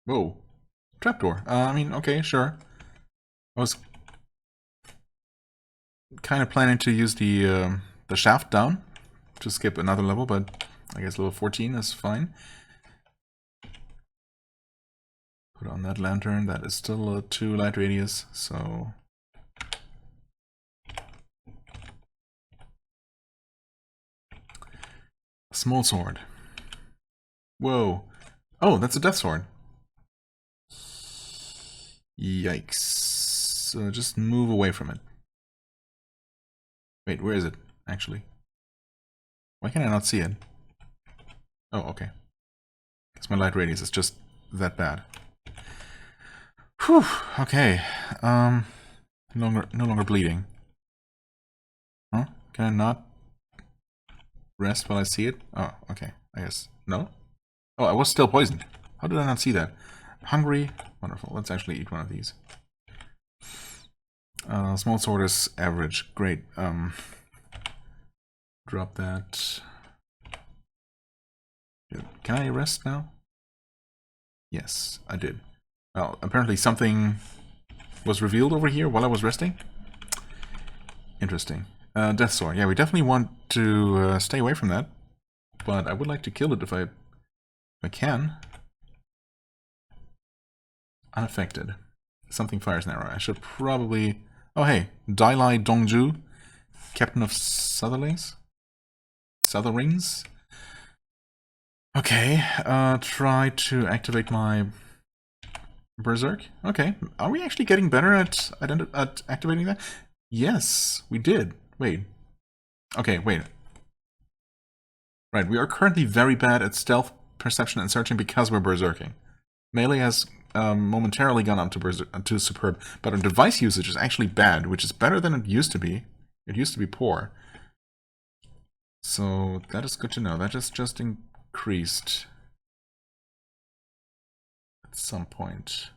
Whoa. trapdoor. I mean, okay, sure. I was kind of planning to use the shaft down to skip another level, but I guess level 14 is fine. Put on that lantern. That is still a 2 light radius, so... Small sword. Whoa. Oh, that's a death sword. Yikes. Just move away from it. Wait, where is it, actually? Why can I not see it? Oh, okay. Because my light radius is just that bad. Whew, okay. No longer bleeding. Huh? Can I not rest while I see it? Oh, okay. I guess. No? Oh, I was still poisoned. How did I not see that? Hungry. Wonderful. Let's actually eat one of these. Small sword is average. Great. Drop that. Can I rest now? Yes, I did. Well, apparently something was revealed over here while I was resting. Interesting. Death sword. Yeah, we definitely want to stay away from that. But I would like to kill it if I can. Unaffected. Something fires an arrow. I should probably... Oh, hey. Dailai Dongju, Captain of Southerlings? Okay, try to activate my Berserk. Okay, are we actually getting better at activating that? Yes, we did. Wait. Okay, wait. Right, we are currently very bad at stealth, perception, and searching because we're berserking. Melee has momentarily gone up to superb, but our device usage is actually bad, which is better than it used to be. It used to be poor. So that is good to know. That is just increased at some point.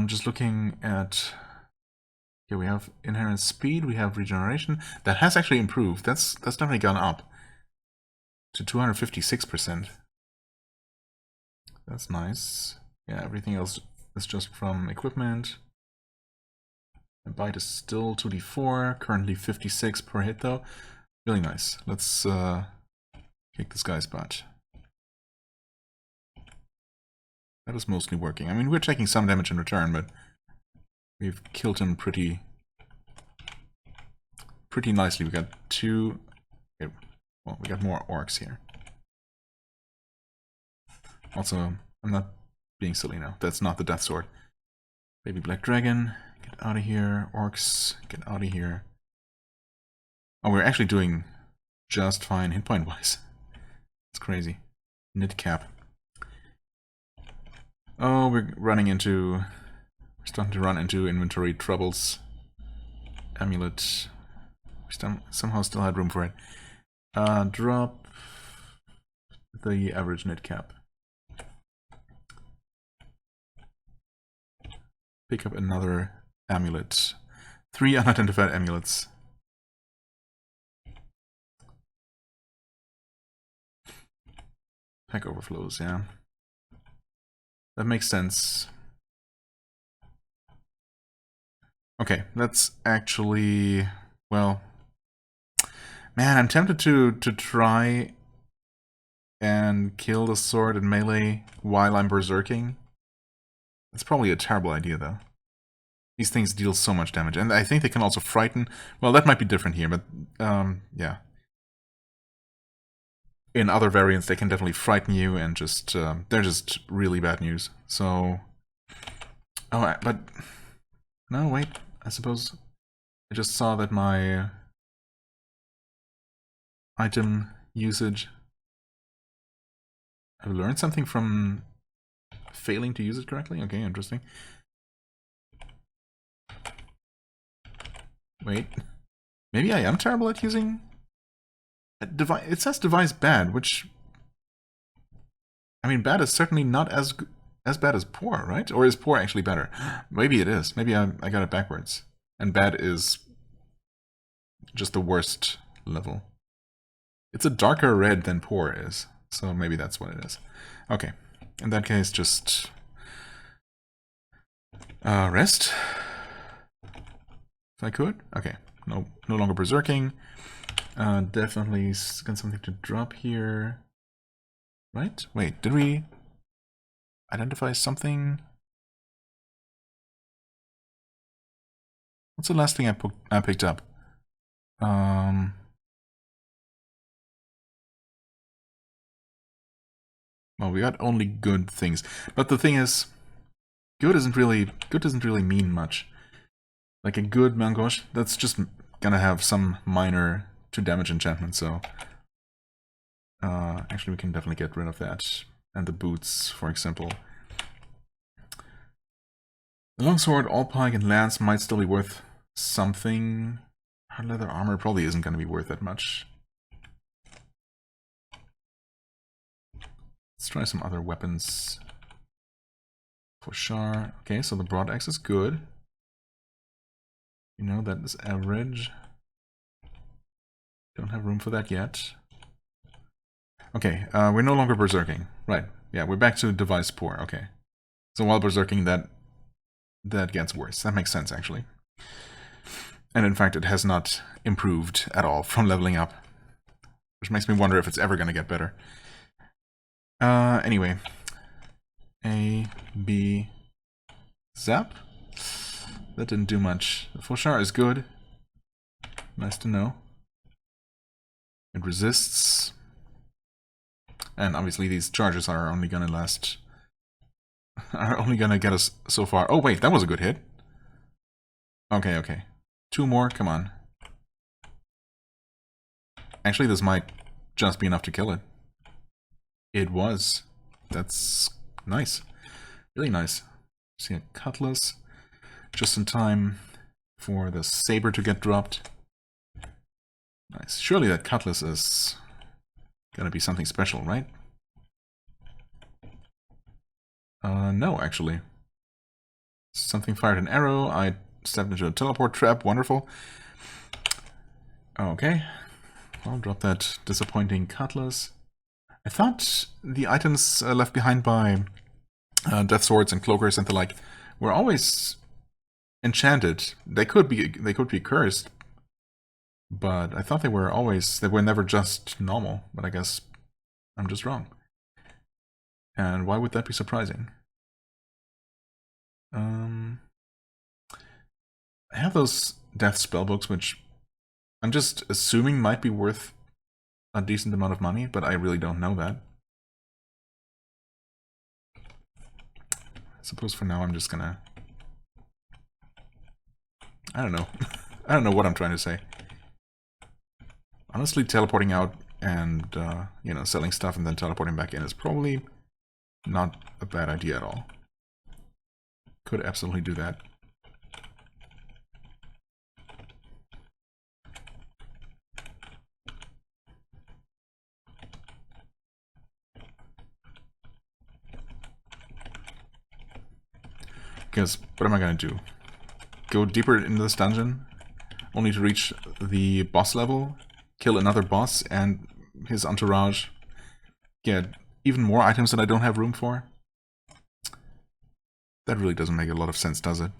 Just looking at... Okay, we have inherent speed, we have regeneration. That has actually improved. That's definitely gone up to 256%. That's nice. Yeah, everything else is just from equipment. And bite is still 2d4, currently 56 per hit though. Really nice. Let's kick this guy's butt. That is mostly working. I mean, we're taking some damage in return, but we've killed him pretty nicely. We got two... Okay, well, we got more orcs here. Also, I'm not being silly now. That's not the death sword. Baby black dragon, get out of here. Orcs, get out of here. Oh, we're actually doing just fine hit point wise. It's crazy. Knit cap. Oh, we're starting to run into inventory troubles. Amulet. We somehow still had room for it. Drop the average knit cap. Pick up another amulet. 3 unidentified amulets. Pack overflows, yeah. That makes sense. Okay, that's actually... Well... Man, I'm tempted to try and kill the sword in melee while I'm berserking. It's probably a terrible idea, though. These things deal so much damage, and I think they can also frighten... Well, that might be different here, but, yeah. In other variants, they can definitely frighten you, and just, they're just really bad news. So... Oh, but... No, wait, I suppose... I just saw that my... item usage... I've learned something from failing to use it correctly? Okay, interesting. Wait. Maybe I am terrible at using... It says device bad, which... I mean, bad is certainly not as bad as poor, right? Or is poor actually better? Maybe it is. Maybe I got it backwards. And bad is just the worst level. It's a darker red than poor is, so maybe that's what it is. Okay. in that case, just rest. If I could. Okay. No longer berserking. Definitely got something to drop here. Right? Wait, did we identify something? What's the last thing I picked up? Well, we got only good things. But the thing is, good doesn't really mean much. Like a good Mangosh, that's just gonna have some minor 2 damage enchantment, so actually we can definitely get rid of that. And the boots, for example. The longsword, all pike, and lance might still be worth something. Hard leather armor probably isn't gonna be worth that much. Let's try some other weapons. For sure. Okay, so the broad axe is good. You know, that is average. Don't have room for that yet. Okay, we're no longer berserking. Right, yeah, we're back to device poor. Okay. So while berserking, that gets worse. That makes sense, actually. And in fact, it has not improved at all from leveling up. Which makes me wonder if it's ever going to get better. Anyway. A, B, zap. That didn't do much. The Fauchard is good. Nice to know. It resists. And obviously these charges are only gonna last... are only gonna get us so far. Oh wait, that was a good hit. Okay, okay. 2 more, come on. Actually, this might just be enough to kill it. It was. That's nice. Really nice. See a cutlass. Just in time for the saber to get dropped. Nice. Surely that cutlass is gonna be something special, right? No, actually. Something fired an arrow. I stepped into a teleport trap. Wonderful. Okay. I'll drop that disappointing cutlass. I thought the items left behind by death swords and cloakers and the like were always enchanted. They could be cursed, but I thought they were never just normal. But I guess I'm just wrong. And why would that be surprising? I have those death spellbooks, which I'm just assuming might be worth a decent amount of money, but I really don't know that. I suppose for now I'm just gonna... I don't know. I don't know what I'm trying to say. Honestly, teleporting out and, you know, selling stuff and then teleporting back in is probably not a bad idea at all. Could absolutely do that. Because what am I going to do? Go deeper into this dungeon, only to reach the boss level, kill another boss and his entourage, get even more items that I don't have room for? That really doesn't make a lot of sense, does it?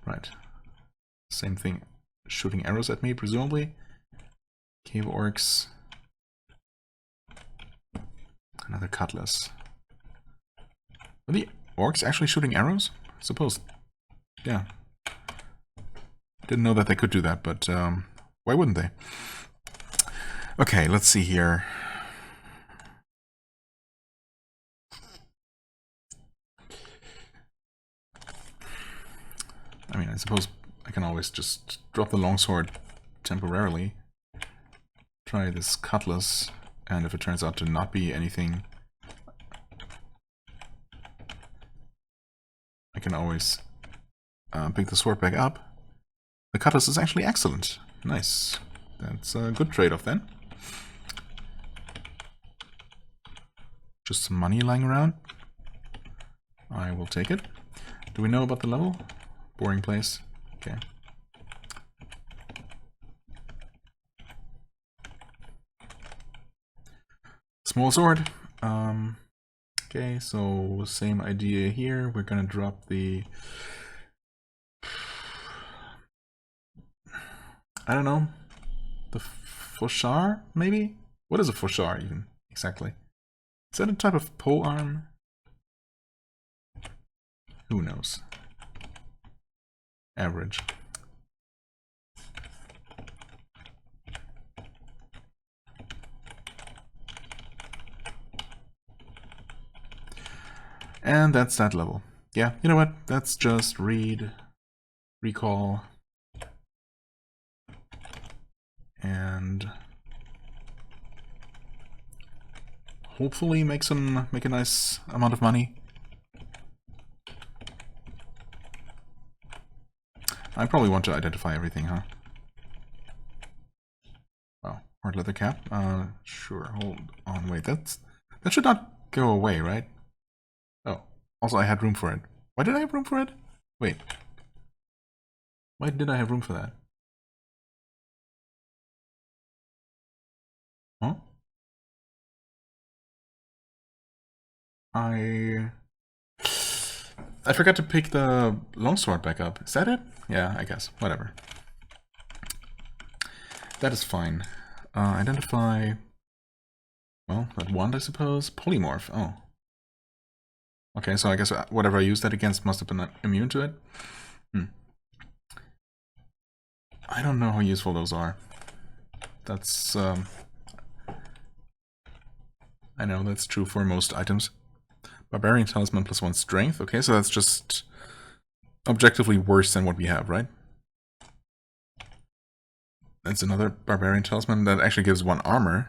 Right. Same thing. Shooting arrows at me, presumably. Cave orcs. Another cutlass. Are the orcs actually shooting arrows? I suppose. Yeah. Didn't know that they could do that, but why wouldn't they? Okay, let's see here. I mean, I suppose I can always just drop the longsword temporarily. Try this cutlass, and if it turns out to not be anything, I can always pick the sword back up. The cutlass is actually excellent. Nice. That's a good trade-off then. Just some money lying around. I will take it. Do we know about the level? Boring place. Okay. Small sword. Okay, so same idea here. We're gonna drop the... I don't know. The Fauchard, maybe? What is a Fauchard, even, exactly? Is that a type of pole arm? Who knows? Average. And that's that level. Yeah, you know what? Let's just read, recall, and hopefully make a nice amount of money. I probably want to identify everything, huh? Oh, hard leather cap. Sure. Hold on. Wait, that should not go away, right? Oh, also I had room for it. Why did I have room for it? Wait. Why did I have room for that? Huh? I forgot to pick the longsword back up. Is that it? Yeah, I guess. Whatever. That is fine. Identify... Well, that wand, I suppose. Polymorph. Oh. Okay, so I guess whatever I used that against must have been immune to it. I don't know how useful those are. That's... I know that's true for most items. Barbarian Talisman plus 1 strength. Okay, so that's just objectively worse than what we have, right? That's another Barbarian Talisman that actually gives 1 armor.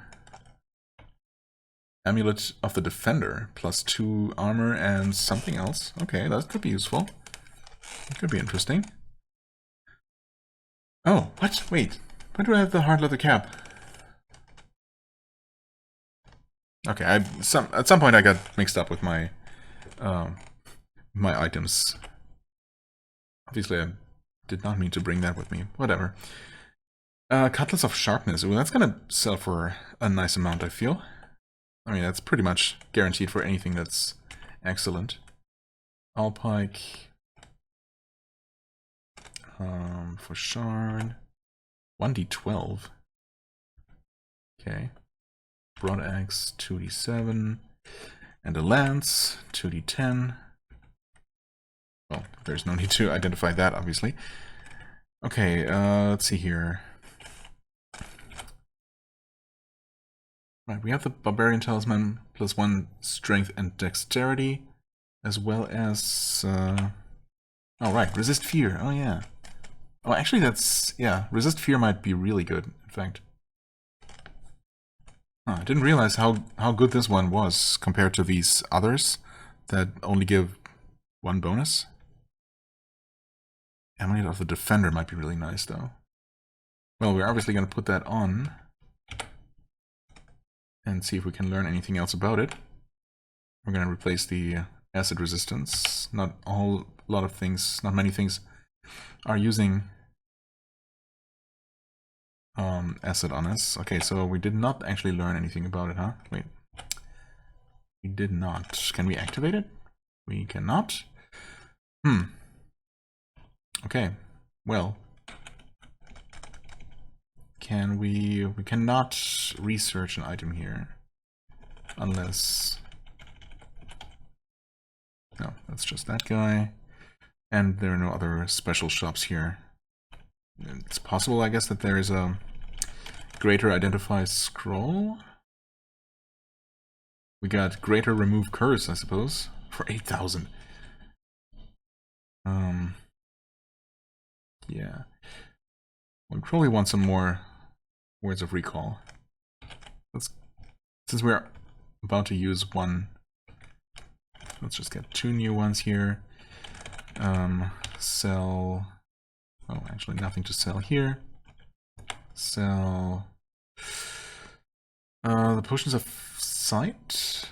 Amulet of the Defender, plus 2 armor and something else. Okay, that could be useful. That could be interesting. Oh, what? Wait. Why do I have the hard leather cap? Okay, at some point I got mixed up with my my items. Obviously I did not mean to bring that with me. Whatever. Cutlass of Sharpness. Ooh, that's gonna sell for a nice amount, I feel. I mean, that's pretty much guaranteed for anything that's excellent. Alpike. For Shard. 1d12. Okay. Broad Axe, 2d7. And a Lance, 2d10. Well, there's no need to identify that, obviously. Okay, let's see here. Right, we have the Barbarian Talisman, plus 1 strength and dexterity, as well as... Oh, right, Resist Fear. Oh, yeah. Oh, actually, that's... Yeah, Resist Fear might be really good, in fact. Oh, I didn't realize how good this one was compared to these others that only give 1 bonus. Amulet of the Defender might be really nice, though. Well, we're obviously going to put that on and see if we can learn anything else about it. We're going to replace the acid resistance. Not many things are using acid on us. Okay, so we did not actually learn anything about it, huh? Wait. We did not. Can we activate it? We cannot. Okay. Well. Can we... We cannot research an item here. Unless... No, that's just that guy. And there are no other special shops here. It's possible, I guess, that there is a greater identify scroll. We got greater remove curse, I suppose, for 8,000. Yeah. We probably want some more words of recall. Since we're about to use 1, let's just get 2 new ones here. Sell... Oh, actually nothing to sell here. Sell... the Potions of Sight?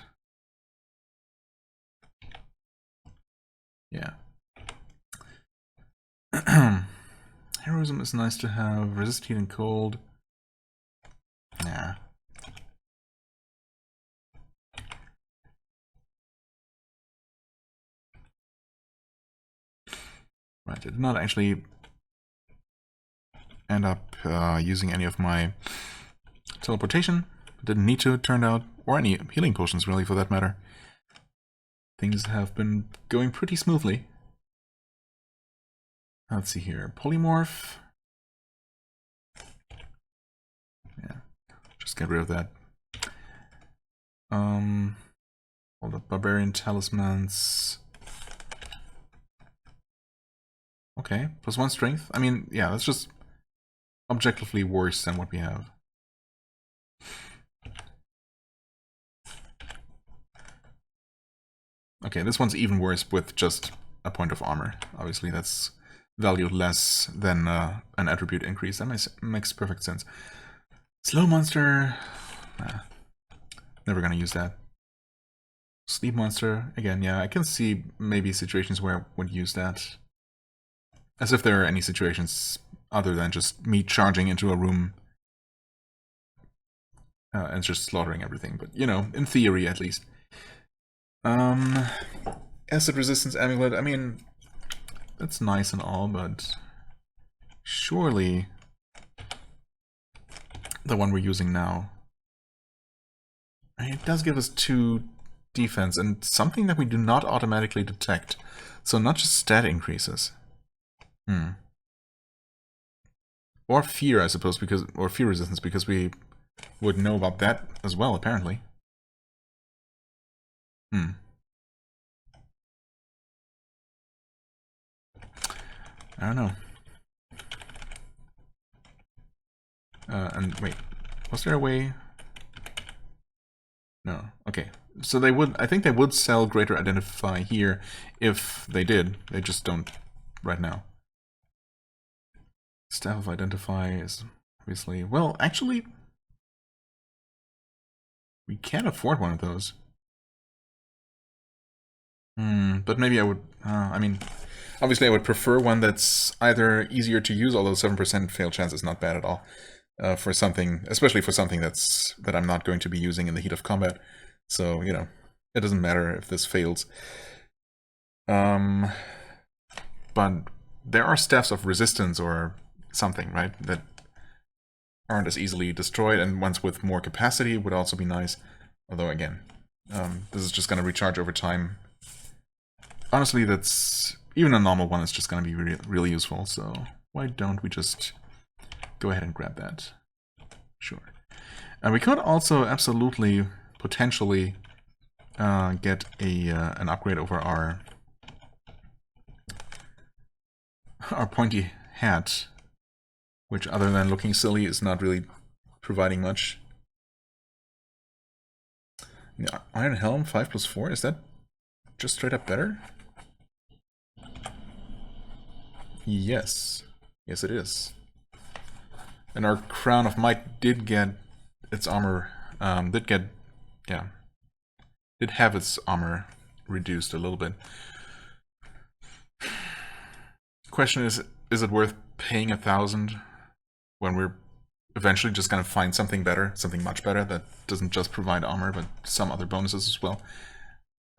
Yeah. Heroism is nice to have. Resist heat and cold. Nah. Right, I did not actually end up using any of my teleportation. Didn't need to, it turned out, or any healing potions really for that matter. Things have been going pretty smoothly. Let's see here, polymorph. Yeah, just get rid of that. All the barbarian talismans. Okay, +1 strength. I mean, yeah, that's just objectively worse than what we have. Okay, this one's even worse with just a point of armor. Obviously, that's valued less than an attribute increase. That makes perfect sense. Slow monster. Never gonna use that. Sleep monster. Again, yeah, I can see maybe situations where I would use that. As if there are any situations other than just me charging into a room and just slaughtering everything. But, you know, in theory at least. Acid resistance amulet, I mean, that's nice and all, but surely the one we're using now, it does give us 2 defense and something that we do not automatically detect. So not just stat increases. Or fear, I suppose, because, or fear resistance, because we would know about that as well, apparently. I don't know. And wait, was there a way? No. Okay. So they would, I think they would sell Greater Identify here if they did. They just don't right now. Staff of Identify is obviously, well, actually, we can't afford one of those. But maybe I would, I mean, obviously I would prefer one that's either easier to use, although 7% fail chance is not bad at all. For something, especially for something that I'm not going to be using in the heat of combat. So, you know, it doesn't matter if this fails. But there are staffs of resistance or something, right, that aren't as easily destroyed, and ones with more capacity would also be nice. Although, again, this is just going to recharge over time. Honestly, that's, even a normal one is just going to be really useful, so why don't we just go ahead and grab that? Sure. And we could also absolutely, potentially, get an upgrade over our pointy hat, which, other than looking silly, is not really providing much. Yeah, Iron Helm 5+4, is that just straight up better? Yes. Yes, it is. And our Crown of Might did get its armor, did have its armor reduced a little bit. Question is it worth paying 1,000 when we're eventually just gonna find something better, something much better that doesn't just provide armor but some other bonuses as well?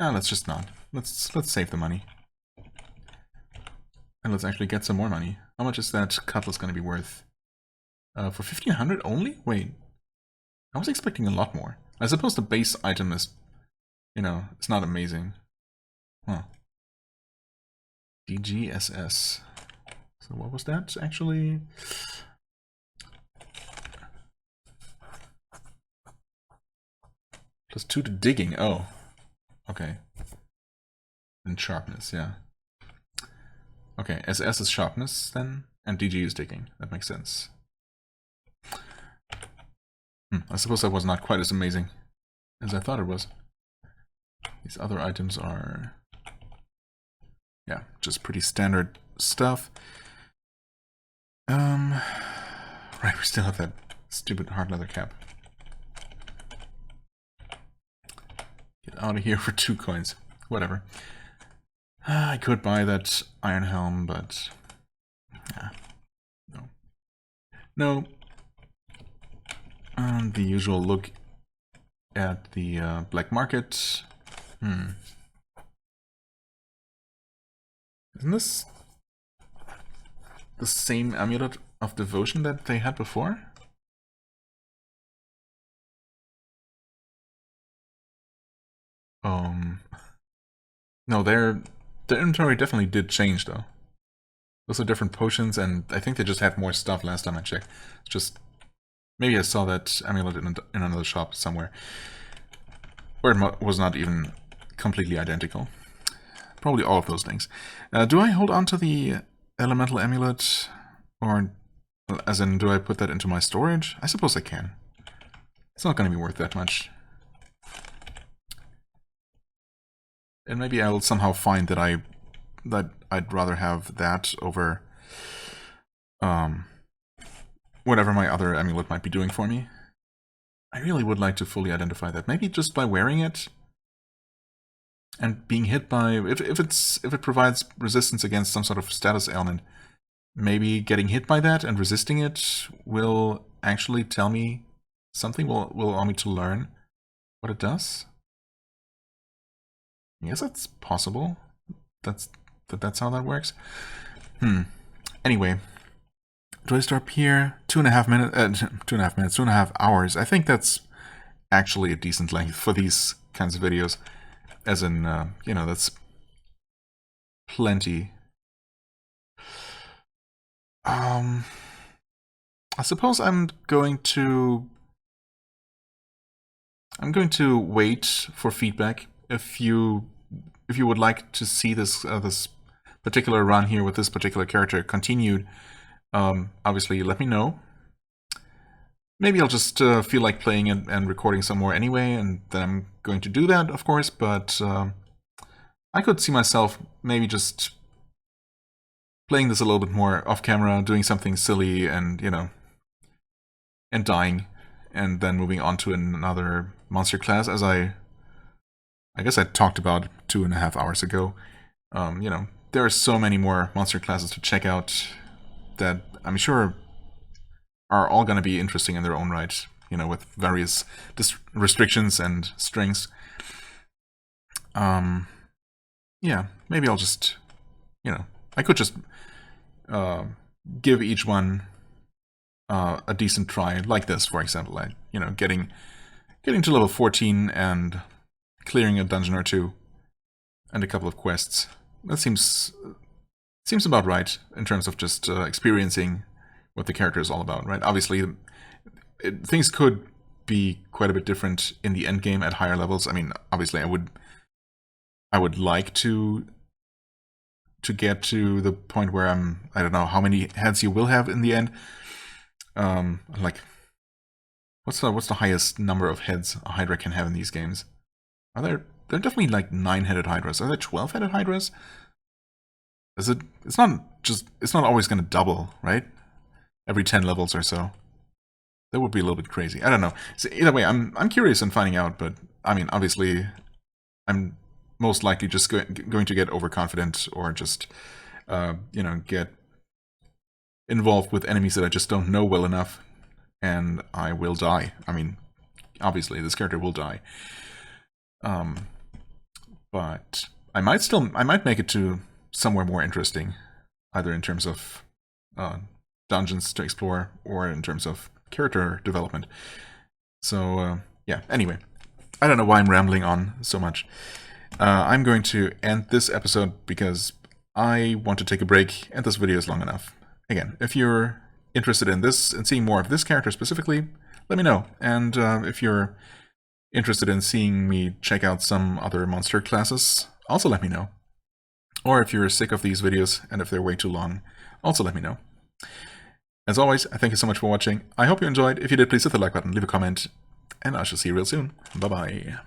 Let's just not. Let's save the money. And let's actually get some more money. How much is that cutlass gonna be worth? For 1,500 only? Wait. I was expecting a lot more. I suppose the base item is, you know, it's not amazing. Huh. DGSS. So what was that actually? +2 to digging. Oh. Okay. And sharpness, yeah. Okay, SS is sharpness then, and DG is digging. That makes sense. I suppose that was not quite as amazing as I thought it was. These other items are, yeah, just pretty standard stuff. Right, we still have that stupid hard leather cap. Get out of here for 2 coins. Whatever. I could buy that Iron Helm, but yeah, no. No. The usual look at the black market. Isn't this the same amulet of devotion that they had before? No, their inventory definitely did change though. Those are different potions, and I think they just had more stuff last time I checked. It's just maybe I saw that amulet in another shop somewhere, or it was not even completely identical. Probably all of those things. Do I hold on to the elemental amulet, or as in, do I put that into my storage? I suppose I can. It's not going to be worth that much. And maybe I'll somehow find that I'd rather have that over whatever my other amulet might be doing for me. I really would like to fully identify that. Maybe just by wearing it and being hit by, if it provides resistance against some sort of status ailment, maybe getting hit by that and resisting it will actually tell me something, will allow me to learn what it does. I guess that's possible. That's how that works. Anyway, do I start here? 2.5 minutes. 2.5 minutes. 2.5 hours. I think that's actually a decent length for these kinds of videos. As in, you know, that's plenty. I suppose I'm going to wait for feedback. If you would like to see this this particular run here with this particular character continued, obviously let me know. Maybe I'll just feel like playing it and recording some more anyway, and then I'm going to do that, of course, but I could see myself maybe just playing this a little bit more off camera, doing something silly and, you know, and dying, and then moving on to another monster class, as I guess I talked about 2.5 hours ago. You know, there are so many more monster classes to check out that I'm sure are all going to be interesting in their own right, you know, with various restrictions and strengths. Yeah, maybe I'll just, you know, I could just give each one a decent try, like this, for example. Like, you know, getting to level 14 and clearing a dungeon or two and a couple of quests. That seems about right in terms of just experiencing what the character is all about, right? Obviously, things could be quite a bit different in the end game at higher levels. I mean, obviously, I would like to get to the point where I don't know how many heads you will have in the end. Like, what's the highest number of heads a Hydra can have in these games? Are there definitely like 9-headed Hydras? Are there 12-headed Hydras? It's not always going to double, right? Every 10 levels or so. That would be a little bit crazy. I don't know. So either way, I'm curious in finding out, but I mean, obviously, I'm most likely just going to get overconfident or just, you know, get involved with enemies that I just don't know well enough, and I will die. I mean, obviously, this character will die. But I might make it to somewhere more interesting, either in terms of dungeons to explore or in terms of character development. So yeah, anyway, I don't know why I'm rambling on so much. I'm going to end this episode because I want to take a break, and this video is long enough. Again, if you're interested in this and seeing more of this character specifically, let me know. And if you're interested in seeing me check out some other monster classes, also let me know. Or if you're sick of these videos and if they're way too long, also let me know. As always, I thank you so much for watching. I hope you enjoyed. If you did, please hit the like button, leave a comment, and I shall see you real soon. Bye-bye.